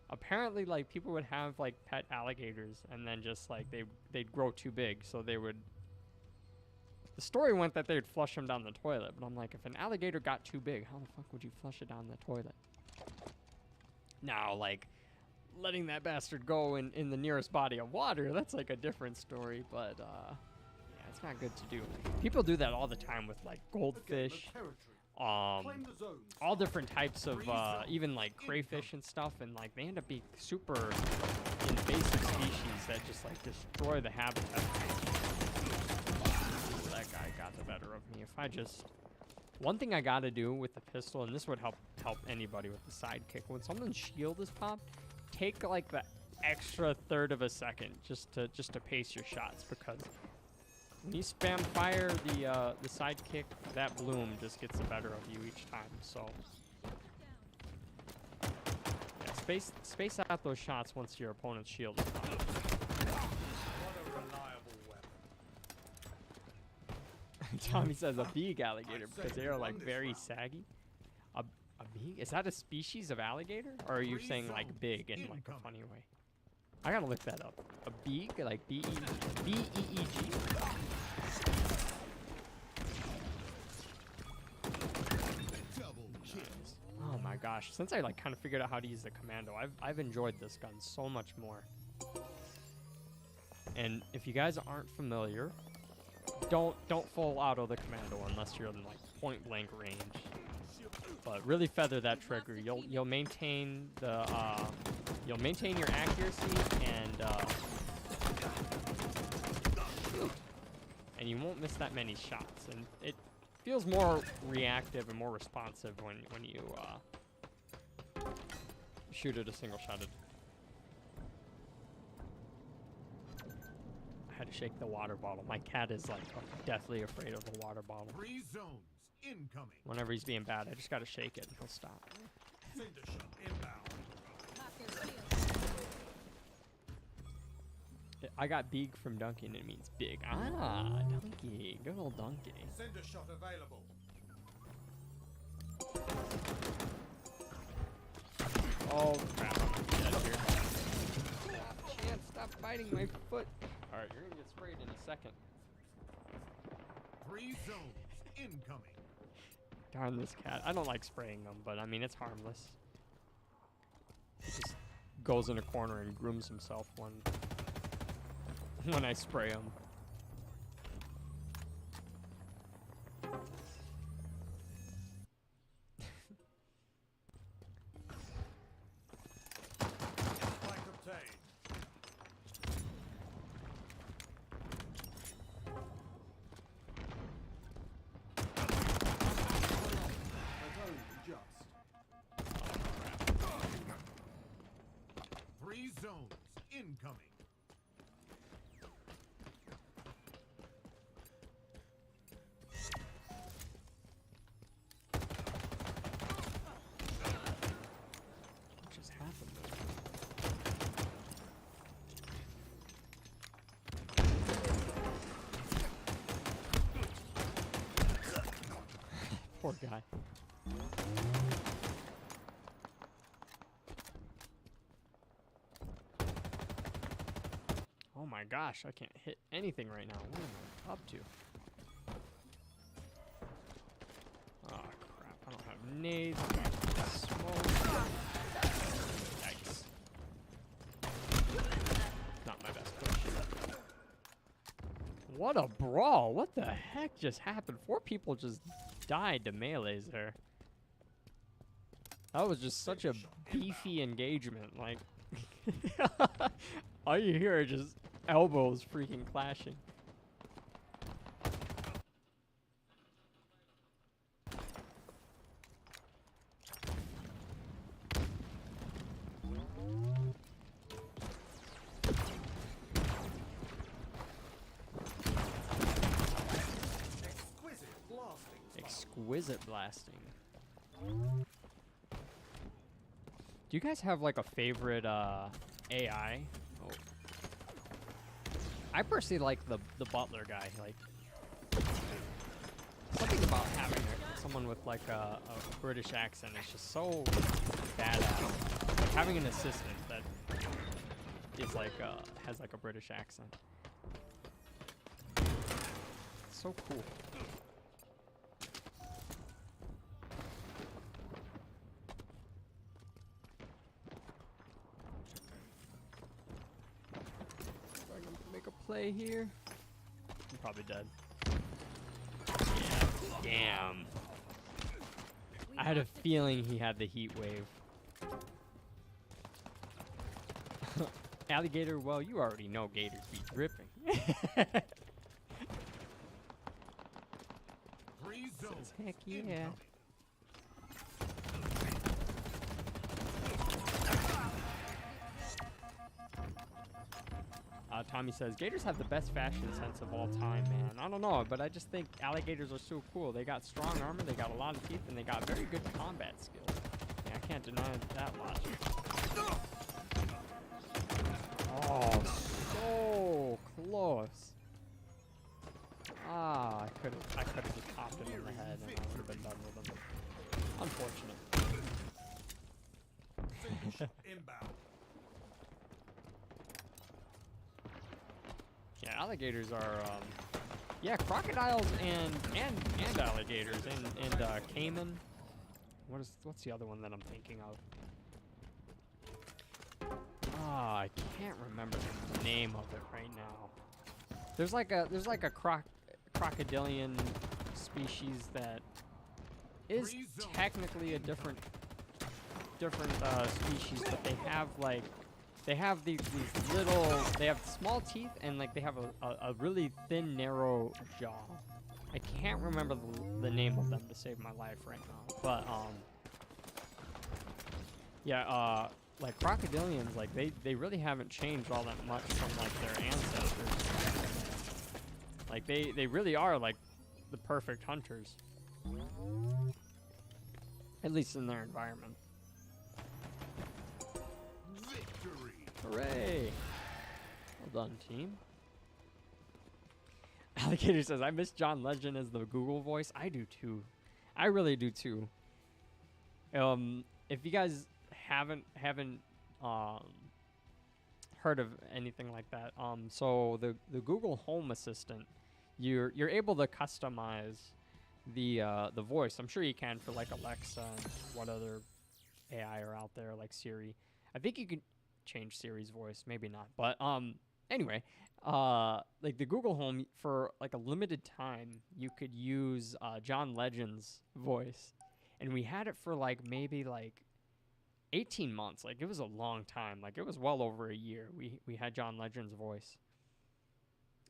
apparently like people would have like pet alligators and then just like they'd grow too big, so they would The story went that they'd flush him down the toilet, but I'm like, if an alligator got too big, how the fuck would you flush it down the toilet? Now, like, letting that bastard go in the nearest body of water, that's like a different story, but yeah, it's not good to do. People do that all the time with like goldfish, all different types of even like crayfish and stuff, and like they end up being super invasive species that just like destroy the habitat. That guy got the better of me. If I just, one thing I gotta do with the pistol, and this would help anybody with the sidekick, when someone's shield is popped, take like the extra third of a second just to pace your shots, because when you spam fire the sidekick, that bloom just gets the better of you each time. So yeah, space out those shots once your opponent's shield is popped.
What a reliable weapon.
Tommy says a big alligator because they are like very saggy. A big? Is that a species of alligator, or are you saying like big in like a funny way? I gotta look that up. A beeg, like B-E-E-G? Oh my gosh! Since I like kind of figured out how to use the commando, I've enjoyed this gun so much more. And if you guys aren't familiar, don't full auto the commando unless you're in like point blank range. But really feather that trigger. You'll maintain the you'll maintain your accuracy and you won't miss that many shots. And it feels more reactive and more responsive when you shoot it a single shotted. I had to shake the water bottle. My cat is like deathly afraid of the water bottle.
3 zones incoming.
Whenever he's being bad, I just gotta shake it and he'll stop.
Cinder shot inbound.
Pop their shield.
I got beeg from dunking, it means big. Ah, donkey. Good old donkey.
Cinder shot available.
Oh crap, I'm dead here. Stop biting my foot. Alright, you're gonna get sprayed in a second.
3 zones incoming.
Darn this cat. I don't like spraying them, but I mean, it's harmless. He just goes in a corner and grooms himself when I spray him.
Spike obtained. But only just.
3 zones incoming.
What just happened? Poor guy. Oh my gosh, I can't hit anything right now. What am I up to? Oh crap, I don't have nades. I got smoke. Yikes. Not my best push. What a brawl. What the heck just happened? 4 people just died to melees there. That was just such a beefy engagement. Like, all you hear are just elbows freaking clashing.
Exquisite blasting.
Exquisite blasting. Do you guys have like a favorite AI? Oh. I personally like the butler guy. Like something about having someone with like a British accent is just so badass. Like having an assistant that is like has like a British accent. So so cool. Am I gonna make a play here? I'm probably dead. Yeah, damn. I had a feeling he had the heat wave. Alligator, well, you already know gators be dripping.
Free zone.
Heck yeah. Tommy says, gators have the best fashion sense of all time, man. I don't know, but I just think alligators are so cool. They got strong armor, they got a lot of teeth, and they got very good combat skills. Yeah, I can't deny that logic. Oh, so close. Ah, I could have just popped him in the head and I would have been done with him. Unfortunate.
Inbound.
Yeah, alligators are yeah, crocodiles and alligators and caiman. What's the other one that I'm thinking of? Ah, I can't remember the name of it right now. There's like a crocodilian species that is technically a different species, but they have these little, they have small teeth and like they have a really thin, narrow jaw. I can't remember the name of them to save my life right now, but yeah, like crocodilians, like they really haven't changed all that much from like their ancestors. Like they really are like the perfect hunters, at least in their environment.
Victory.
Hooray! Well done, team. Alligator says, I miss John Legend as the Google voice. I do too. I really do too. If you guys haven't heard of anything like that, so the Google Home Assistant, you're able to customize the voice. I'm sure you can for like Alexa and what other AI are out there, like Siri. I think you could change Siri's voice, maybe not, but anyway, like the Google Home, for like a limited time you could use John Legend's voice, and we had it for like maybe like 18 months. Like it was a long time. Like it was well over a year. We had John Legend's voice,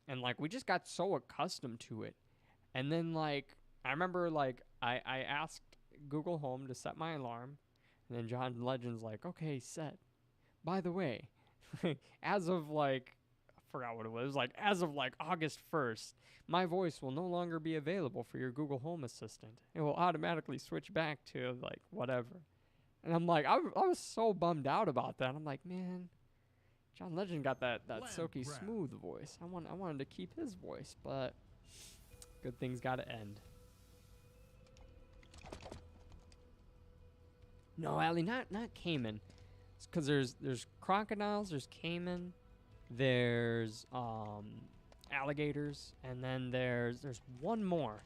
and like we just got so accustomed to it. And then like I remember like I asked Google Home to set my alarm, and then John Legend's like, okay, set. By the way, as of like, I forgot what it was, like as of like August 1st, my voice will no longer be available for your Google Home Assistant. It will automatically switch back to like whatever. And I'm like, I was so bummed out about that. I'm like, man, John Legend got that silky smooth voice. I wanted to keep his voice, but good things gotta end. No, Allie, not caiman. It's because there's crocodiles, there's caiman, there's alligators, and then there's one more.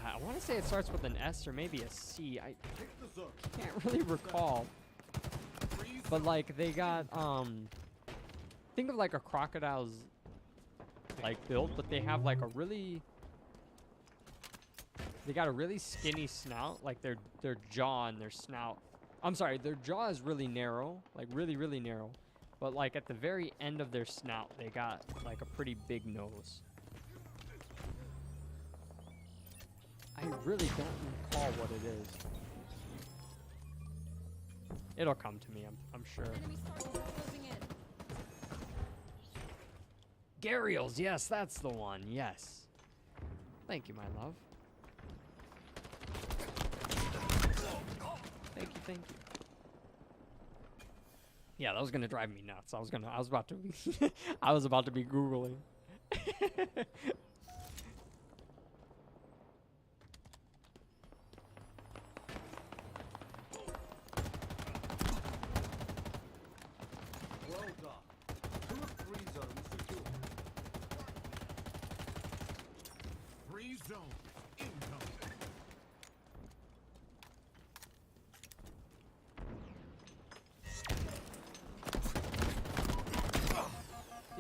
I want to say it starts with an S or maybe a C. I can't really recall. But like they got think of like a crocodile's like build, but they have like they got a really skinny snout, like their jaw and their snout. I'm sorry, their jaw is really narrow, like really, really narrow. But like at the very end of their snout, they got like a pretty big nose. I really don't recall what it is. It'll come to me, I'm sure.
Enemy stars are closing in.
Gharials, yes, that's the one, yes. Thank you, my love. Thank you. Yeah, that was gonna drive me nuts. I was about to be Googling.
Well done. 2 of 3 zones secure.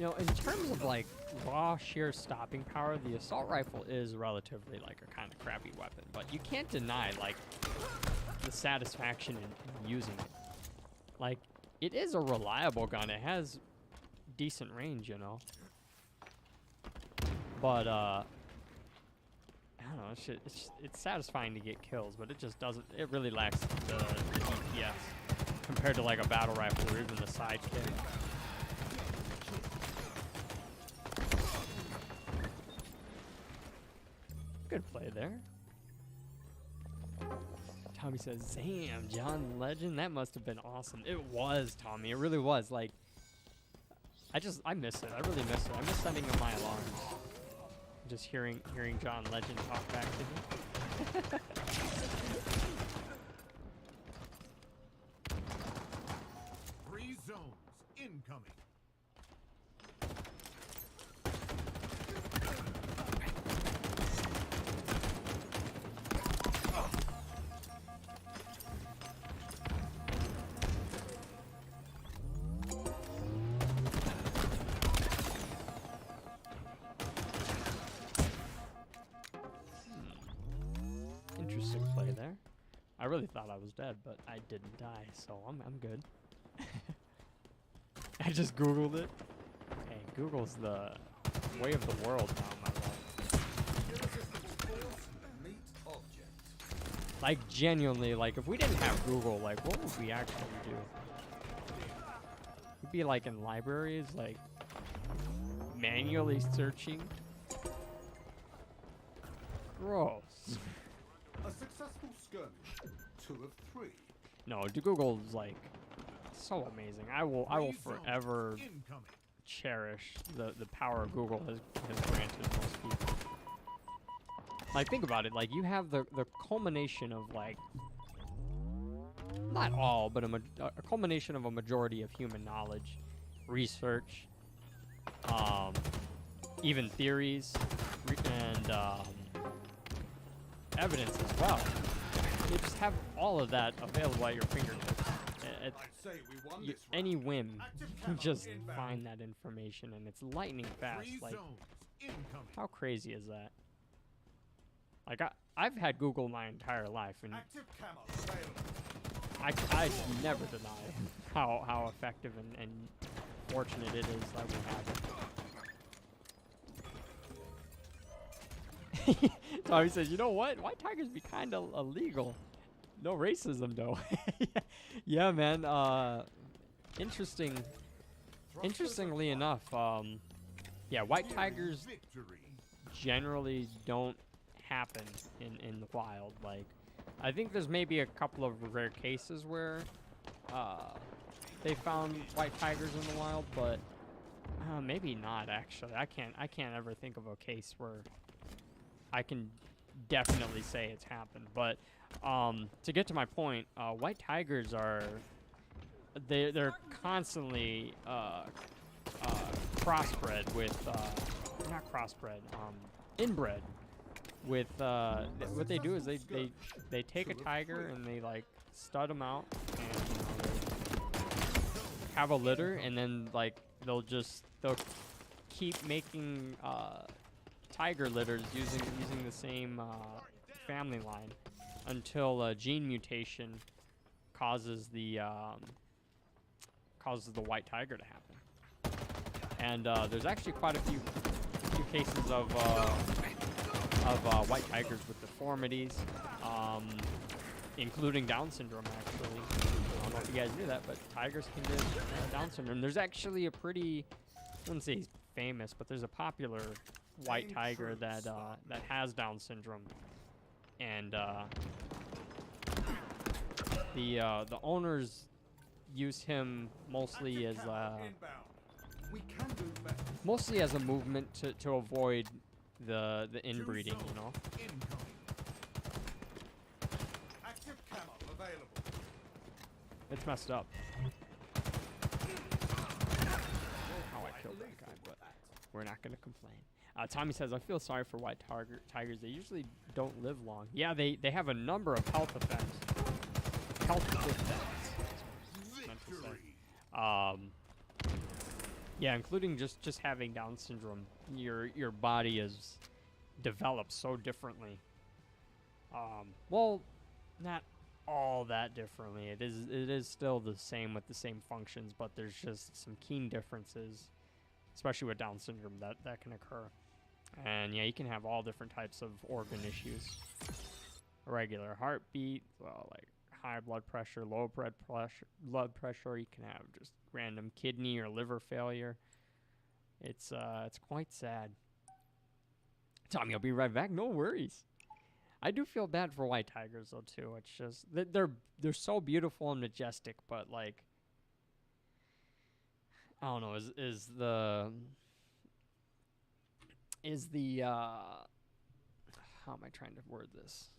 You know, in terms of like raw sheer stopping power, the assault rifle is relatively like a kind of crappy weapon, but you can't deny like the satisfaction in using it. Like, it is a reliable gun. It has decent range, you know. But I don't know. It's satisfying to get kills, but it just doesn't. It really lacks the DPS compared to like a battle rifle or even the sidekick. Good play there. Tommy says, "Damn, John Legend, that must have been awesome." It was, Tommy. It really was. Like, I miss it. I really miss it. I miss sending him my alarms. Just hearing John Legend talk back to me.
Free zones incoming.
Interesting play there. I really thought I was dead, but I didn't die, so I'm good. I just Googled it. Hey, Google's the way of the world now, my love.
Irresistible force, meet object.
Like, genuinely, like, if we didn't have Google, like, what would we actually do? We'd be, like, in libraries, like, manually searching. Gross.
A successful skirmish. 2 of 3.
No, Google's, like, so amazing. I will
Free zones
forever
incoming.
cherish the power Google has granted most people. Like, think about it. Like, you have the culmination of, like, not all, but a culmination of a majority of human knowledge, research, even theories, and evidence as well. You just have all of that available at your fingertips.
I'd say we won this
Any
round.
whim,
Active
you can
camo
just
inbound.
find that information, and it's lightning fast.
Free
Like,
zones incoming.
how crazy is that? Like, I've had Google my entire life, and
Active camo available.
I never deny how effective and fortunate it is that we have it. Tommy says, "You know what? White tigers be kind of illegal. No racism, though." Yeah, man. Interestingly enough, yeah, white tigers
Victory.
generally don't happen in the wild. Like, I think there's maybe a couple of rare cases where they found white tigers in the wild, but maybe not actually. I can't ever think of a case where I can definitely say it's happened. But to get to my point, white tigers they're constantly crossbred with not crossbred, inbred with what they do is they take a tiger and they like stud them out and they have a litter, and then like they'll keep making tiger litters using the same family line until a gene mutation causes the white tiger to happen. And there's actually quite a few cases of white tigers with deformities, including Down syndrome, actually. I don't know if you guys knew that, but tigers can get Down syndrome. There's actually a pretty, I wouldn't say he's famous, but there's a popular white tiger that has Down syndrome. And the owners use him mostly as
We can do better.
mostly as a movement to avoid the inbreeding, you know.
Incoming.
Active camo available.
It's messed up. How I killed that guy, but we're not gonna complain. Tommy says, "I feel sorry for white tigers. They usually don't live long." Yeah, they have a number of health effects. Health effects. That's what I meant to say.
Victory.
Yeah, including just having Down syndrome, your body is developed so differently. Well, not all that differently. It is still the same with the same functions, but there's just some keen differences, especially with Down syndrome that can occur. And yeah, you can have all different types of organ issues. Irregular heartbeat, well, like high blood pressure, low blood pressure. You can have just random kidney or liver failure. It's quite sad. Tommy, I'll be right back. No worries. I do feel bad for white tigers though too. It's just they're so beautiful and majestic, but like I don't know. Is the how am I trying to word this?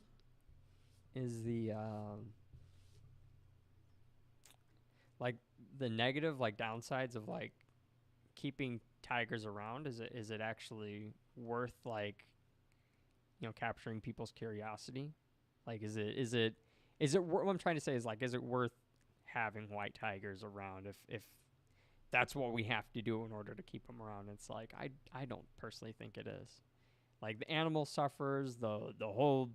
Is the like the negative, like downsides of like keeping tigers around? Is it actually worth like, you know, capturing people's curiosity? Like, is it what I'm trying to say is like, is it worth having white tigers around if that's what we have to do in order to keep them around? It's like I don't personally think it is. Like the animal suffers, the whole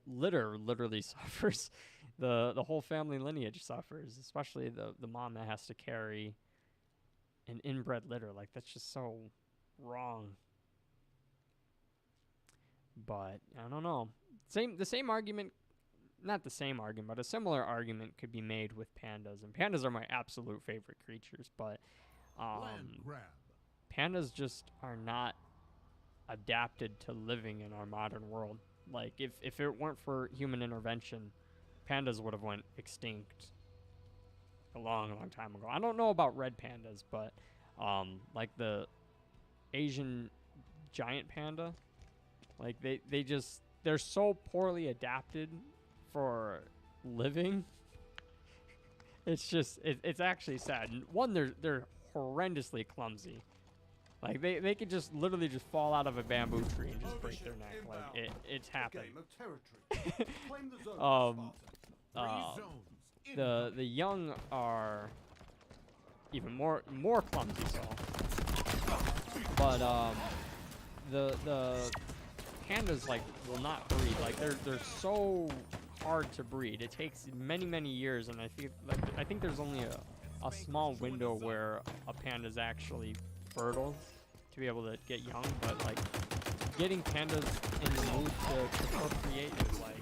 litter literally suffers. The whole family lineage suffers, especially the mom that has to carry an inbred litter. Like that's just so wrong. But I don't know. The same argument, not the same argument, but a similar argument could be made with pandas. And pandas are my absolute favorite creatures, but
Land grab.
pandas just are not adapted to living in our modern world. Like if it weren't for human intervention, pandas would have went extinct a long time ago. I don't know about red pandas, but like the Asian giant panda, like they're so poorly adapted for living. It's actually sad. One, they're horrendously clumsy. Like they could just literally just fall out of a bamboo tree and just break their neck. Like it's happened.
Game of territory. Claim the zone, Spartans.
Three zones.
The young are even more clumsy. So, but the pandas like will not breed. Like they're so hard to breed. It takes many years, and I think there's only a small window where a panda's actually fertile to be able to get young. But like getting pandas in the mood to procreate is like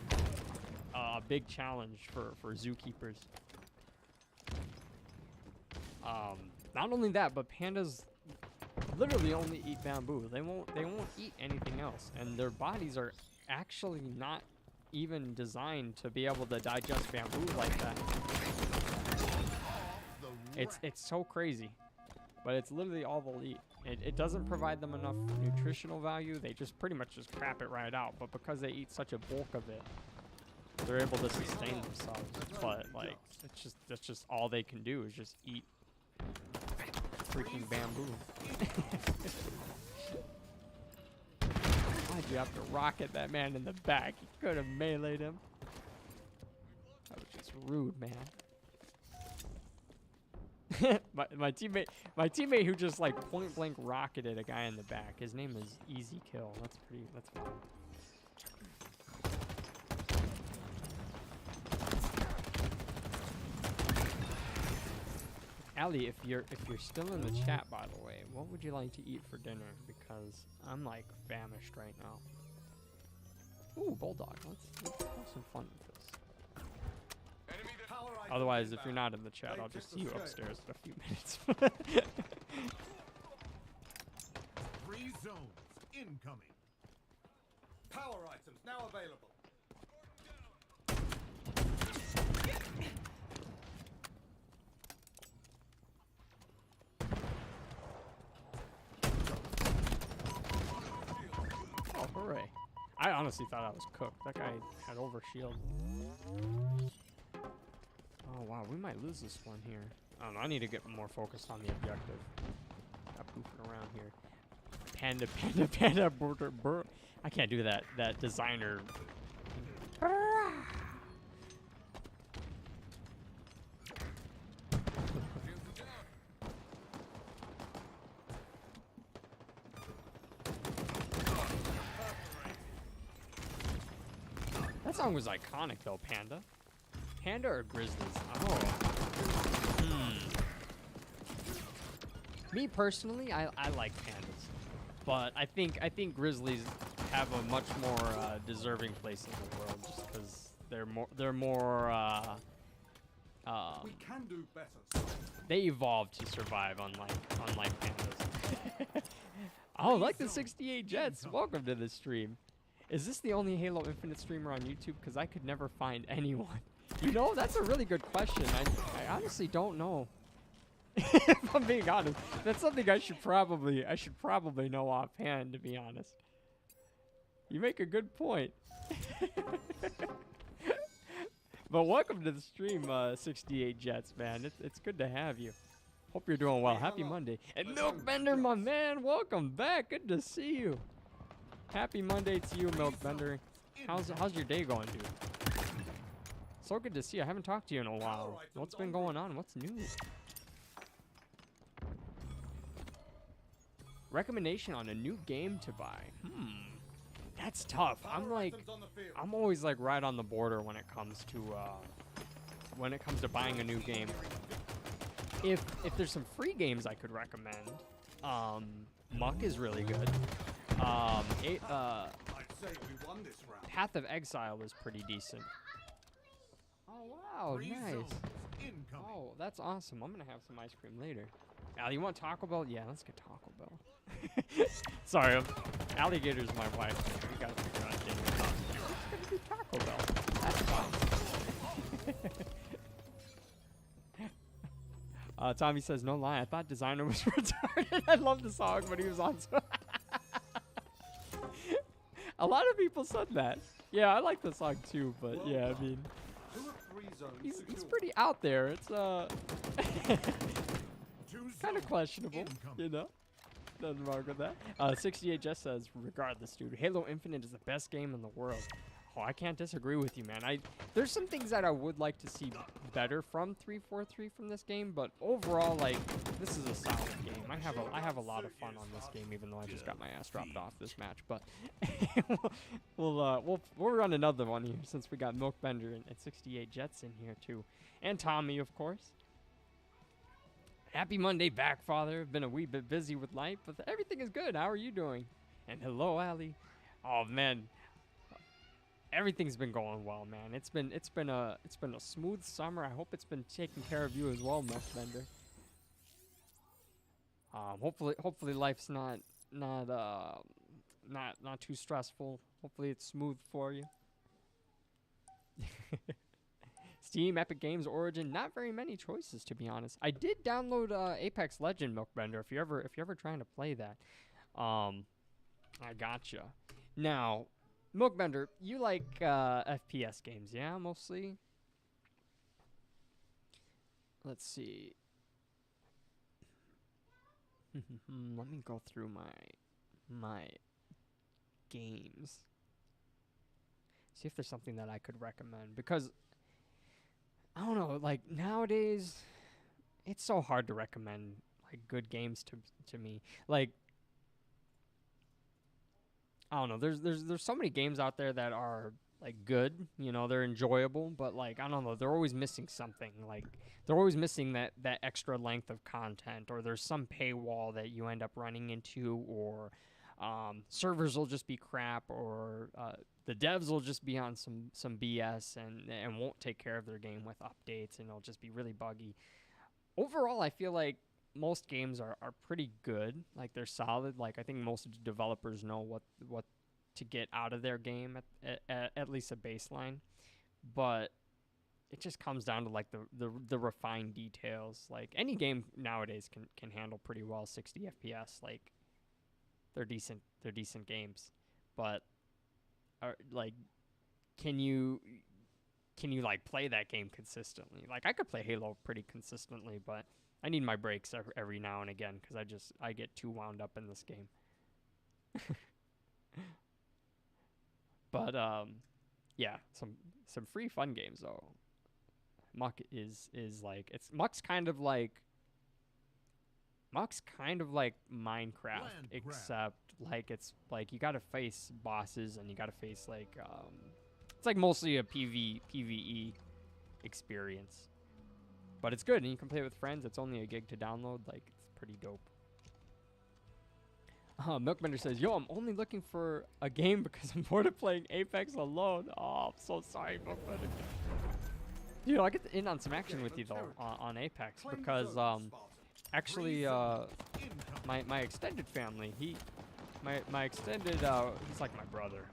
a big challenge for zookeepers. Not only that, but pandas literally only eat bamboo. They won't eat anything else, and their bodies are actually not even designed to be able to digest bamboo like that. It's so crazy, but it's literally all they'll eat. It doesn't provide them enough nutritional value. They just pretty much just crap it right out. But because they eat such a bulk of it, they're able to sustain themselves. But like that's just all they can do is just eat freaking bamboo. Why'd you have to rocket that man in the back? You could have meleeed him. That was just rude, man. my teammate who just like point blank rocketed a guy in the back. His name is Easy Kill. That's fun. Allie, if you're still in the chat, by the way, what would you like to eat for dinner? Because I'm like famished right now. Ooh, bulldog. Let's have some fun with this.
Power items
Otherwise, if
inbound.
you're not in the chat,
They
I'll
tip
just
the
see you
scale.
upstairs in a few minutes.
3 zones incoming.
Power items now available.
Oh, hooray. I honestly thought I was cooked. That guy had overshield. Oh, wow. We might lose this one here. I don't know. I need to get more focused on the objective. Stop goofing around here. Panda, burr. I can't do that designer. That song was iconic though, Panda. Panda or Grizzlies? Oh. Me personally, I like Pandas, but I think Grizzlies have a much more deserving place in the world just because they're more
We can do better.
they evolved to survive unlike Pandas. Oh, like the 68 Jets. Welcome to the stream. Is this the only Halo Infinite streamer on YouTube? Because I could never find anyone. You know, that's a really good question. I honestly don't know. If I'm being honest, that's something I should probably know offhand. To be honest, you make a good point. But welcome to the stream, 68 Jets, man. It's good to have you. Hope you're doing well. Happy Monday. And Milkbender, my man, welcome back. Good to see you. Happy Monday to you, Milkbender. How's your day going, dude? So good to see you. I haven't talked to you in a while. What's been going on? What's new? Recommendation on a new game to buy. That's tough. I'm always like right on the border when it comes to buying a new game. If there's some free games I could recommend, Muck is really good.
I'd say we won this round.
Path of Exile was pretty decent. Oh wow, nice. Oh, that's awesome. I'm gonna have some ice cream later. Al, you want Taco Bell? Yeah, let's get Taco Bell. Sorry, Alligator's my wife. We gotta figure out getting Taco Bell. That's fine. Tommy says, no lie, I thought Designer was retarded. I love the song, but he was on. A lot of people said that. Yeah, I like the song too, but yeah, I mean, he's pretty out there. It's kind of questionable, you know. Nothing wrong with that. 68 just says, regardless, dude, Halo Infinite is the best game in the world. Oh, I can't disagree with you, man. There's some things that I would like to see better from 343 from this game, but overall, like, this is a solid game. I have a lot of fun on this game, even though I just got my ass dropped off this match. But we'll run another one here since we got Milkbender and 68 Jets in here too, and Tommy, of course. Happy Monday back, Father. Been a wee bit busy with life, but everything is good. How are you doing? And hello, Ali. Oh man, everything's been going well, man. It's been a smooth summer. I hope it's been taking care of you as well, Milkbender. Hopefully life's not too stressful. Hopefully it's smooth for you. Steam, Epic Games, Origin, not very many choices, to be honest. I did download Apex Legend, Milkbender, if you're ever trying to play that. I gotcha. Now, Milkbender, you like FPS games, yeah, mostly? Let's see. Let me go through my games. See if there's something that I could recommend, because I don't know, like nowadays it's so hard to recommend like good games to me. Like I don't know, there's so many games out there that are like good, you know, they're enjoyable, but like I don't know, they're always missing something. Like they're always missing that extra length of content, or there's some paywall that you end up running into, or servers will just be crap, or the devs will just be on some BS and won't take care of their game with updates, and it'll just be really buggy. Overall, I feel like most games are pretty good. Like they're solid. Like I think most developers know what to get out of their game at least a baseline, but it just comes down to like the refined details. Like any game nowadays can handle pretty well 60 FPS. Like they're decent games, but like can you like play that game consistently? Like I could play Halo pretty consistently, but I need my breaks every now and again because I get too wound up in this game. But yeah, some free fun games though. Muck is like Muck's kind of like Minecraft, except like it's like you gotta face bosses and you gotta face like It's like mostly a PvE experience. But it's good, and you can play with friends. It's only a gig to download. Like, it's pretty dope. Milkbender says, yo, I'm only looking for a game because I'm bored of playing Apex alone. Oh, I'm so sorry, Milkbender. Dude, I'll get in on some action with you, though, on Apex. Because, actually, my extended family, my extended, he's like my brother.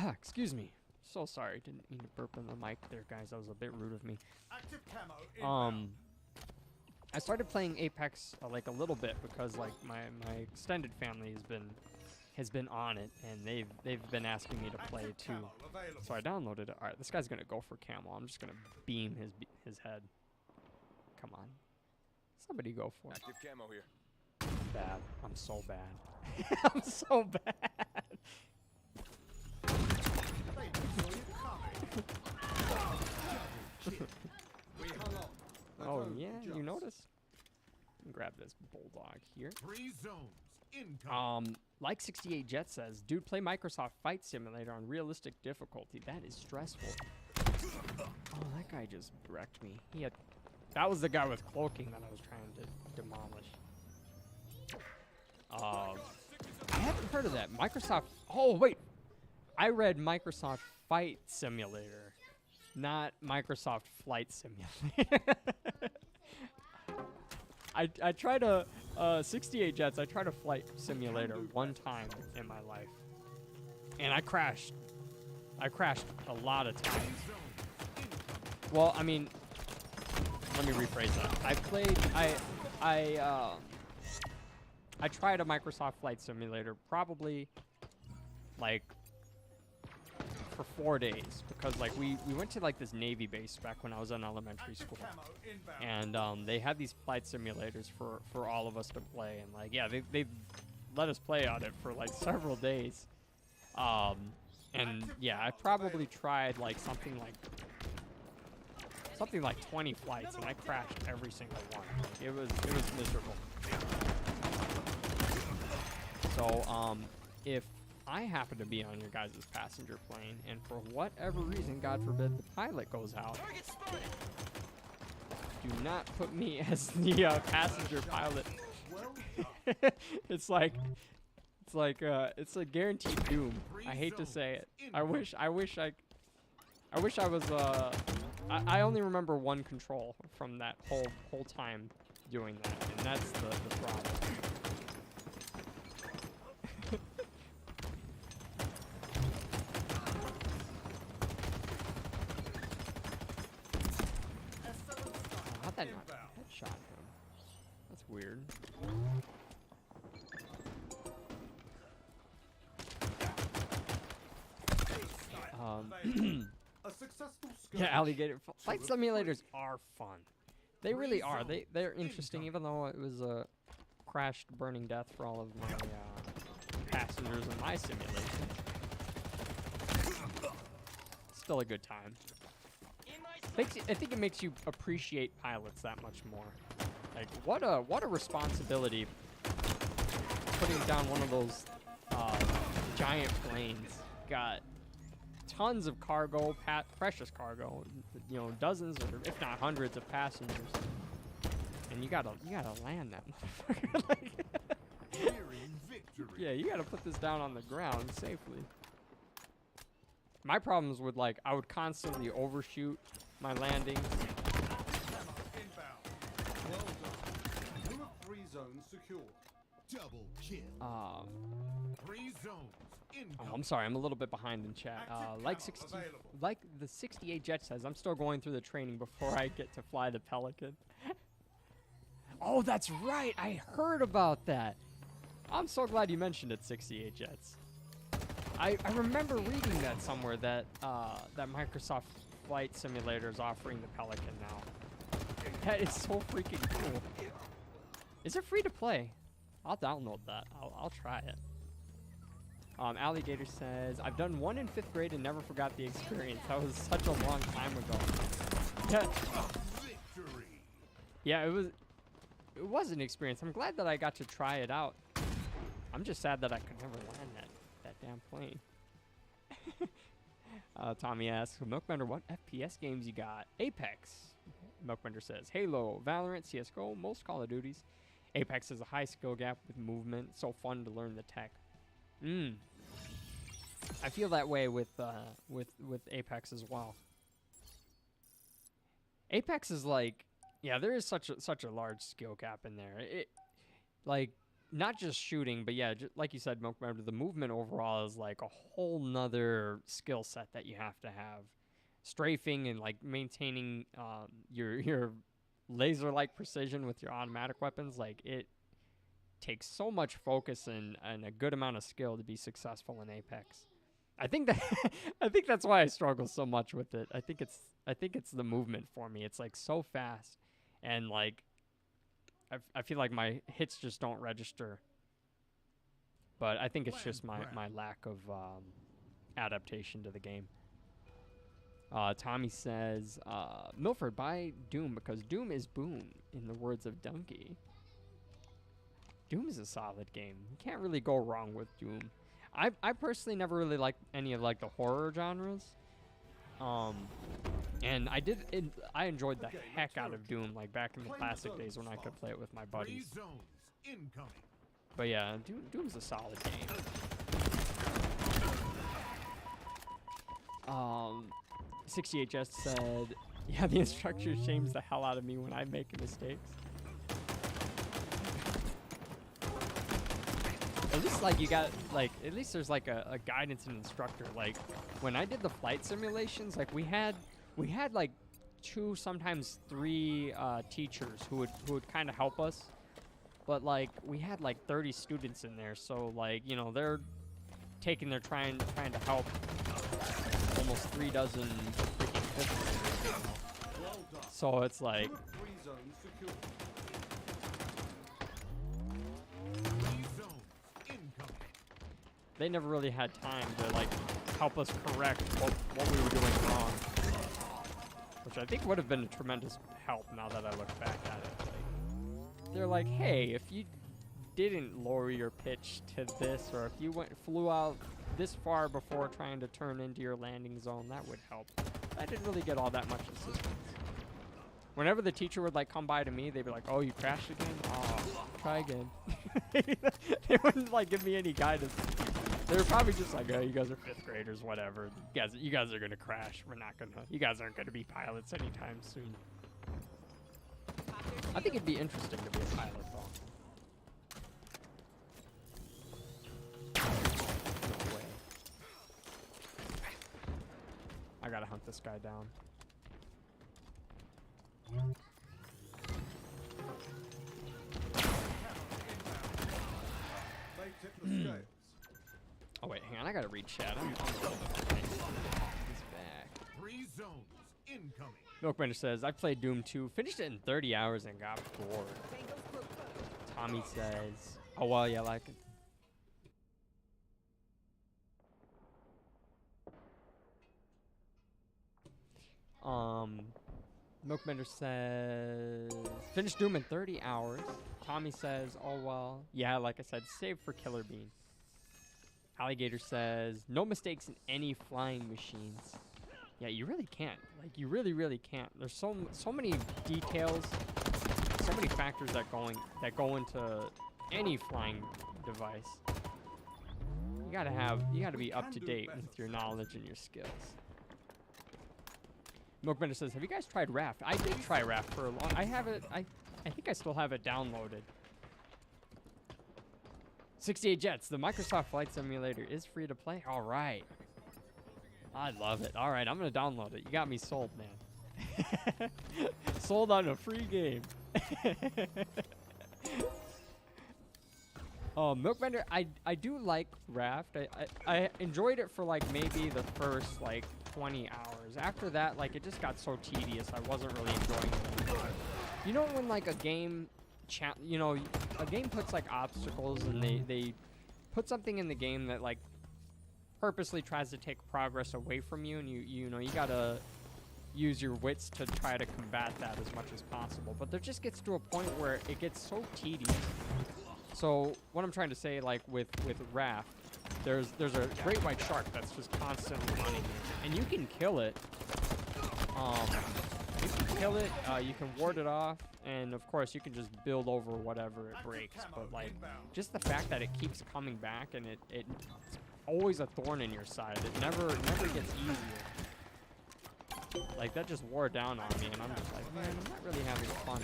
Excuse me. So sorry. Didn't mean to burp in the mic there, guys. That was a bit rude of me.
Active camo inbound.
I started playing Apex like a little bit because like my extended family has been on it, and they've been asking me to play
Active
too.
camo available.
So I downloaded it. All right, this guy's gonna go for camo. I'm just gonna beam his head. Come on, somebody go for it.
Active camo here.
Bad. I'm so bad. I'm so bad.
They saw you coming. We hung on.
Oh
Alone
yeah,
just.
you notice? Grab this bulldog here.
3 zones incoming.
Like 68 Jet says, dude, play Microsoft Flight Simulator on realistic difficulty. That is stressful. Oh, that guy just wrecked me. That was the guy with cloaking that I was trying to demolish. I haven't heard of that. Microsoft. Oh wait, I read Microsoft Flight Simulator, not Microsoft Flight Simulator. I tried a 68 Jets. I tried a flight simulator one time in my life, and I crashed. I crashed a lot of times. Well, I mean, let me rephrase that. I tried a Microsoft Flight Simulator probably like for 4 days because like we went to like this Navy base back when I was in elementary
Active
school.
camo inbound.
And they had these flight simulators for all of us to play, and like yeah, they let us play on it for like several days. And yeah, I probably tried like something like 20 flights, and I crashed every single one. Like, it was miserable. So if I happen to be on your guys' passenger plane, and for whatever reason, God forbid, the pilot goes out,
Target spotted.
do not put me as the passenger pilot. It's a guaranteed doom. I hate to say it. I wish I was. I only remember one control from that whole time doing that, and that's the problem. How'd that not headshot him? That's weird.
A successful
Yeah,
skirmish.
alligator flight simulators are fun. They really are. They're interesting, even though it was a crashed, burning death for all of my passengers in my simulation. Still a good time.
In my
I think it makes you appreciate pilots that much more. Like what a responsibility putting down one of those giant planes. Got tons of cargo, precious cargo, you know, dozens or if not hundreds of passengers, and you gotta land that motherfucker. Like,
Nearing victory.
yeah, you gotta put this down on the ground safely. My problems with like I would constantly overshoot my landings.
Camo inbound. Well done. 2 of 3 zones secured.
Double kill. 3 zones
Oh,
incoming.
I'm sorry, I'm a little bit behind in chat.
Active
Like
camo available.
like the 68 Jet says, I'm still going through the training before I get to fly the Pelican. Oh, that's right. I heard about that. I'm so glad you mentioned it, 68 Jets. I remember reading that somewhere that that Microsoft Flight Simulator is offering the Pelican now. That is so freaking cool. Is it free to play? I'll download that. I'll try it. Alligator says, I've done one in 5th grade and never forgot the experience. That was such a long time ago. Yeah,
Victory.
yeah, it was an experience. I'm glad that I got to try it out. I'm just sad that I could never land that damn plane. Tommy asks, Milkbender, what FPS games you got? Apex. Milkbender says, Halo, Valorant, CSGO, most Call of Duties. Apex has a high skill gap with movement. So fun to learn the tech. I feel that way with Apex as well. Apex is like, yeah, there is such a large skill gap in there. It like not just shooting, but yeah, like you said, Milkbender, the movement overall is like a whole nother skill set that you have to have. Strafing and like maintaining your laser-like precision with your automatic weapons, like it takes so much focus and a good amount of skill to be successful in Apex. I think that's why I struggle so much with it. I think it's the movement for me. It's like so fast, and like I feel like my hits just don't register. But I think it's just my lack of adaptation to the game. Tommy says, Milford, buy Doom because Doom is boom, in the words of Donkey. Doom is a solid game. You can't really go wrong with Doom. I personally never really liked any of like the horror genres. And I enjoyed the heck out of Doom, like back in the classic days when I could play it with my buddies. But yeah, Doom's a solid game. 68 just said, yeah, the instructor shames the hell out of me when I make mistakes. At least like you got like at least there's like a guidance and instructor. Like when I did the flight simulations, like we had like 2, sometimes 3 teachers who would kind of help us. But like we had like 30 students in there, so like, you know, they're taking their trying to help almost 3 dozen freaking fifth graders, you know? So it's like they never really had time to like help us correct what we were doing wrong, which I think would have been a tremendous help now that I look back at it. Like, they're like, hey, if you didn't lower your pitch to this, or if you flew out this far before trying to turn into your landing zone, that would help. I didn't really get all that much assistance. Whenever the teacher would like come by to me, they'd be like, oh, you crashed again? Oh, try again. They wouldn't like give me any guidance. They were probably just like, oh, you guys are 5th graders, whatever. You guys are gonna crash. You guys aren't gonna be pilots anytime soon. I think it'd be interesting to be a pilot though. No way. I gotta hunt this guy down. Oh wait, hang on, I gotta read chat. He's back.
3 zones incoming.
Milkbender says, I played Doom 2, finished it in 30 hours and got bored. Tommy says, oh well, yeah, like it. Milkbender says, finished Doom in 30 hours. Tommy says, oh well, yeah, like I said, save for Killer Bean. Alligator says, no mistakes in any flying machines. Yeah, you really can't. Like, you really, really can't. There's so many details, so many factors that go into any flying device. You gotta be up to date with your knowledge and your skills. Milkbender says, have you guys tried Raft? I did try Raft for a long. I have it. I think I still have it downloaded. 68 Jets, the Microsoft Flight Simulator is free to play. All right. I love it. All right, I'm going to download it. You got me sold, man. Sold on a free game. Milkbender, I do like Raft. I enjoyed it for like maybe the first like 20 hours. After that, like it just got so tedious. I wasn't really enjoying it anymore. You know when like a game a game puts like obstacles and they put something in the game that like purposely tries to take progress away from you, and you gotta use your wits to try to combat that as much as possible. But there just gets to a point where it gets so tedious So what I'm trying to say, like with Raft, there's a great white shark that's just constantly hunting you, and you can kill it. You can kill it. You can ward it off, and of course you can just build over whatever it breaks. But like, just the fact that it keeps coming back and it's always a thorn in your side. It never gets easier. Like that just wore down on me, and I'm just like, man, I'm not really having fun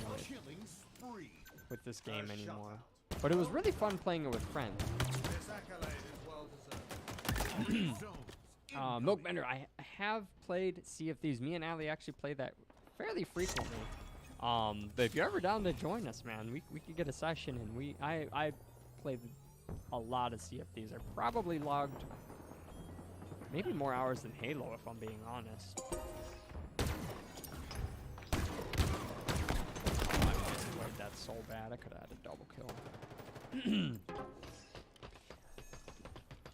with this game anymore. But it was really fun playing it with friends.
This accolade is well deserved.
Milkbender, I have played Sea of Thieves. Me and Ali actually play that fairly frequently. But if you're ever down to join us, man, we could get a session, and I played a lot of Sea of Thieves. I probably logged maybe more hours than Halo, if I'm being honest. That's so bad. I could have had a double kill.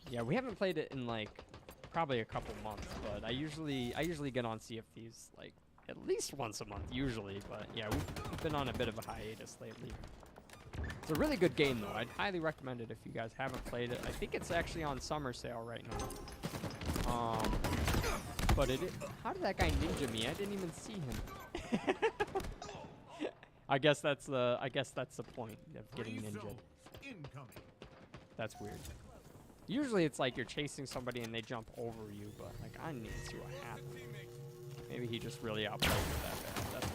Yeah, we haven't played it in like probably a couple months, but I usually get on Sea of Thieves like at least once a month usually. But yeah, we've been on a bit of a hiatus lately. It's a really good game though. I'd highly recommend it if you guys haven't played it. I think it's actually on summer sale right now. But how did that guy ninja me? I didn't even see him. I guess that's the point of getting ninja. That's weird. Usually it's like you're chasing somebody and they jump over you, but like I didn't even see what happened. Maybe he just really outplayed it that bad.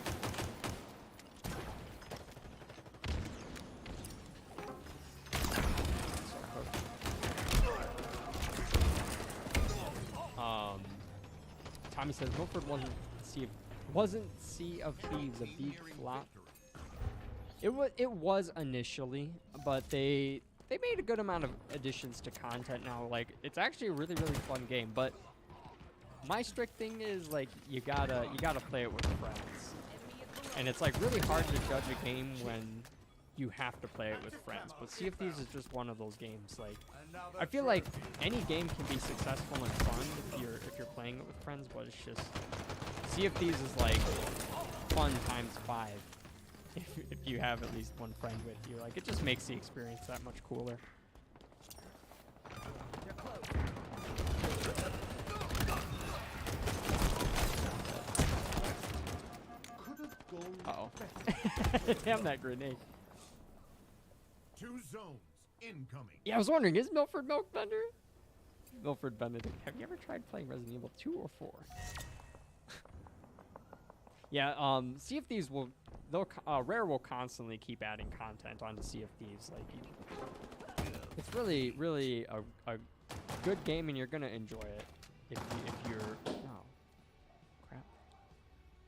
Tommy says Milford wasn't Sea of Thieves a big flop. It was initially, but they made a good amount of additions to content now. Like it's actually a really fun game, but my strict thing is like you gotta play it with friends, and it's like really hard to judge a game when you have to play it with friends. But Sea of Thieves is just one of those games. Like I feel like any game can be successful and fun if you're playing it with friends, but it's just Sea of Thieves is like fun times 5. If you have at least one friend with you, like it just makes the experience that much cooler. Uh-oh. Damn that grenade.
2 zones incoming.
Yeah, I was wondering, is Milford Milkbender? Milford Benedict, have you ever tried playing Resident Evil 2 or 4? Yeah, Sea of Thieves Rare will constantly keep adding content onto Sea of Thieves. Like, it's really a good game, and you're gonna enjoy it if you're. Oh, crap!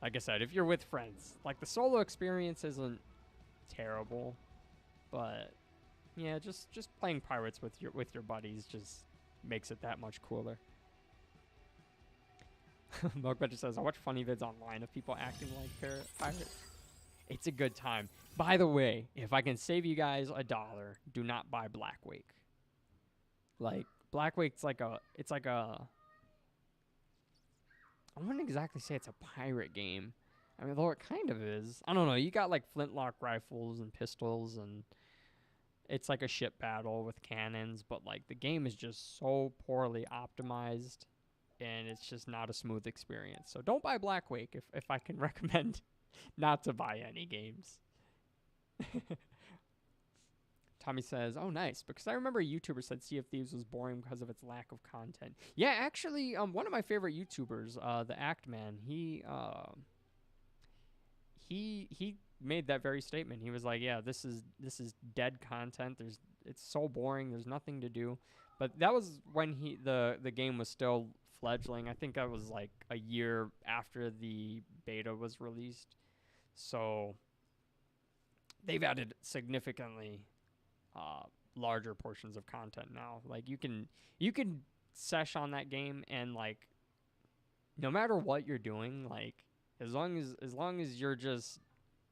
Like I said, if you're with friends, like the solo experience isn't terrible, but yeah, just playing pirates with your buddies just makes it that much cooler. Milkbedger says, I watch funny vids online of people acting like pirates. It's a good time. By the way, if I can save you guys $1, do not buy Blackwake. Like, Blackwake's like a... I wouldn't exactly say it's a pirate game. I mean, though it kind of is. I don't know. You got, like, flintlock rifles and pistols, and it's like a ship battle with cannons, but, like, the game is just so poorly optimized, and it's just not a smooth experience. So don't buy Blackwake if I can recommend not to buy any games. Tommy says, oh, nice. Because I remember a YouTuber said Sea of Thieves was boring because of its lack of content. Yeah, actually, one of my favorite YouTubers, the Act Man, he made that very statement. He was like, yeah, this is dead content. It's so boring. There's nothing to do. But that was when the game was still fledgling. I think that was like a year after the beta was released. So they've added significantly larger portions of content now. Like you can sesh on that game, and like no matter what you're doing, like as long as you're just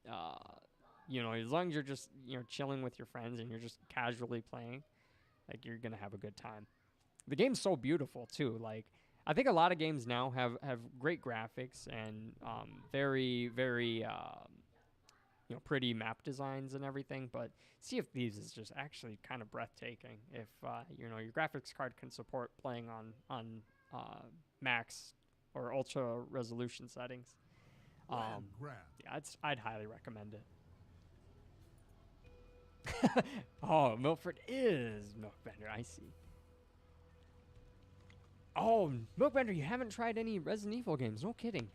as long as you're just chilling with your friends and you're just casually playing, like you're gonna have a good time. The game's so beautiful too. Like I think a lot of games now have great graphics and very pretty map designs and everything, but Sea of Thieves is just actually kind of breathtaking if your graphics card can support playing on max or ultra resolution settings.
Land grab.
Yeah, I'd highly recommend it. Oh, Milford is Milkbender. I see. Oh, Milkbender, you haven't tried any Resident Evil games. No kidding.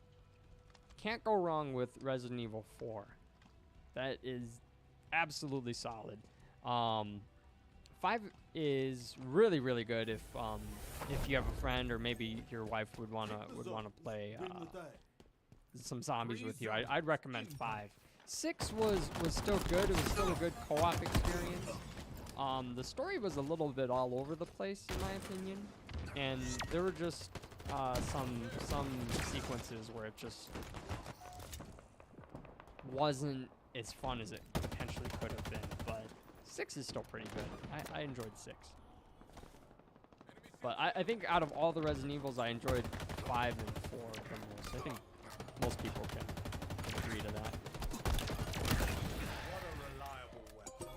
Can't go wrong with Resident Evil 4. That is absolutely solid. 5 is really, really good if you have a friend or maybe your wife would wanna play some zombies with you. I'd recommend 5. 6 was still good. It was still a good co-op experience. The story was a little bit all over the place in my opinion, and there were just some sequences where it just wasn't as fun as it potentially could have been. But 6 is still pretty good. I enjoyed 6. But I think out of all the Resident Evils, I enjoyed 5 and 4 the most. I think most people can agree to that.
What a reliable weapon.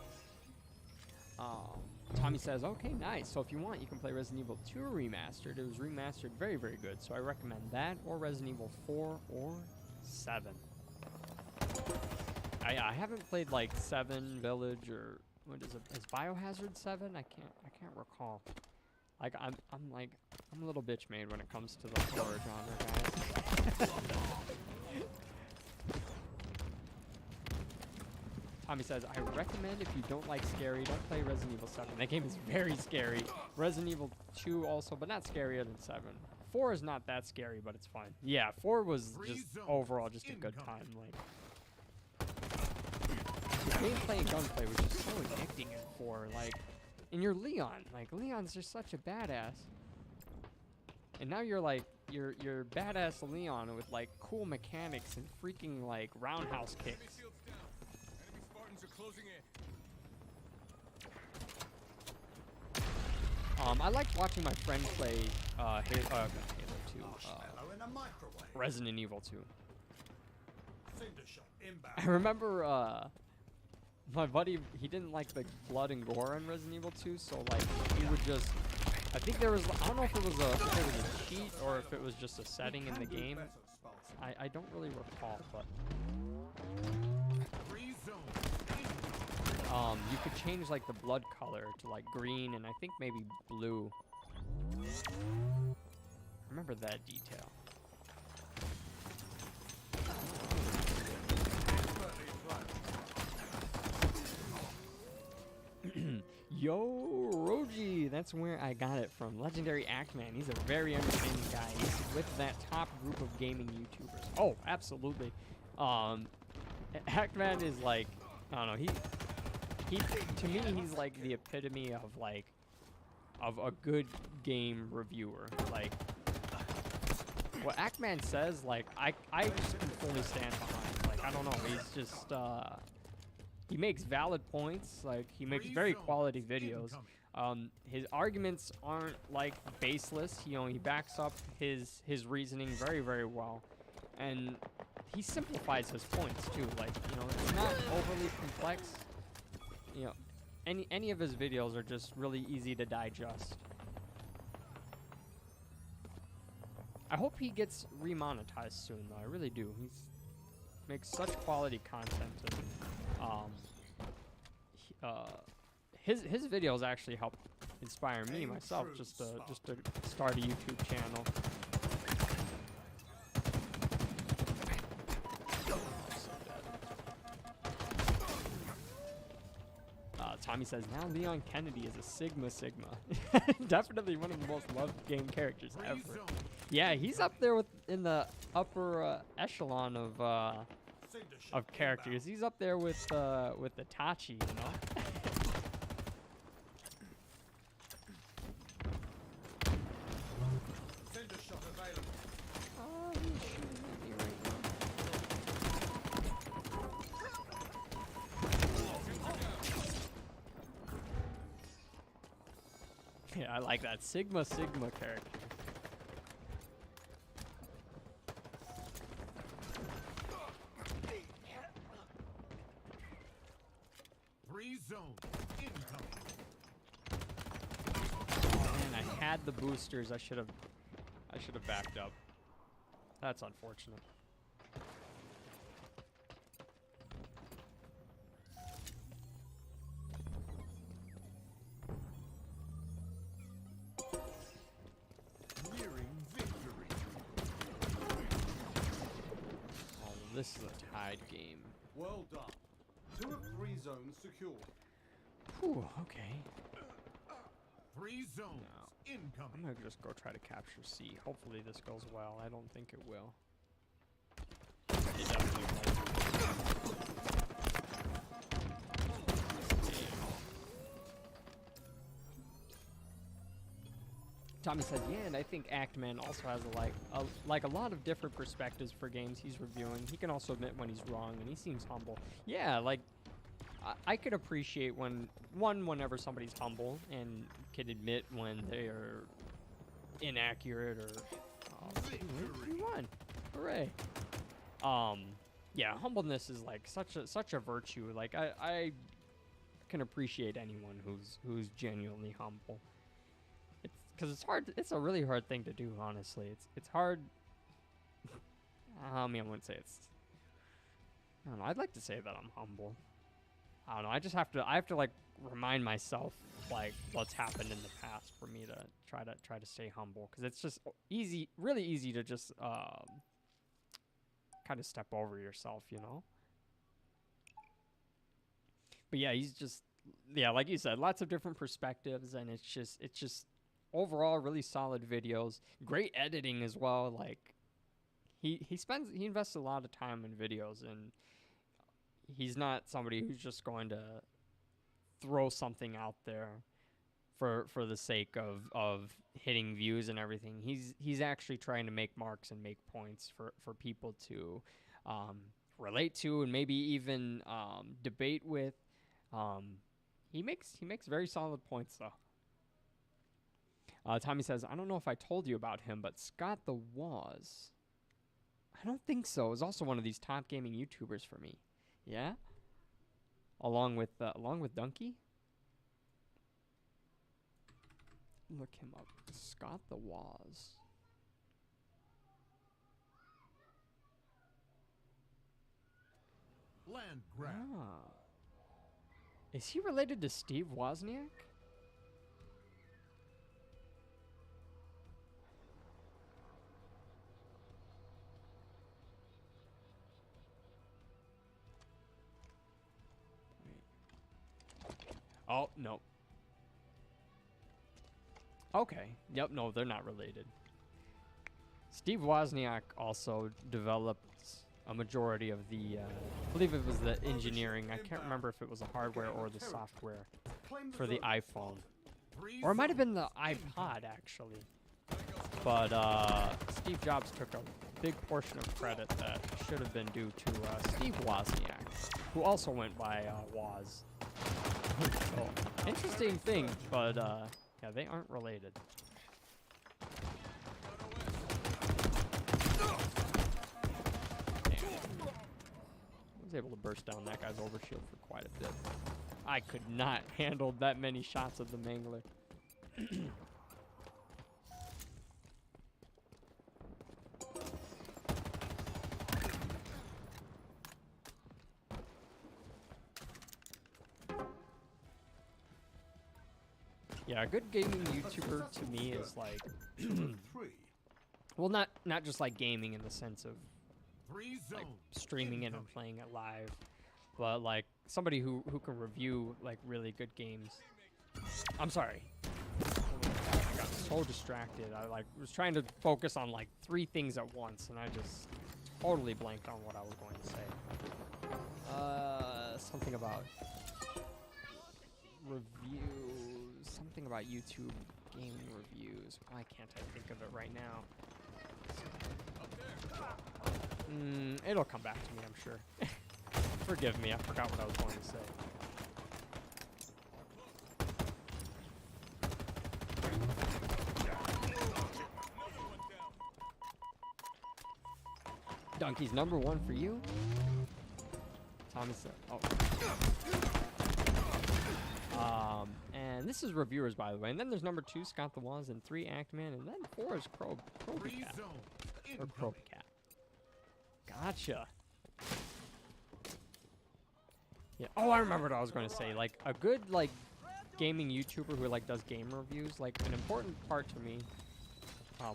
Tommy says, okay, nice. So if you want, you can play Resident Evil 2 Remastered. It was remastered very, very good. So I recommend that or Resident Evil 4 or 7. I haven't played like 7 Village or what is it? Is Biohazard 7? I can't recall. Like I'm a little bitch made when it comes to the horror genre, guys. Tommy says, I recommend if you don't like scary, don't play Resident Evil 7. That game is very scary. Resident Evil 2 also, but not scarier than 7. 4 is not that scary, but it's fun. Yeah, 4 was just overall just a good time. Like the gameplay and gunplay was just so addicting in 4. Like, and you're Leon. Like Leon's just such a badass. And now you're like you're badass Leon with like cool mechanics and freaking like roundhouse kicks.
Enemy Spartans are closing in.
I liked watching my friend play Halo 2,
Marshmallow in a microwave.
Resident Evil 2.
Cinder shot inbound.
I remember my buddy, he didn't like the blood and gore in Resident Evil 2, so like he would just, I think there was, I don't know if it was a cheat or if it was just a setting in the game. I don't really recall, but
Free zone.
you could change like the blood color to like green and I think maybe blue. I remember that detail. Yo, Roji, that's where I got it from. Legendary Actman. He's a very entertaining guy. He's with that top group of gaming YouTubers. Oh, absolutely. Actman is like, I don't know. He to me, he's like the epitome of like, of a good game reviewer. Like, what Actman says, like, I just can fully stand behind. Like, I don't know. He's just, he makes valid points. Like, he makes very quality videos. His arguments aren't like baseless. You know, he backs up his reasoning very, very well, and he simplifies his points too. Like, you know, it's not overly complex. You know, any of his videos are just really easy to digest. I hope he gets remonetized soon, though. I really do. He makes such quality content, and his videos actually help inspire me myself just to start a YouTube channel. Tommy says now Leon Kennedy is a Sigma. Definitely one of the most loved game characters ever. Yeah, he's up there in the upper echelon of characters. He's up there with Itachi, you know.
Cinder shot available.
Oh, he's shooting at me right now. Yeah, I like that Sigma character.
Free zone incoming.
Man, I had the boosters. I should have backed up. That's unfortunate.
Nearing victory.
Oh, this is a tied game.
Well done. 2 of 3 zones secured.
Whew, okay.
Three zones
Now, I'm
incoming.
gonna just go try to capture C. Hopefully this goes well. I don't think it will. It definitely won't. Tommy said, yeah, and I think Actman also has a lot of different perspectives for games he's reviewing. He can also admit when he's wrong, and he seems humble. Yeah, like, I could appreciate whenever somebody's humble and can admit when they're inaccurate or we won. Hooray. Yeah, humbleness is like such a virtue. Like I can appreciate anyone who's genuinely humble. It's because it's hard. It's a really hard thing to do, honestly. It's hard. I mean, I wouldn't say it's. I don't know. I'd like to say that I'm humble. I don't know. I have to like remind myself like what's happened in the past for me to try to stay humble, because it's just really easy to just kind of step over yourself, you know. But yeah, he's just like you said, lots of different perspectives, and it's just overall really solid videos. Great editing as well. Like he invests a lot of time in videos, and he's not somebody who's just going to throw something out there for the sake of hitting views and everything. He's actually trying to make marks and make points for people to relate to and maybe even debate with. He makes very solid points though. Tommy says, I don't know if I told you about him, but Scott the Waz. I don't think so. Is also one of these top gaming YouTubers for me. Yeah? Along with Donkey? Look him up. Scott the Waz.
Land grab.
Ah. Is he related to Steve Wozniak? Oh, no. Okay. Yep, no, they're not related. Steve Wozniak also developed a majority of the, I believe it was the engineering. I can't remember if it was the hardware or the software for the iPhone. Or it might have been the iPod, actually. But Steve Jobs took a big portion of credit that should have been due to Steve Wozniak, who also went by Woz. So, interesting thing, but yeah, they aren't related. Damn. I was able to burst down that guy's overshield for quite a bit. I could not handle that many shots of the Mangler. Yeah, a good gaming YouTuber to me is like, well, not just like gaming in the sense of like streaming it and playing it live, but like somebody who can review like really good games. I'm sorry. I got so distracted. I like was trying to focus on like 3 things at once, and I just totally blanked on what I was going to say. Something about reviews. Something about YouTube gaming reviews. Why can't I think of it right now? It'll come back to me, I'm sure. Forgive me, I forgot what I was going to say. Donkey's number 1 for you. Tommy said, oh. this is reviewers, by the way. And then there's number 2, Scott the Waz, and 3, Actman, and then 4 is Croby
Free
Cat.
zone.
Or
Incoming.
Croby Cat. Gotcha. Yeah. Oh, I remember what I was going to say. Like, a good, like, gaming YouTuber who, like, does game reviews, like, an important part to me,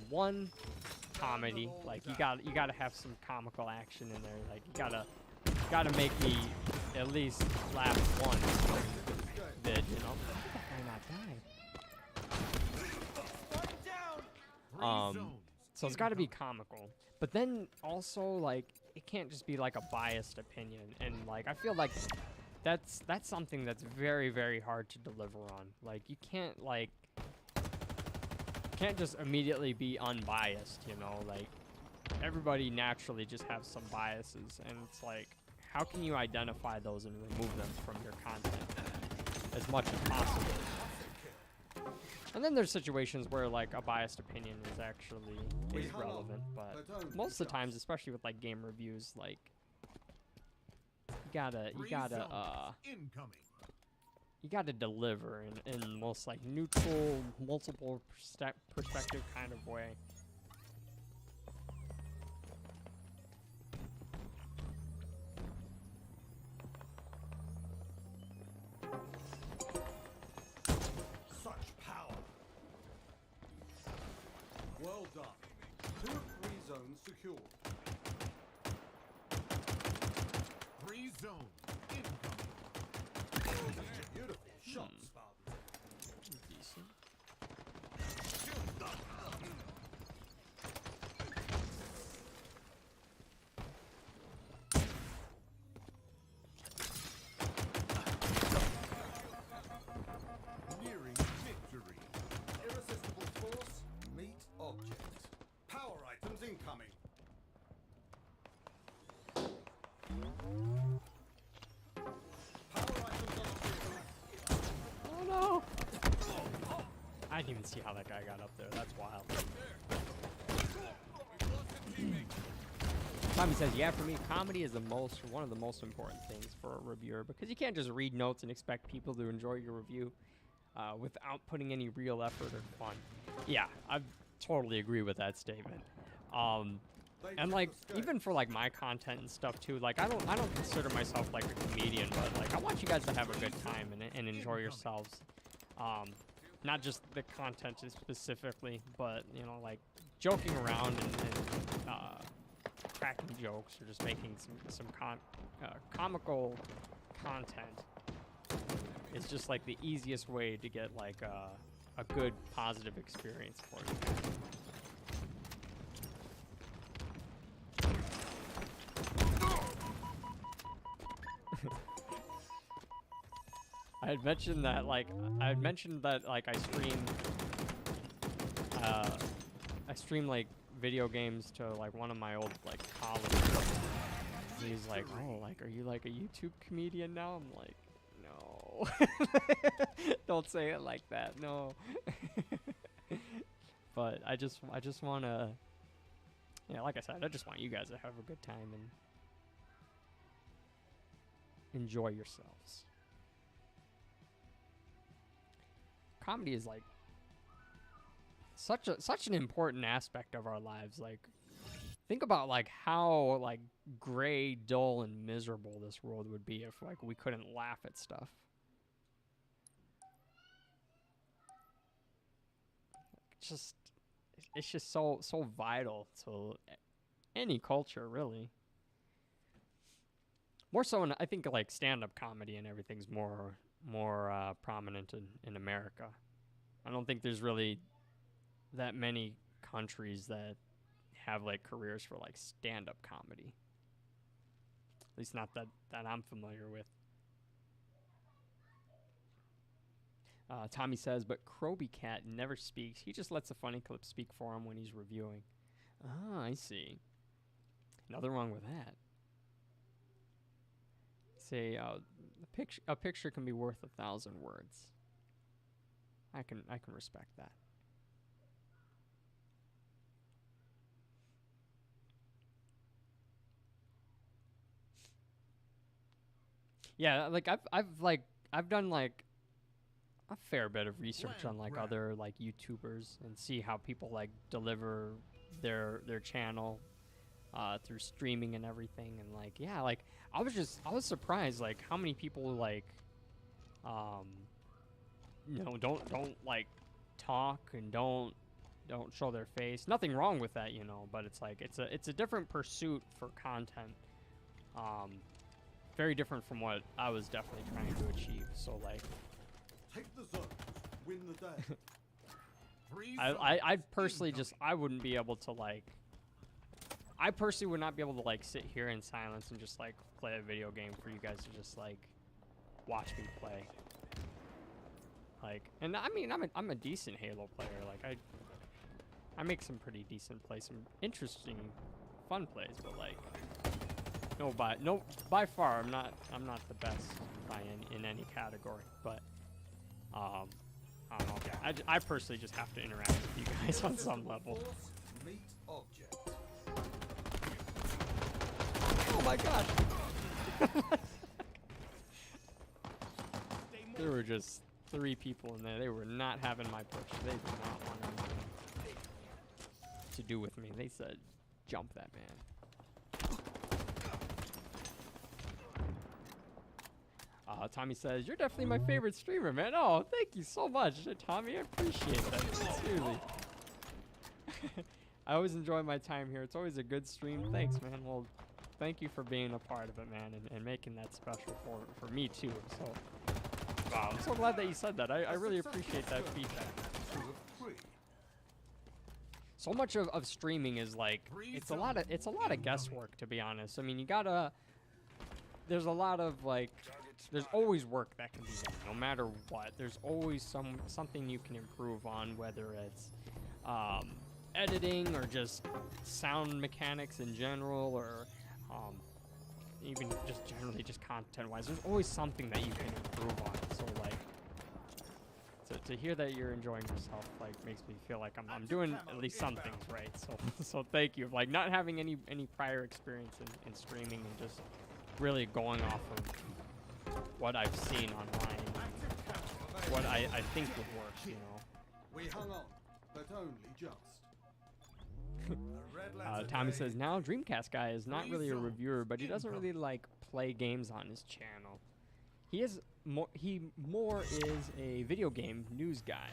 one, comedy. Like, you gotta have some comical action in there. Like, you gotta make me at least laugh once during the vid, you know? Why not die?
Down.
Zones.
So it's got to be comical, but then also like it can't just be like a biased opinion, and like I feel like that's something that's very, very hard to deliver on. Like you can't just immediately be unbiased, you know? Like everybody naturally just have some biases, and it's like how can you identify those and remove them from your content as much as possible? And then there's situations where like a biased opinion is actually relevant, but most of the times, especially with like game reviews, like you gotta
Incoming.
you gotta deliver in most like neutral, multiple perspective kind of way.
Such power. Well done. 2 of 3 zones secured.
Free zone. Incoming.
Beautiful shot, Spartan.
Decent.
Nearing victory.
Irresistible force, meet object. Power items incoming. Power items on the
Oh no! I didn't even see how that guy got up there. That's wild. Tommy says, yeah, for me, comedy is one of the most important things for a reviewer, because you can't just read notes and expect people to enjoy your review without putting any real effort or fun. Yeah, I totally agree with that statement. And like even for like my content and stuff too, like I don't consider myself like a comedian, but like I want you guys to have a good time and enjoy yourselves. Not just the content specifically, but you know, like joking around and cracking jokes or just making some comical content is just like the easiest way to get like a good positive experience for you. I had mentioned that like I stream like video games to like one of my old like colleagues. And he's like, "Oh, like are you like a YouTube comedian now?" I'm like, "No." Don't say it like that. No. But I just want to like I said, I just want you guys to have a good time and enjoy yourselves. Comedy is like such an important aspect of our lives. Like think about like how like gray, dull, and miserable this world would be if like we couldn't laugh at stuff. It's just so vital to any culture, really. More so in, I think like stand-up comedy and everything's more prominent in America. I don't think there's really that many countries that have like careers for like stand-up comedy. At least not that I'm familiar with. Tommy says, but Croby Cat never speaks. He just lets a funny clip speak for him when he's reviewing. Ah, I see. Nothing wrong with that. Say, a picture can be worth 1,000 words. I can respect that. Yeah, like I've done like a fair bit of research
Land
on like
grab.
other like YouTubers and see how people like deliver their channel through streaming and everything. And like, yeah, like I was surprised like how many people like you know, don't like talk and don't show their face. Nothing wrong with that, you know, but it's like it's a different pursuit for content. Very different from what I was definitely trying to achieve. So like
Take the zones. Win the day.
Three
I
zones
personally
incoming.
just I wouldn't be able to like I personally would not be able to like sit here in silence and just like play a video game for you guys to just like watch me play. Like, and I mean I'm a decent Halo player. Like I make some pretty decent plays, some interesting fun plays, but like by far I'm not the best by in any category, but I don't know. Yeah, I personally just have to interact with you guys on some level.
Force, meet object.
Oh my gosh! There were just 3 people in there. They were not having my push. They did not want anything to do with me. They said, "Jump that man." Tommy says, "You're definitely my favorite streamer, man." Oh, thank you so much, Tommy. I appreciate that sincerely. I always enjoy my time here. It's always a good stream. Thanks, man. Well, thank you for being a part of it, man, and making that special for me too. So, wow, I'm so glad that you said that. I really appreciate that feedback.
2 of 3.
So much of streaming is like it's a lot of guesswork, to be honest. I mean, you gotta. There's a lot of like. There's always work that can be done, no matter what. There's always something you can improve on, whether it's editing or just sound mechanics in general, or even just generally just content-wise. There's always something that you can improve on. So like, to hear that you're enjoying yourself like makes me feel like I'm doing at least some things right. So thank you. Like not having any prior experience in streaming and just really going off of what I've seen online,
Active camera available.
what I think would work, you know.
We hung on, but only just. A red letter
Tommy
day.
says, now Dreamcast guy is not really a reviewer, but he doesn't really like play games on his channel. He more is a video game news guy.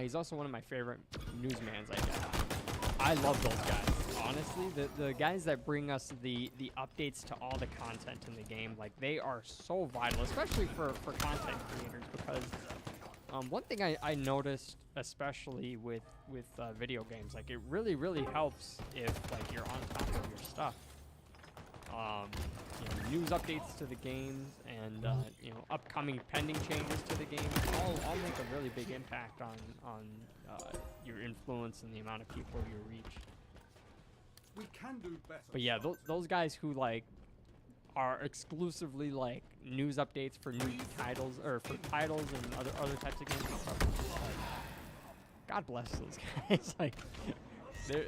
He's also one of my favorite newsmans, I guess. I love those guys. Honestly, the guys that bring us the updates to all the content in the game, like they are so vital, especially for content creators, because one thing I noticed, especially with video games, like it really helps if like you're on top of your stuff. You know, news updates to the games and you know, upcoming pending changes to the game all make a really big impact on your influence and the amount of people you reach.
We can do better.
But yeah,
Spartan.
those guys who like are exclusively like news updates for new titles or for titles and other types of games and stuff. Like, God bless those guys. Like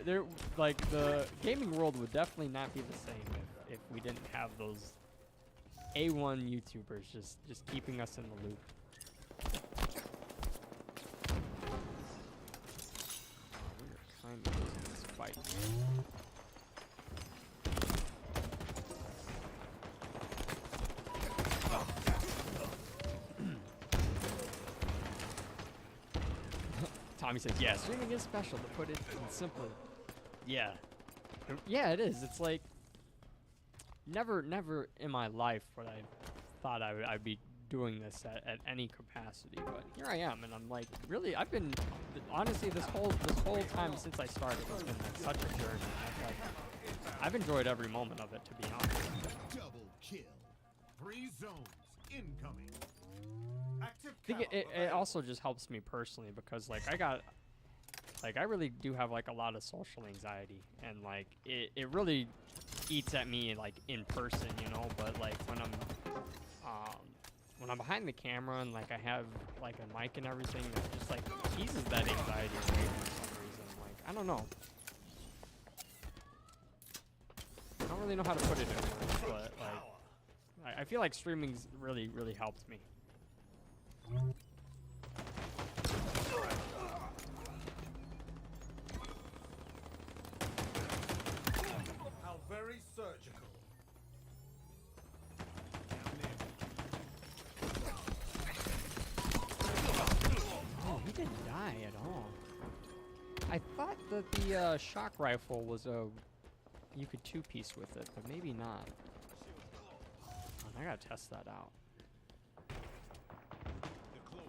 they're like the gaming world would definitely not be the same if we didn't have those A1 YouTubers just keeping us in the loop. We are kind of losing this fight. Tommy says, yeah, streaming is special, to put it in simply. Yeah. Yeah, it is. It's like, never in my life would I thought I'd be doing this at any capacity, but here I am, and I'm like, really, honestly, this whole time since I started, it's been like such a journey. I've enjoyed every moment of it, to be honest.
Double kill. 3 zones incoming.
Active
I think
camera
it
available.
also just helps me personally because like I really do have like a lot of social anxiety, and like it really eats at me like in person, you know, but like when I'm behind the camera and like I have like a mic and everything, it just like eases that anxiety away for some reason. Like I don't know. I don't really know how to put it in words, but like I feel like streaming's really helped me. I thought that the shock rifle was you could two-piece with it, but maybe not. I gotta test that out.
They're close.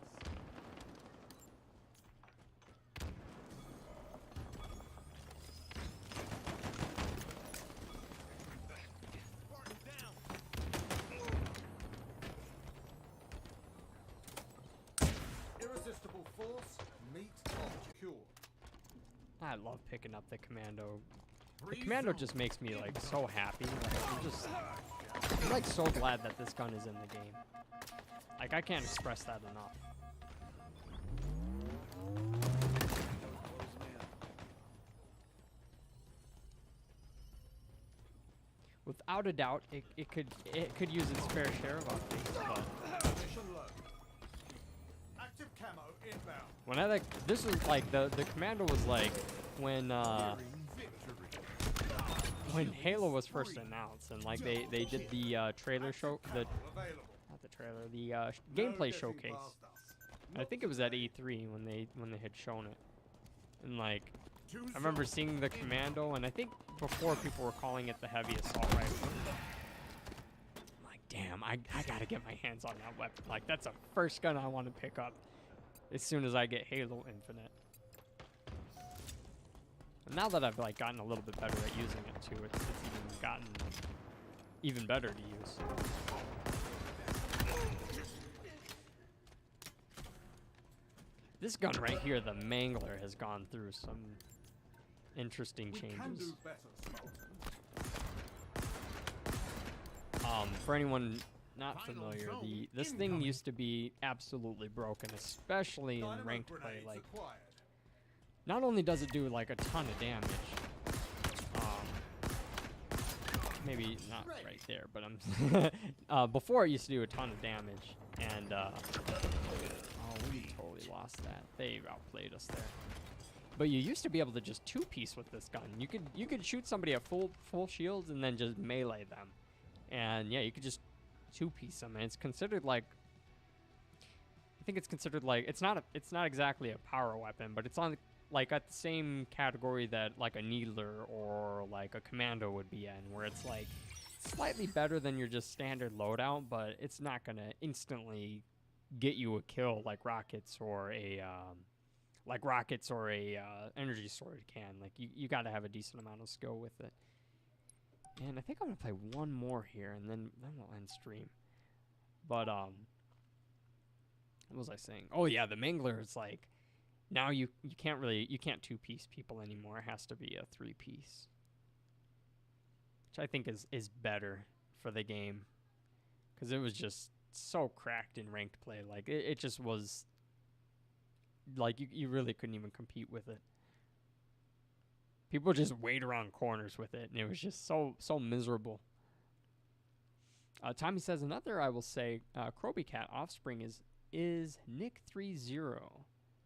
Spartan down.
Irresistible force, meet object. Cure.
I love picking up the commando. The
Free
commando
zone.
just makes me like so happy. I'm like so glad that this gun is in the game. Like I can't express that enough. Without a doubt, it could use its fair share of updates, but
Mission low. Active camo inbound.
when I like this is like the commando was like when
Nearing victory.
when Halo was first announced and like they did the trailer show the
Available.
not the trailer the
No
gameplay
getting
showcase.
past us.
I think it was at E3 when they had shown it, and like
Two
I remember
zones.
seeing the commando, and I think before people were calling it the heavy assault rifle. I'm like, damn, I gotta get my hands on that weapon. Like that's the first gun I want to pick up as soon as I get Halo Infinite. And now that I've like gotten a little bit better at using it too, it's even gotten even better to use. This gun right here, the Mangler, has gone through some interesting
We can
changes.
do better, Spartan.
For anyone not
Final
familiar,
zone
this thing
incoming.
used to be absolutely broken, especially in
Dynamo
ranked play.
grenades
Like,
acquired.
not only does it do like a ton of damage, maybe not right there, but I'm before it used to do a ton of damage, and oh, we totally lost that. They outplayed us there. But you used to be able to just two-piece with this gun. You could shoot somebody at full shields and then just melee them, and yeah, you could just two-piece them. And it's considered like, I think it's considered like it's not exactly a power weapon, but it's on like at the same category that like a needler or like a commando would be in, where it's like slightly better than your just standard loadout, but it's not gonna instantly get you a kill like rockets or a energy sword can. Like you got to have a decent amount of skill with it. And I think I'm gonna play one more here, and then we'll end stream. But what was I saying? Oh yeah, the Mangler is like now you can't two-piece people anymore. It has to be a three-piece, which I think is better for the game, because it was just so cracked in ranked play. Like it just was like you really couldn't even compete with it. People just wait around corners with it, and it was just so miserable. Tommy says another, I will say, Kroby Cat offspring is Nick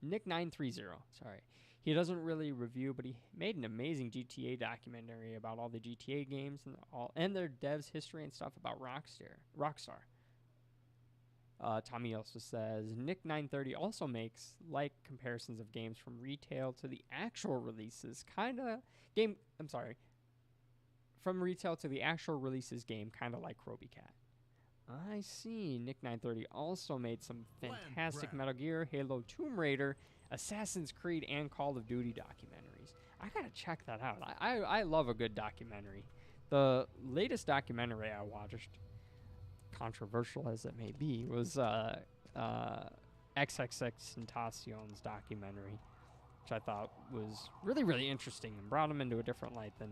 930. Sorry, he doesn't really review, but he made an amazing GTA documentary about all the GTA games and their devs' history and stuff about Rockstar. Tommy also says Nick 930 also makes like comparisons of games from retail to the actual releases, from retail to the actual releases game, kind of like Kroby Cat. I see. Nick 930 also made some fantastic Metal Gear, Halo, Tomb Raider, Assassin's Creed, and Call of Duty documentaries. I gotta check that out. I love a good documentary. The latest documentary I watched, controversial as it may be, was XXXTentacion's documentary, which I thought was really, really interesting and brought him into a different light than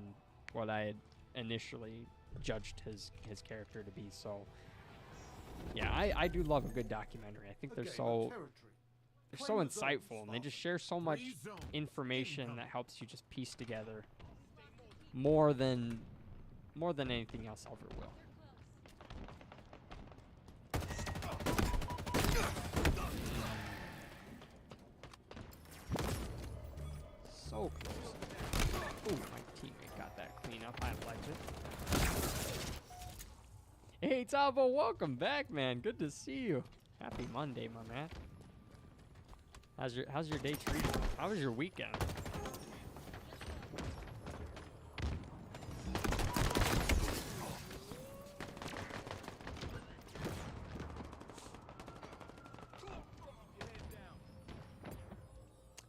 what I had initially judged his character to be. So yeah, I do love a good documentary. I think they're so insightful, and they just share so much
Free zone
information that helps you just piece together more than anything else ever will. So close. Ooh, my teammate got that clean up. I like it. Hey, Tavo, welcome back, man. Good to see you. Happy Monday, my man. How's your day treating you? How was your weekend?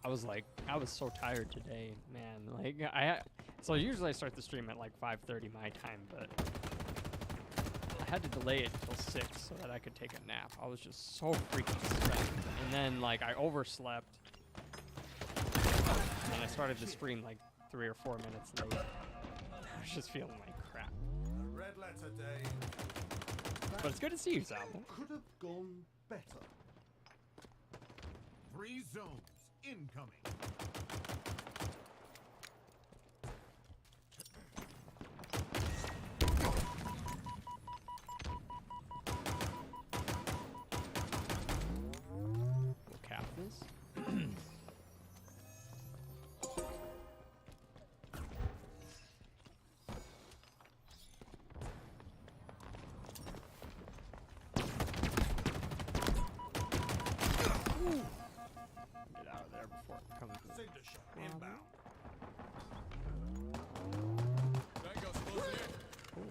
I was so tired today, man. Like so usually I start the stream at like 5:30 my time, but I had to delay it until 6 so that I could take a nap. I was just so freaking stressed. And then like I overslept. And then I started the stream like 3 or 4 minutes late. I was just feeling like crap.
A red letter day.
But it's good to see you, Sal.
Could have gone better.
3 zones incoming.
We'll cap this. Get out of there before it comes.
Cinder shot inbound.
Tango's closing in.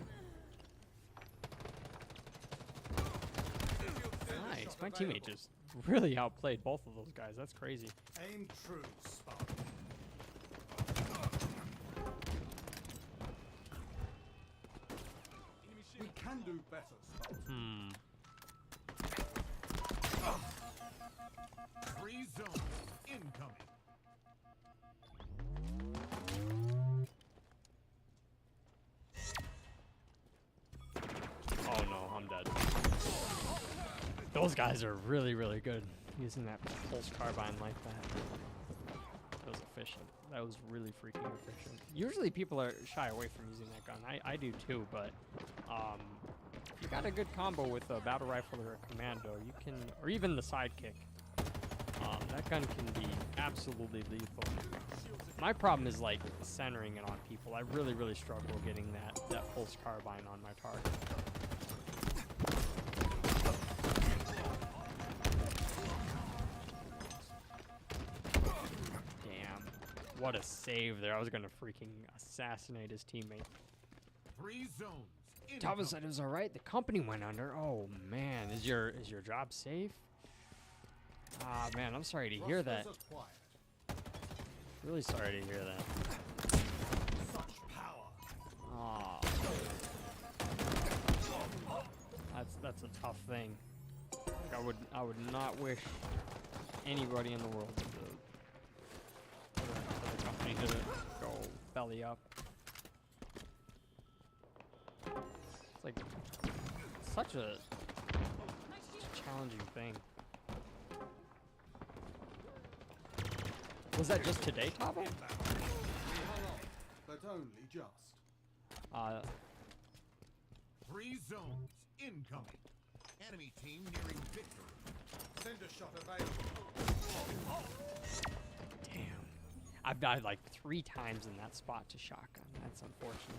Nice. My teammate just really outplayed both of those guys. That's crazy.
Aim true, Spark.
Enemy
We
shield.
can do better, Spark.
3 zones incoming.
Oh no, I'm dead. Those guys are really, really good using that pulse carbine like that. That was efficient. That was really freaking efficient. Usually people are shy away from using that gun. I do too, but if you got a good combo with a battle rifle or a commando, you can, or even the sidekick, that gun can be absolutely lethal. My problem is like centering it on people. I really, really struggle getting that pulse carbine on my target. Damn. What a save there. I was gonna freaking assassinate his teammate.
3 zones
Tava
incoming.
said it was alright. The company went under. Oh man, is your job safe? Ah man, I'm sorry to hear that.
Thrusters acquired.
Really sorry to hear that.
Such power.
Oh. That's a tough thing. Like, I would not wish anybody in the world for the company to go belly up. It's like such a challenging thing. Was that just today, Tavo?
We hung on, but only just.
3 zones incoming. Enemy team nearing victory.
Cinder shot available.
Damn. I've died like 3 times in that spot to shotgun. That's unfortunate.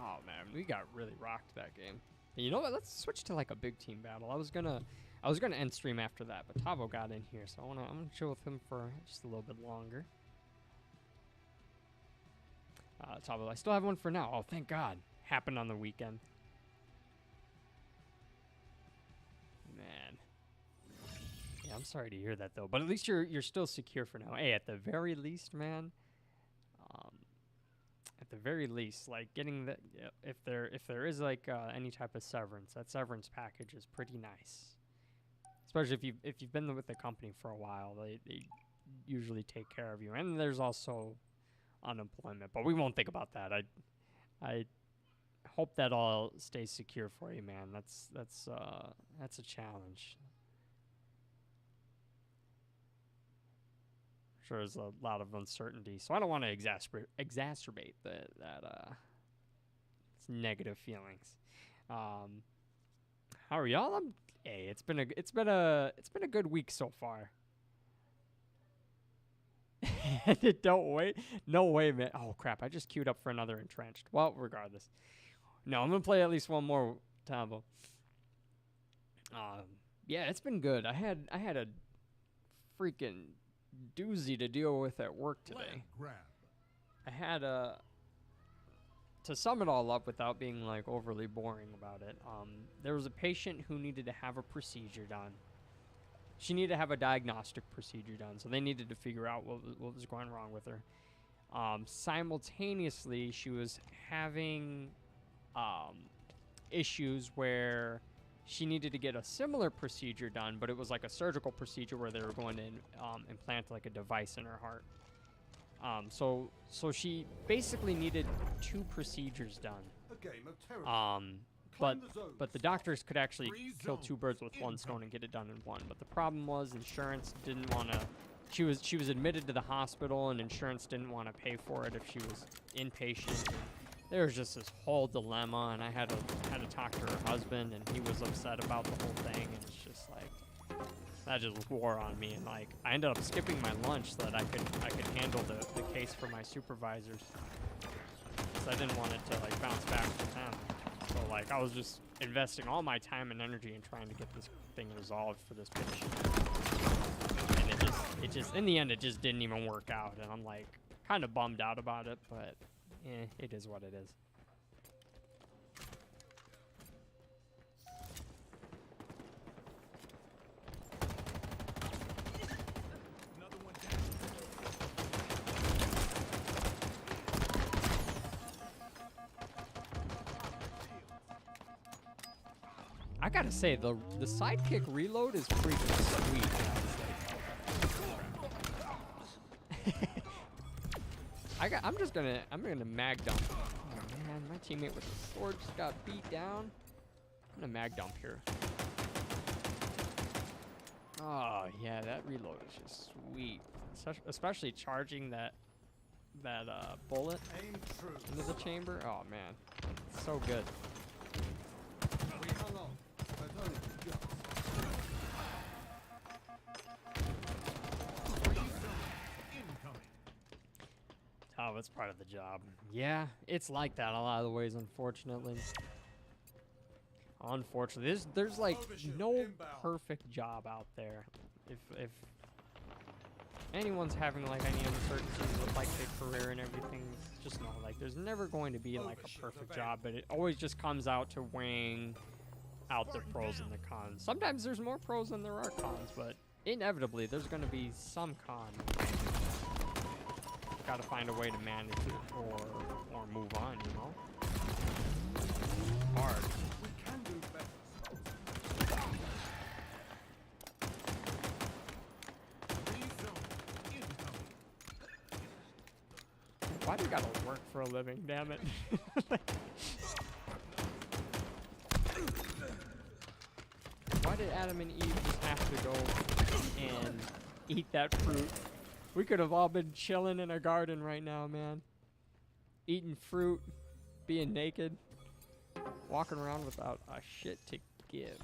Oh man, we got really rocked that game. You know what? Let's switch to like a big team battle. I was gonna end stream after that, but Tavo got in here, so I'm gonna chill with him for just a little bit longer. Tavo, I still have one for now. Oh, thank God. Happened on the weekend. Man. Yeah, I'm sorry to hear that though. But at least you're still secure for now. Hey, at the very least, man. At the very least, like getting the if there is like any type of severance, that severance package is pretty nice. Especially if you've been with the company for a while, they usually take care of you. And there's also unemployment, but we won't think about that. I hope that all stays secure for you, man. That's a challenge. Sure, there's a lot of uncertainty, so I don't want to exacerbate that negative feelings. How are y'all? Hey, it's been a good week so far. Don't wait. No way, man. Oh crap! I just queued up for another entrenched. Well, regardless, no, I'm gonna play at least one more Tambo. Yeah, it's been good. I had a freaking doozy to deal with at work today.
Flag grab.
I had to sum it all up without being like overly boring about it. There was a patient who needed to have a procedure done. She needed to have a diagnostic procedure done, so they needed to figure out what was going wrong with her. Simultaneously, she was having issues where she needed to get a similar procedure done, but it was like a surgical procedure where they were going to implant like a device in her heart. So she basically needed 2 procedures done.
A game of terror.
But the doctors could actually kill 2 birds with one stone and get it done in one. But the problem was insurance didn't want to. She was admitted to the hospital, and insurance didn't want to pay for it if she was inpatient. There was just this whole dilemma, and I had to talk to her husband, and he was upset about the whole thing, and it's just like that just wore on me. And like I ended up skipping my lunch so that I could handle the case for my supervisors, because I didn't want it to like bounce back to them. So like I was just investing all my time and energy in trying to get this thing resolved for this patient. And it just in the end it just didn't even work out, and I'm like kind of bummed out about it, but it is what it is.
Another one down.
I gotta say the sidekick reload is freaking sweet. I'm gonna mag dump. Oh man, my teammate with the sword just got beat down. I'm gonna mag dump here. Oh yeah, that reload is just sweet. Especially charging that bullet
Aim true.
into the chamber. Oh man, it's so good.
We hung on, but only just.
Incoming.
Oh, it's part of the job. Yeah, it's like that a lot of the ways, unfortunately. Unfortunately, there's like no perfect job out there. If anyone's having like any uncertainties with like their career and everything, just know like there's never going to be like a perfect job, but it always just comes out to weighing out the pros and the cons. Sometimes there's more pros than there are cons, but inevitably there's going to be some con. Got to find a way to manage it or move on, you know. Hard.
We can do better.
Free zone. Incoming.
Why do you gotta work for a living? Damn it. Why did Adam and Eve just have to go and eat that fruit? We could have all been chilling in a garden right now, man. Eating fruit, being naked, walking around without a shit to give.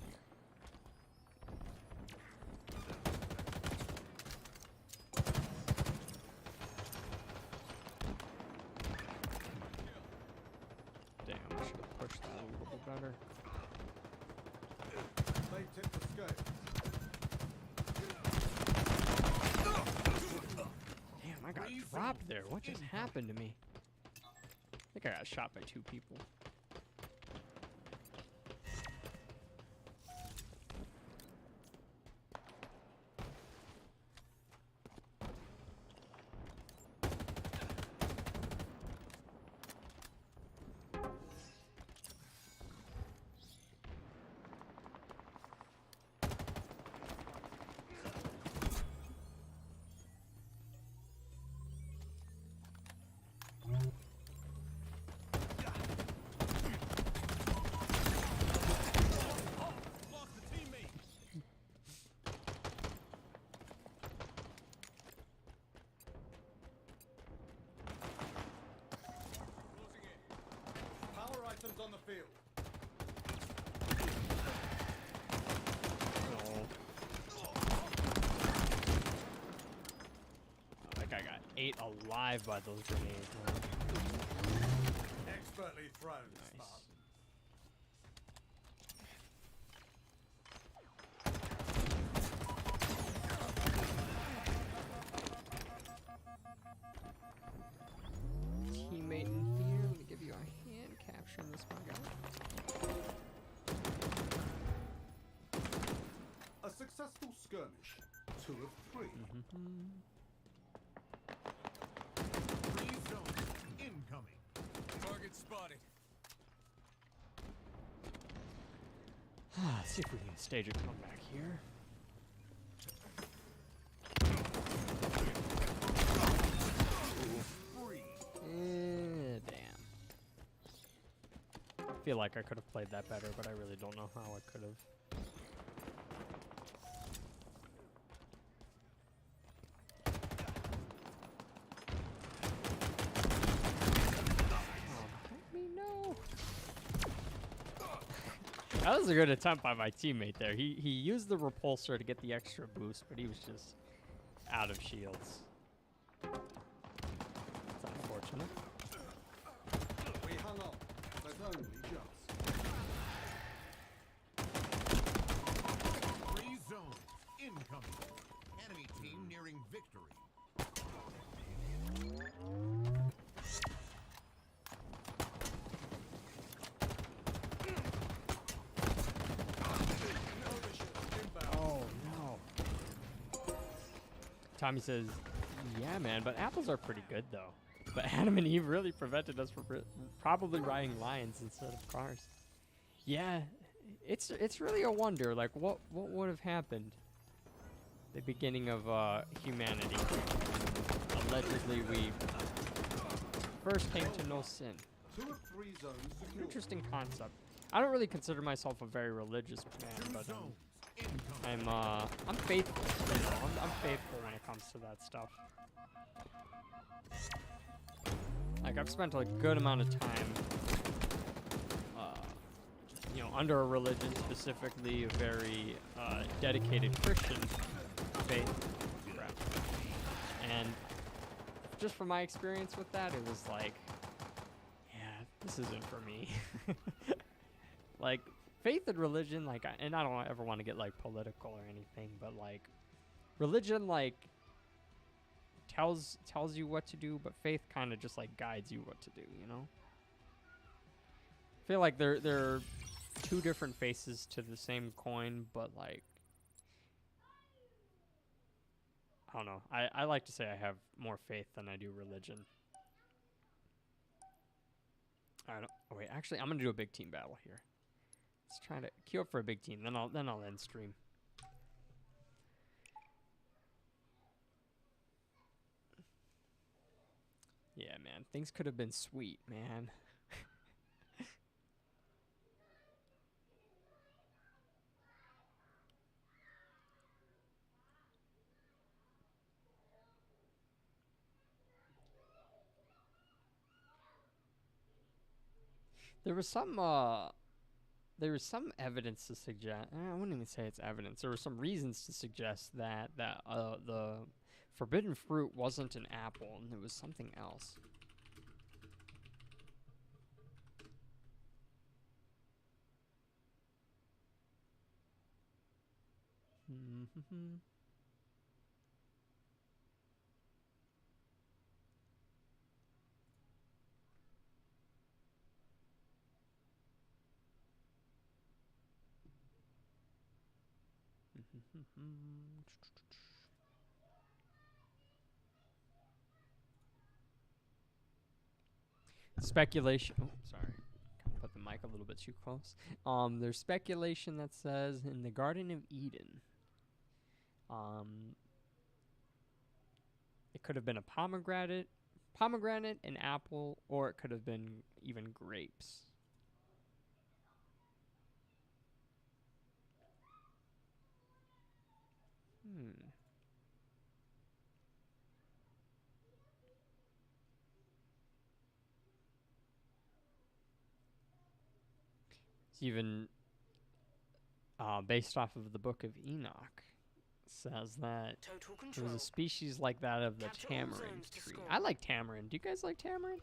Damn, I should have pushed that a little bit better.
They tip the scale.
Damn, I got dropped there. What just happened to me? I think I got shot by 2 people.
Lost a teammate. Closing in.
Power items on the field.
No. I think I got 8 alive by those grenades, man.
Expertly thrown,
Nice.
Spartan.
3.
Mm-hmm.
3 zones incoming.
Target spotted.
See if we can stage a comeback here.
3.
Damn. I feel like I could have played that better, but I really don't know how I could have. Let me know. That was a good attempt by my teammate there. He used the repulsor to get the extra boost, but he was just out of shields. It's unfortunate.
We hung on, but only just.
3 zones incoming. Enemy team nearing victory.
Oh no. Tommy says, yeah, man, but apples are pretty good though. But Adam and Eve really prevented us from probably riding lions instead of cars. Yeah, it's really a wonder. Like, what would have happened? The beginning of humanity. Allegedly, we first came to know sin.
2 of 3 zones secured.
Interesting concept. I don't really consider myself a very religious man,
2
but
zones incoming.
I'm faithful. You know, I'm faithful when it comes to that stuff. Like, I've spent a good amount of time, you know, under a religion, specifically a very dedicated Christian faith. Crap. And just from my experience with that, it was like, yeah, this isn't for me. Like, faith and religion, like, and I don't ever want to get like political or anything, but like, religion like tells you what to do, but faith kind of just like guides you what to do, you know? I feel like they're two different faces to the same coin, but like, I don't know. I like to say I have more faith than I do religion. I don't. Oh wait, actually, I'm gonna do a big team battle here. Let's try to queue up for a big team. Then I'll end stream. Yeah, man. Things could have been sweet, man. There was some evidence to suggest. I wouldn't even say it's evidence. There were some reasons to suggest that the forbidden fruit wasn't an apple and it was something else. Speculation. Oh, sorry. Kind of put the mic a little bit too close. There's speculation that says in the Garden of Eden, it could have been a pomegranate, an apple, or it could have been even grapes. It's even based off of the Book of Enoch. Says that there was a species like that of the tamarind tree. I like tamarind. Do you guys like tamarind?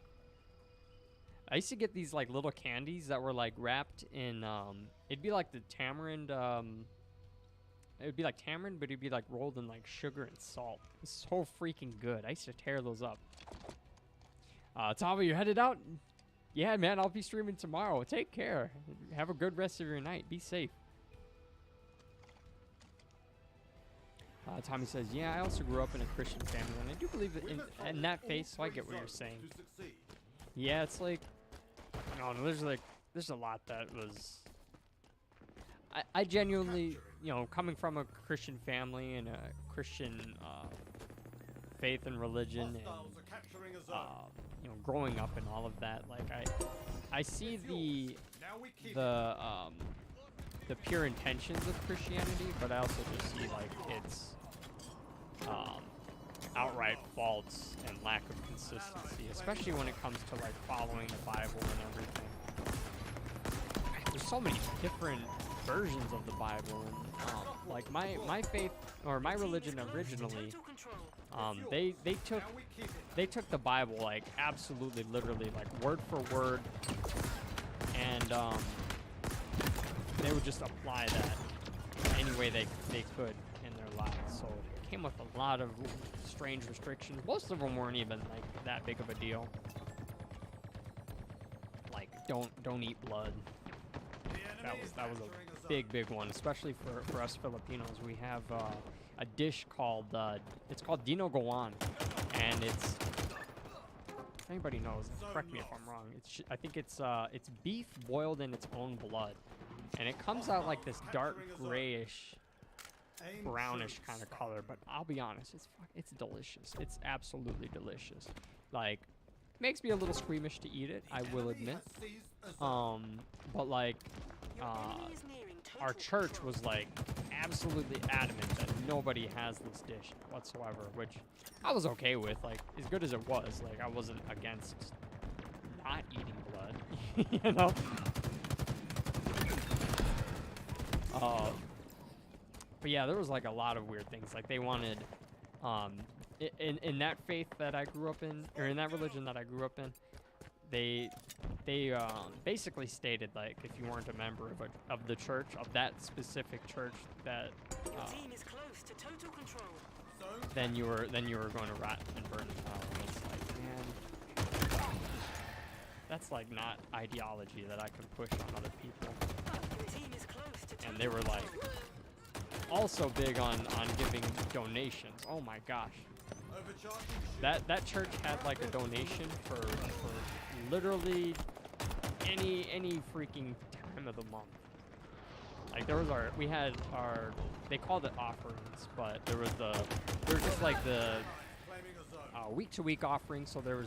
I used to get these like little candies that were like wrapped in it'd be like the tamarind it would be like tamarind, but it'd be like rolled in like sugar and salt. It's so freaking good. I used to tear those up. Tommy, you headed out? Yeah, man, I'll be streaming tomorrow. Take care. Have a good rest of your night. Be safe. Tommy says, yeah, I also grew up in a Christian family, and I do believe in that faith, so I get what you're saying.
To succeed.
Yeah, it's like, no, there's a lot that was, I genuinely, you know, coming from a Christian family and a Christian faith and religion, and
Hostiles are capturing a zone.
you know, growing up and all of that, like I see
Now we keep
the pure intentions of Christianity, but I also just see like its outright faults and lack of consistency, especially when it comes to like following the Bible and everything. There's so many different versions of the Bible, and like my faith or my religion originally, they took the Bible like absolutely literally, like word for word, and they would just apply that any way they could in their lives. So it came with a lot of strange restrictions. Most of them weren't even like that big of a deal. Like don't eat blood. That was a big one, especially for us Filipinos. We have a dish called it's called Dino Gowan, and it's, if anybody knows, correct me if I'm wrong. I think it's beef boiled in its own blood, and it comes out like this dark grayish, brownish kind of color. But I'll be honest, it's delicious. It's absolutely delicious. Like, makes me a little squeamish to eat it, I will admit. But like, our church was like absolutely adamant that nobody has this dish whatsoever, which I was okay with. Like, as good as it was, like I wasn't against not eating blood, you know. But yeah, there was like a lot of weird things. Like they wanted, in that faith that I grew up in, or in that religion that I grew up in, they basically stated like if you weren't a member of the church, of that specific church, that
Team is close to total control.
then you were going to rot and burn in hell. And it's like, man, that's like not ideology that I can push on other people.
Team is close to total
And they were like also big on giving donations. Oh my gosh. That church had like a donation for literally any freaking time of the month. Like there was they called it offerings, but there were just like the week-to-week offering. So there were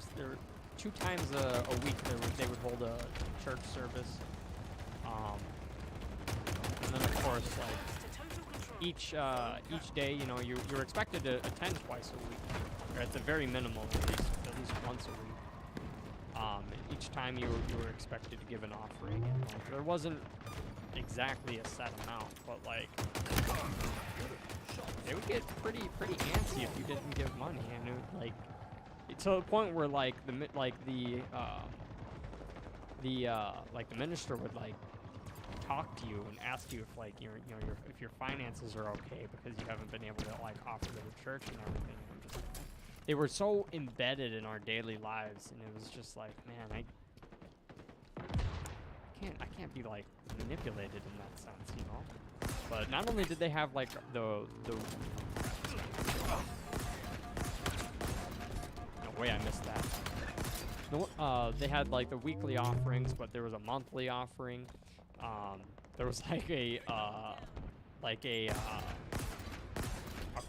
2 times a week they would hold a church service, and then of course like each day, you know, you're expected to attend twice a week, or at the very minimal at least once a week. Each time you were expected to give an offering. And, like, there wasn't exactly a set amount, but like they would get pretty antsy if you didn't give money, and it would, like, to the point where like the minister would like talk to you and ask you if like if your finances are okay because you haven't been able to like offer to the church and everything. And I'm just, they were so embedded in our daily lives, and it was just like, man, I can't be like manipulated in that sense, you know. But not only did they have like the no way I missed that. They had like the weekly offerings, but there was a monthly offering. There was like a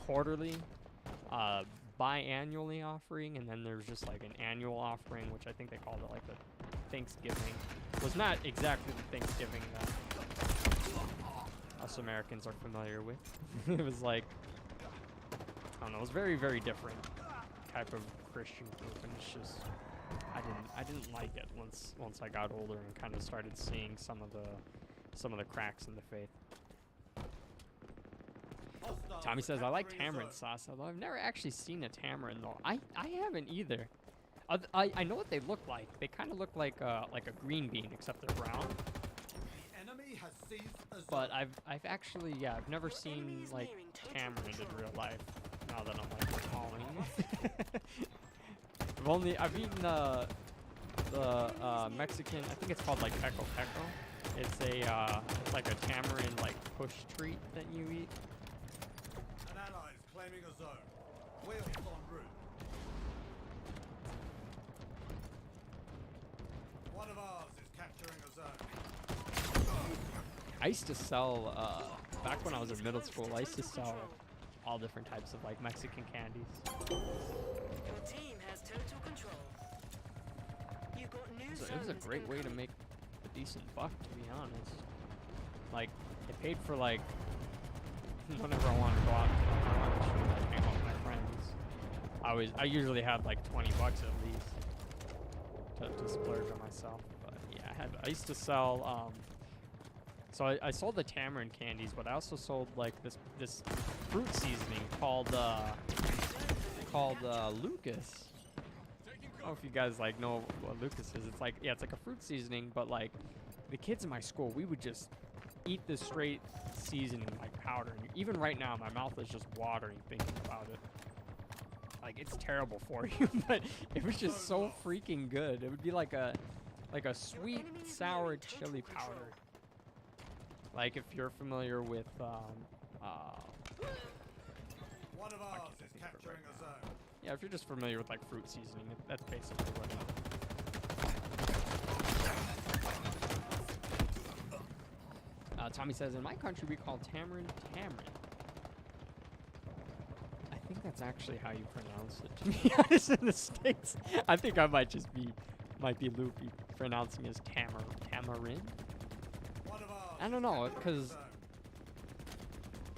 quarterly, biannually offering, and then there's just like an annual offering, which I think they called it like the Thanksgiving. It was not exactly the Thanksgiving that us Americans are familiar with. It was like, I don't know, it was very, very different type of Christian group, and it's just, I didn't like it once I got older and kind of started seeing some of the cracks in the faith. Tommy says, I like tamarind sauce, although I've never actually seen a tamarind though. I haven't either. I know what they look like. They kind of look like a green bean, except they're brown. But I've actually, yeah, I've never seen like tamarind in real life. Now that I'm like recalling. I've eaten the Mexican, I think it's called like peco peco. It's like a tamarind like push treat that you eat. I used to sell, back when I was in middle school, I used to sell all different types of like Mexican candies.
Your team has total control. You've got new
So it was a
zones
great way to
incoming.
make a decent buck, to be honest. Like, it paid for like, whenever I wanted to go out to lunch and like hang out with my friends. I usually had like 20 bucks at least to splurge on myself. But yeah, I used to sell, so I sold the tamarind candies, but I also sold like this fruit seasoning called Lucas. I don't know if you guys like know what Lucas is. It's like, yeah, it's like a fruit seasoning, but like the kids in my school, we would just eat the straight seasoning like powder. And even right now, my mouth is just watering thinking about it. Like, it's terrible for you, but it was just so freaking good. It would be like a sweet, sour chili powder. Like if you're familiar with
One of
I
ours
can't
is
think of it
capturing
right
a zone.
yeah, if you're just familiar with like fruit seasoning, that's basically what it is. Tommy says, in my country we call tamarind tamarind. I think that's actually how you pronounce it, to be honest, in the States. I think I might be loopy pronouncing it as tamarind.
One of ours
I don't know,
is capturing a
'cause
zone.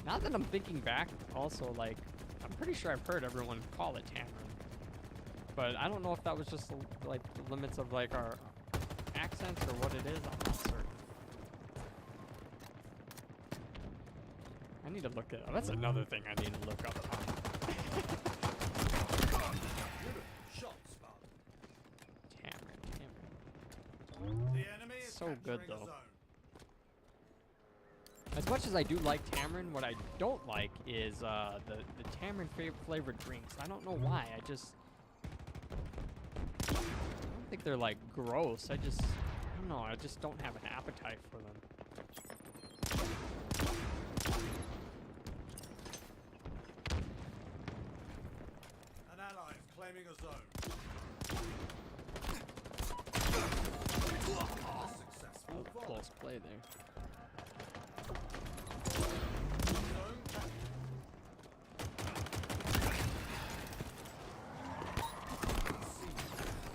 now that I'm thinking back, also, like, I'm pretty sure I've heard everyone call it tamarind. But I don't know if that was just, like, the limits of, like, our accents or what it is. I'm not certain. I need to look it up. That's another thing I need to look up.
Shot spot.
Tamarind.
The enemy is
So good,
capturing a
though.
zone.
As much as I do like tamarind, what I don't like is the tamarind flavored drinks. I don't know why. I don't think they're like gross. I don't know. I just don't have an appetite for them.
An ally is claiming a zone. A successful
Oh,
fall.
close play there.
Zone captured.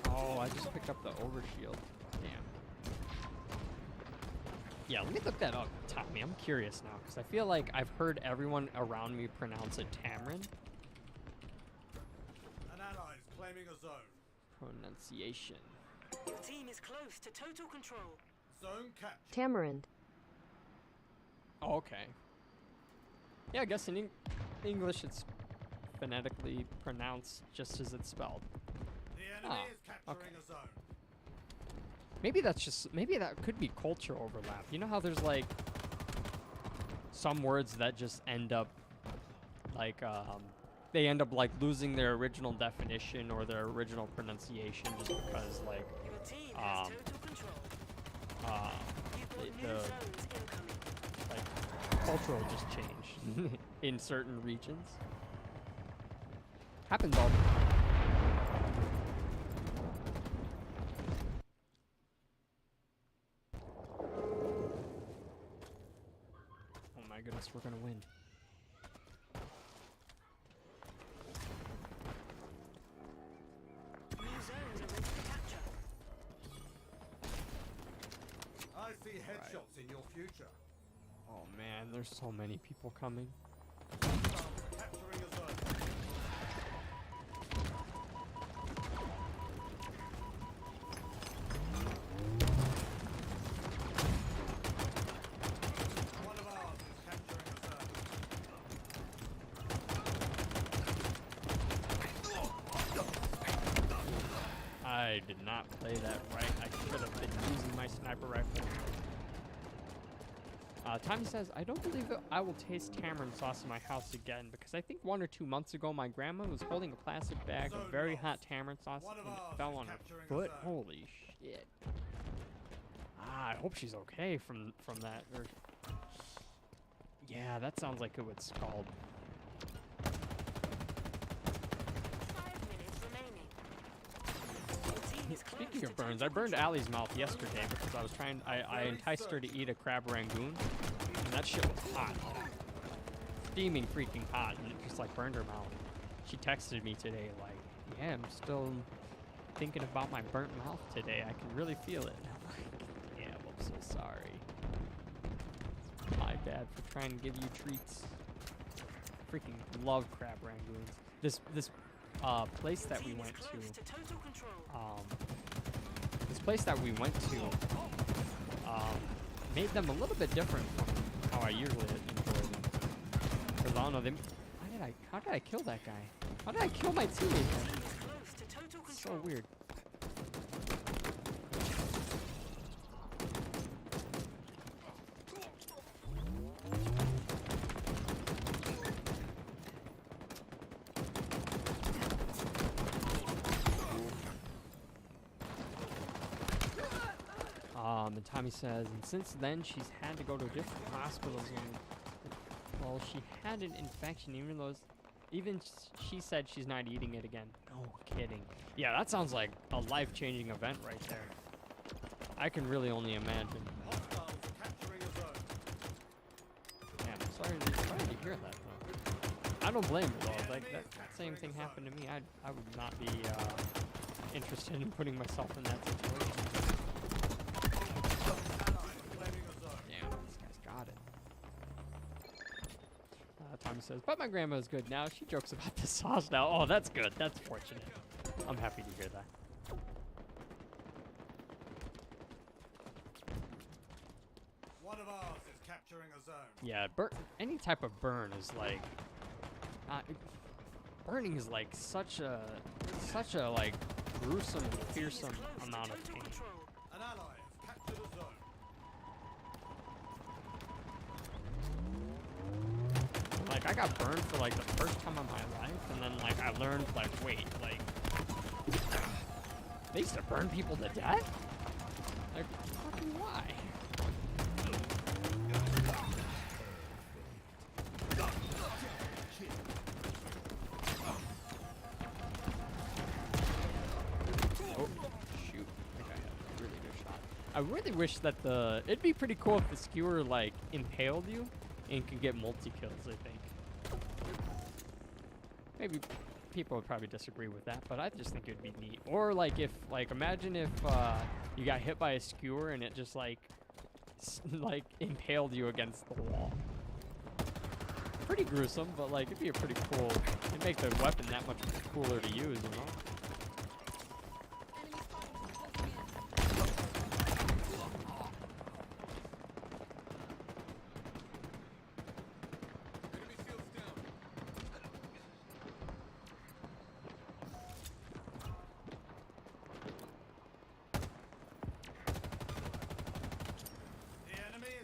Oh, I just picked up the overshield. Damn. Yeah, let me look that up, Tommy. I'm curious now because I feel like I've heard everyone around me pronounce it tamarind.
An ally is claiming a zone.
Pronunciation.
Your team is close to total control.
Zone captured.
Tamarind.
Oh, okay. Yeah, I guess in English it's phonetically pronounced just as it's spelled.
The enemy
Ah,
is capturing
okay.
a zone.
Maybe that could be culture overlap. You know how there's like some words that just end up like they end up like losing their original definition or their original pronunciation just because like
Your team has
Um,
total control.
uh
You've got
the-
new
the-
zones incoming.
like cultural just changed in certain regions. Happens all the time. Oh my goodness, we're gonna win.
New zones are ready to capture.
I see headshots in your future.
Oh man, there's so many people coming.
Capturing a zone. One of ours is capturing a zone.
I did not play that right. I should have been using my sniper rifle. Tommy says, I don't believe I will taste tamarind sauce in my house again because I think 1 or 2 months ago my grandma was holding a plastic bag of very hot tamarind sauce
One of
and
ours
it fell
is
on her
capturing a
foot.
zone.
Holy shit. I hope she's okay from that. Or yeah, that sounds like it would scald.
5 minutes remaining. Your team is close
Speaking of burns, I burned Allie's mouth yesterday because I was trying. I enticed her to eat a crab rangoon, and that shit was hot, steaming freaking hot, and it just like burned her mouth. She texted me today like, "Yeah, I'm still thinking about my burnt mouth today. I can really feel it." And I'm like, "Yeah, well, I'm so sorry. It's my bad for trying to give you treats." Freaking love crab rangoons. This place that we went to. This place that we went to made them a little bit different from how I usually enjoy them. Because I don't know, how did I kill that guy? How did I kill my teammate? It's so weird. And Tommy says, and since then she's had to go to different hospitals, and well, she had an infection, even she said she's not eating it again. No kidding. Yeah, that sounds like a life-changing event right there. I can really only imagine.
Hostiles are capturing a zone.
Yeah, I'm sorry to hear that though. I don't blame her though. Like that same thing happened to me. I would not be interested in putting myself in that situation. Tommy says, but my grandma's good now. She jokes about the sauce now. Oh, that's good. That's fortunate. I'm happy to hear that.
One of ours is capturing a zone.
Yeah, any type of burn is like, burning is like such a like gruesome and fearsome amount of pain.
An ally has captured a zone.
Like I got burned for like the first time in my life, and then like I learned like, wait, like they used to burn people to death? Like fucking why? Oh shoot, I think I had a really good shot. I really wish that it'd be pretty cool if the skewer like impaled you and could get multi-kills, I think. Maybe people would probably disagree with that, but I just think it'd be neat. Or like if, like imagine if you got hit by a skewer and it just like impaled you against the wall. Pretty gruesome, but like it'd be a pretty cool, it'd make the weapon that much cooler to use, you know?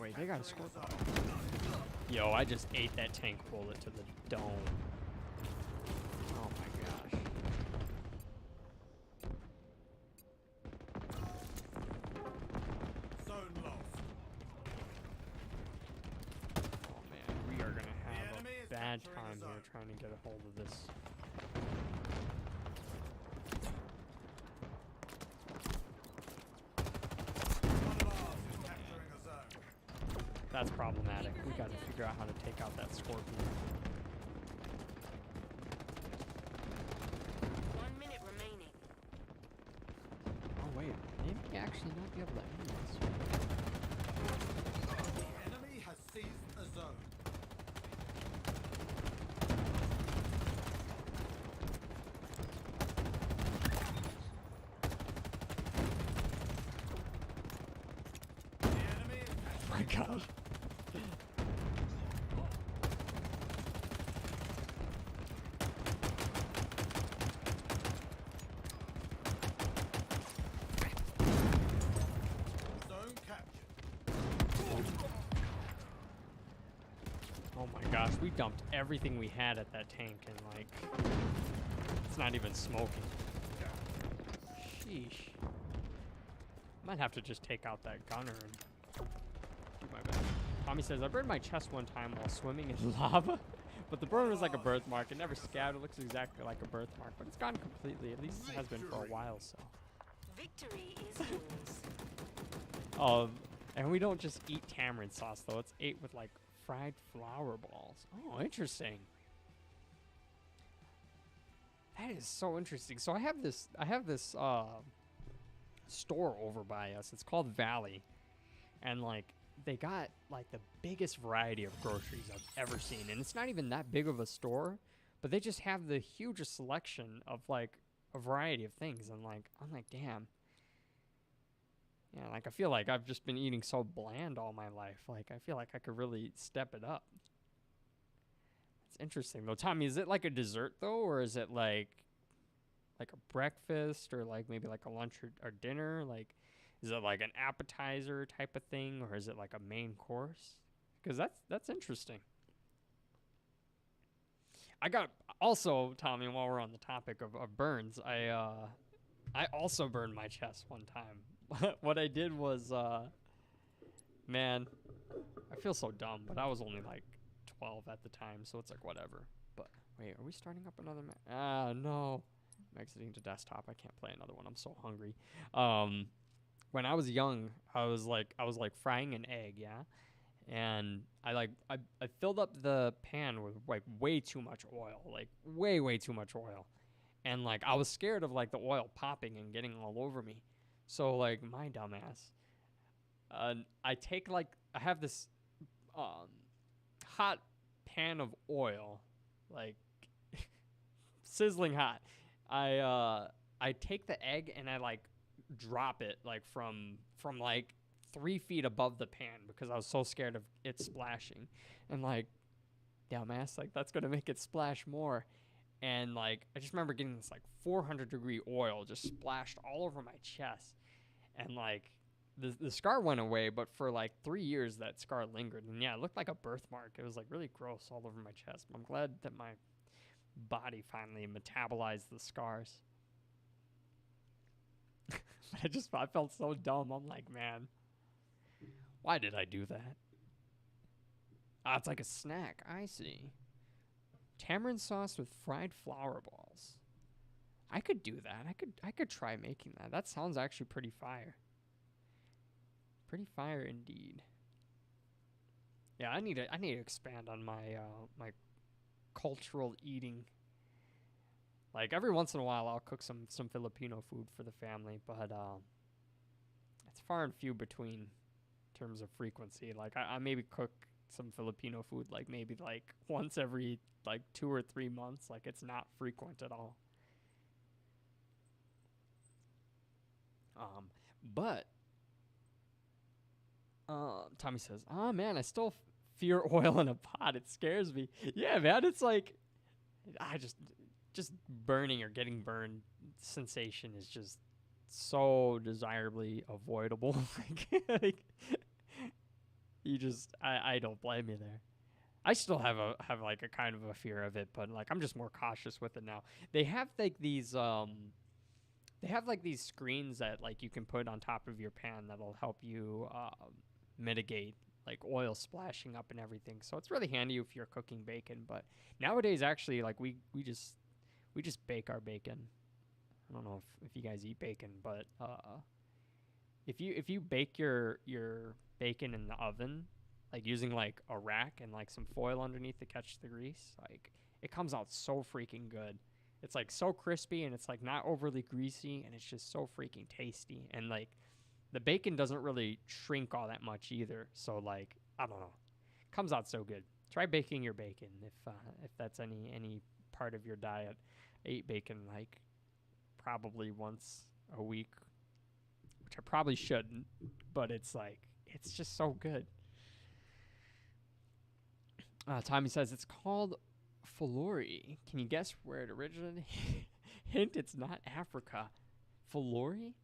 Wait, they got a score. Yo, I just ate that tank bullet to the dome. Oh my gosh.
Zone lost.
Oh man, we are gonna have a bad time here trying to get a hold of this. That's problematic. We gotta figure out how to take out that scorpion.
1 minute remaining.
Oh wait, they may actually not be able to end this.
The enemy has seized a zone. The enemy is
Oh my gosh.
zone captured.
Oh my gosh, we dumped everything we had at that tank and like, it's not even smoking. Sheesh. Might have to just take out that gunner and do my best. Tommy says, I burned my chest one time while swimming in lava, but the burn was like a birthmark. It never scabbed. It looks exactly like a birthmark, but it's gone completely. At least it has been for a while, so
Victory is yours.
And we don't just eat tamarind sauce though. It's ate with like fried flour balls. Oh, interesting. That is so interesting. So I have this store over by us. It's called Valley. And like they got like the biggest variety of groceries I've ever seen. And it's not even that big of a store, but they just have the hugest selection of like a variety of things. And like I'm like, damn. Yeah, like I feel like I've just been eating so bland all my life. Like I feel like I could really step it up. It's interesting though. Tommy, is it like a dessert though, or is it like a breakfast, or like maybe like a lunch or dinner? Like, is it like an appetizer type of thing, or is it like a main course? Because that's interesting. I got also, Tommy, while we're on the topic of burns, I also burned my chest one time. What I did was, man, I feel so dumb, but I was only like 12 at the time, so it's like whatever. But wait, are we starting up another match? No. I'm exiting to desktop. I can't play another one. I'm so hungry. When I was young, I was like frying an egg, yeah? And I filled up the pan with like way too much oil, like way too much oil. And like I was scared of like the oil popping and getting all over me. So like my dumbass, I have this hot pan of oil, like sizzling hot. I take the egg and I like drop it like from like 3 feet above the pan because I was so scared of it splashing. And like, dumbass, like that's gonna make it splash more. And like I just remember getting this like 400-degree oil just splashed all over my chest. And like the scar went away, but for like 3 years that scar lingered. And yeah, it looked like a birthmark. It was like really gross all over my chest. But I'm glad that my body finally metabolized the scars. I felt so dumb. I'm like, man, why did I do that? It's like a snack. I see. Tamarind sauce with fried flour balls. I could do that. I could try making that. That sounds actually pretty fire. Pretty fire indeed. Yeah, I need to expand on my my cultural eating. Like every once in a while I'll cook some Filipino food for the family, but it's far and few between in terms of frequency. Like I maybe cook some Filipino food like maybe like once every like 2 or 3 months. Like it's not frequent at all. But Tommy says, "Oh man, I still fear oil in a pot. It scares me." Yeah, man, it's like I just burning or getting burned sensation is just so desirably avoidable. like you just I don't blame you there. I still have like a kind of a fear of it, but like I'm just more cautious with it now. They have like these screens that like you can put on top of your pan that'll help you mitigate like oil splashing up and everything. So it's really handy if you're cooking bacon. But nowadays, actually, like we just bake our bacon. I don't know if you guys eat bacon, but if you bake your bacon in the oven, like using like a rack and like some foil underneath to catch the grease, like it comes out so freaking good. It's like so crispy and it's like not overly greasy and it's just so freaking tasty. And like the bacon doesn't really shrink all that much either. So like, I don't know, comes out so good. Try baking your bacon if that's any part of your diet. I eat bacon like probably once a week, which I probably shouldn't, but it's like, it's just so good. Tommy says it's called Filori. Can you guess where it originated? Hint, it's not Africa. Filori?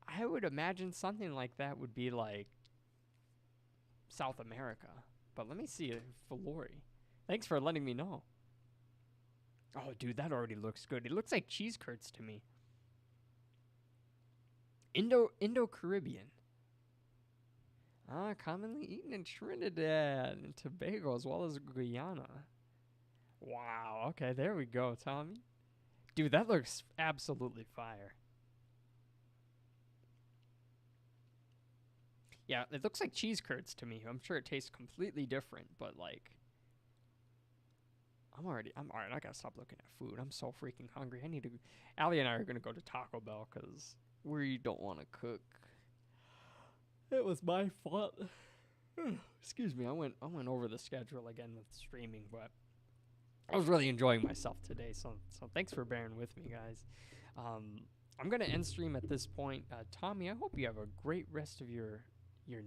I would imagine something like that would be like South America. But let me see Filori. Thanks for letting me know. Oh, dude, that already looks good. It looks like cheese curds to me. Indo-Caribbean. Commonly eaten in Trinidad and Tobago as well as Guyana. Wow. Okay, there we go, Tommy. Dude, that looks absolutely fire. Yeah, it looks like cheese curds to me. I'm sure it tastes completely different, but like, I'm all right. I gotta stop looking at food. I'm so freaking hungry. I need to. Allie and I are gonna go to Taco Bell because we don't want to cook. It was my fault. Excuse me. I went over the schedule again with streaming, but I was really enjoying myself today. So thanks for bearing with me, guys. I'm gonna end stream at this point. Tommy, I hope you have a great rest of your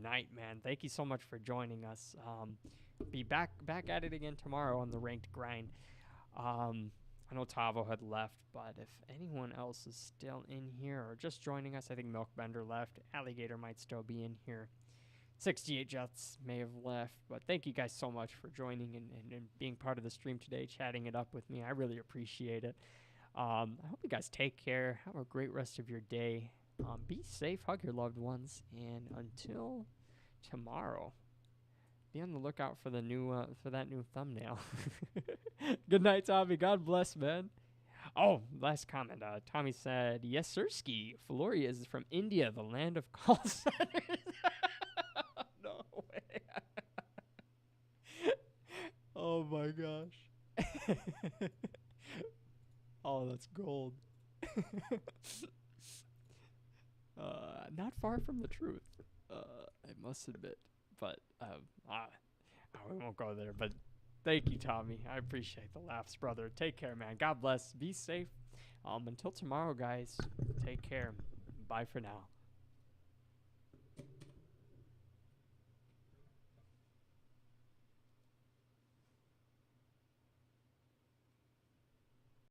night, man. Thank you so much for joining us. Be back at it again tomorrow on the ranked grind. I know Tavo had left, but if anyone else is still in here or just joining us, I think Milkbender left. Alligator might still be in here. 68 Jets may have left, but thank you guys so much for joining and being part of the stream today, chatting it up with me. I really appreciate it. I hope you guys take care. Have a great rest of your day. Be safe, hug your loved ones, and until tomorrow, be on the lookout for the new for that new thumbnail. Good night, Tommy. God bless, man. Oh, last comment. Tommy said, "Yes, sirski. Floria is from India, the land of call centers." No way. Oh my gosh. Oh, that's gold. Not far from the truth, I must admit. But we won't go there. But thank you, Tommy. I appreciate the laughs, brother. Take care, man. God bless. Be safe. Until tomorrow, guys. Take care. Bye for now.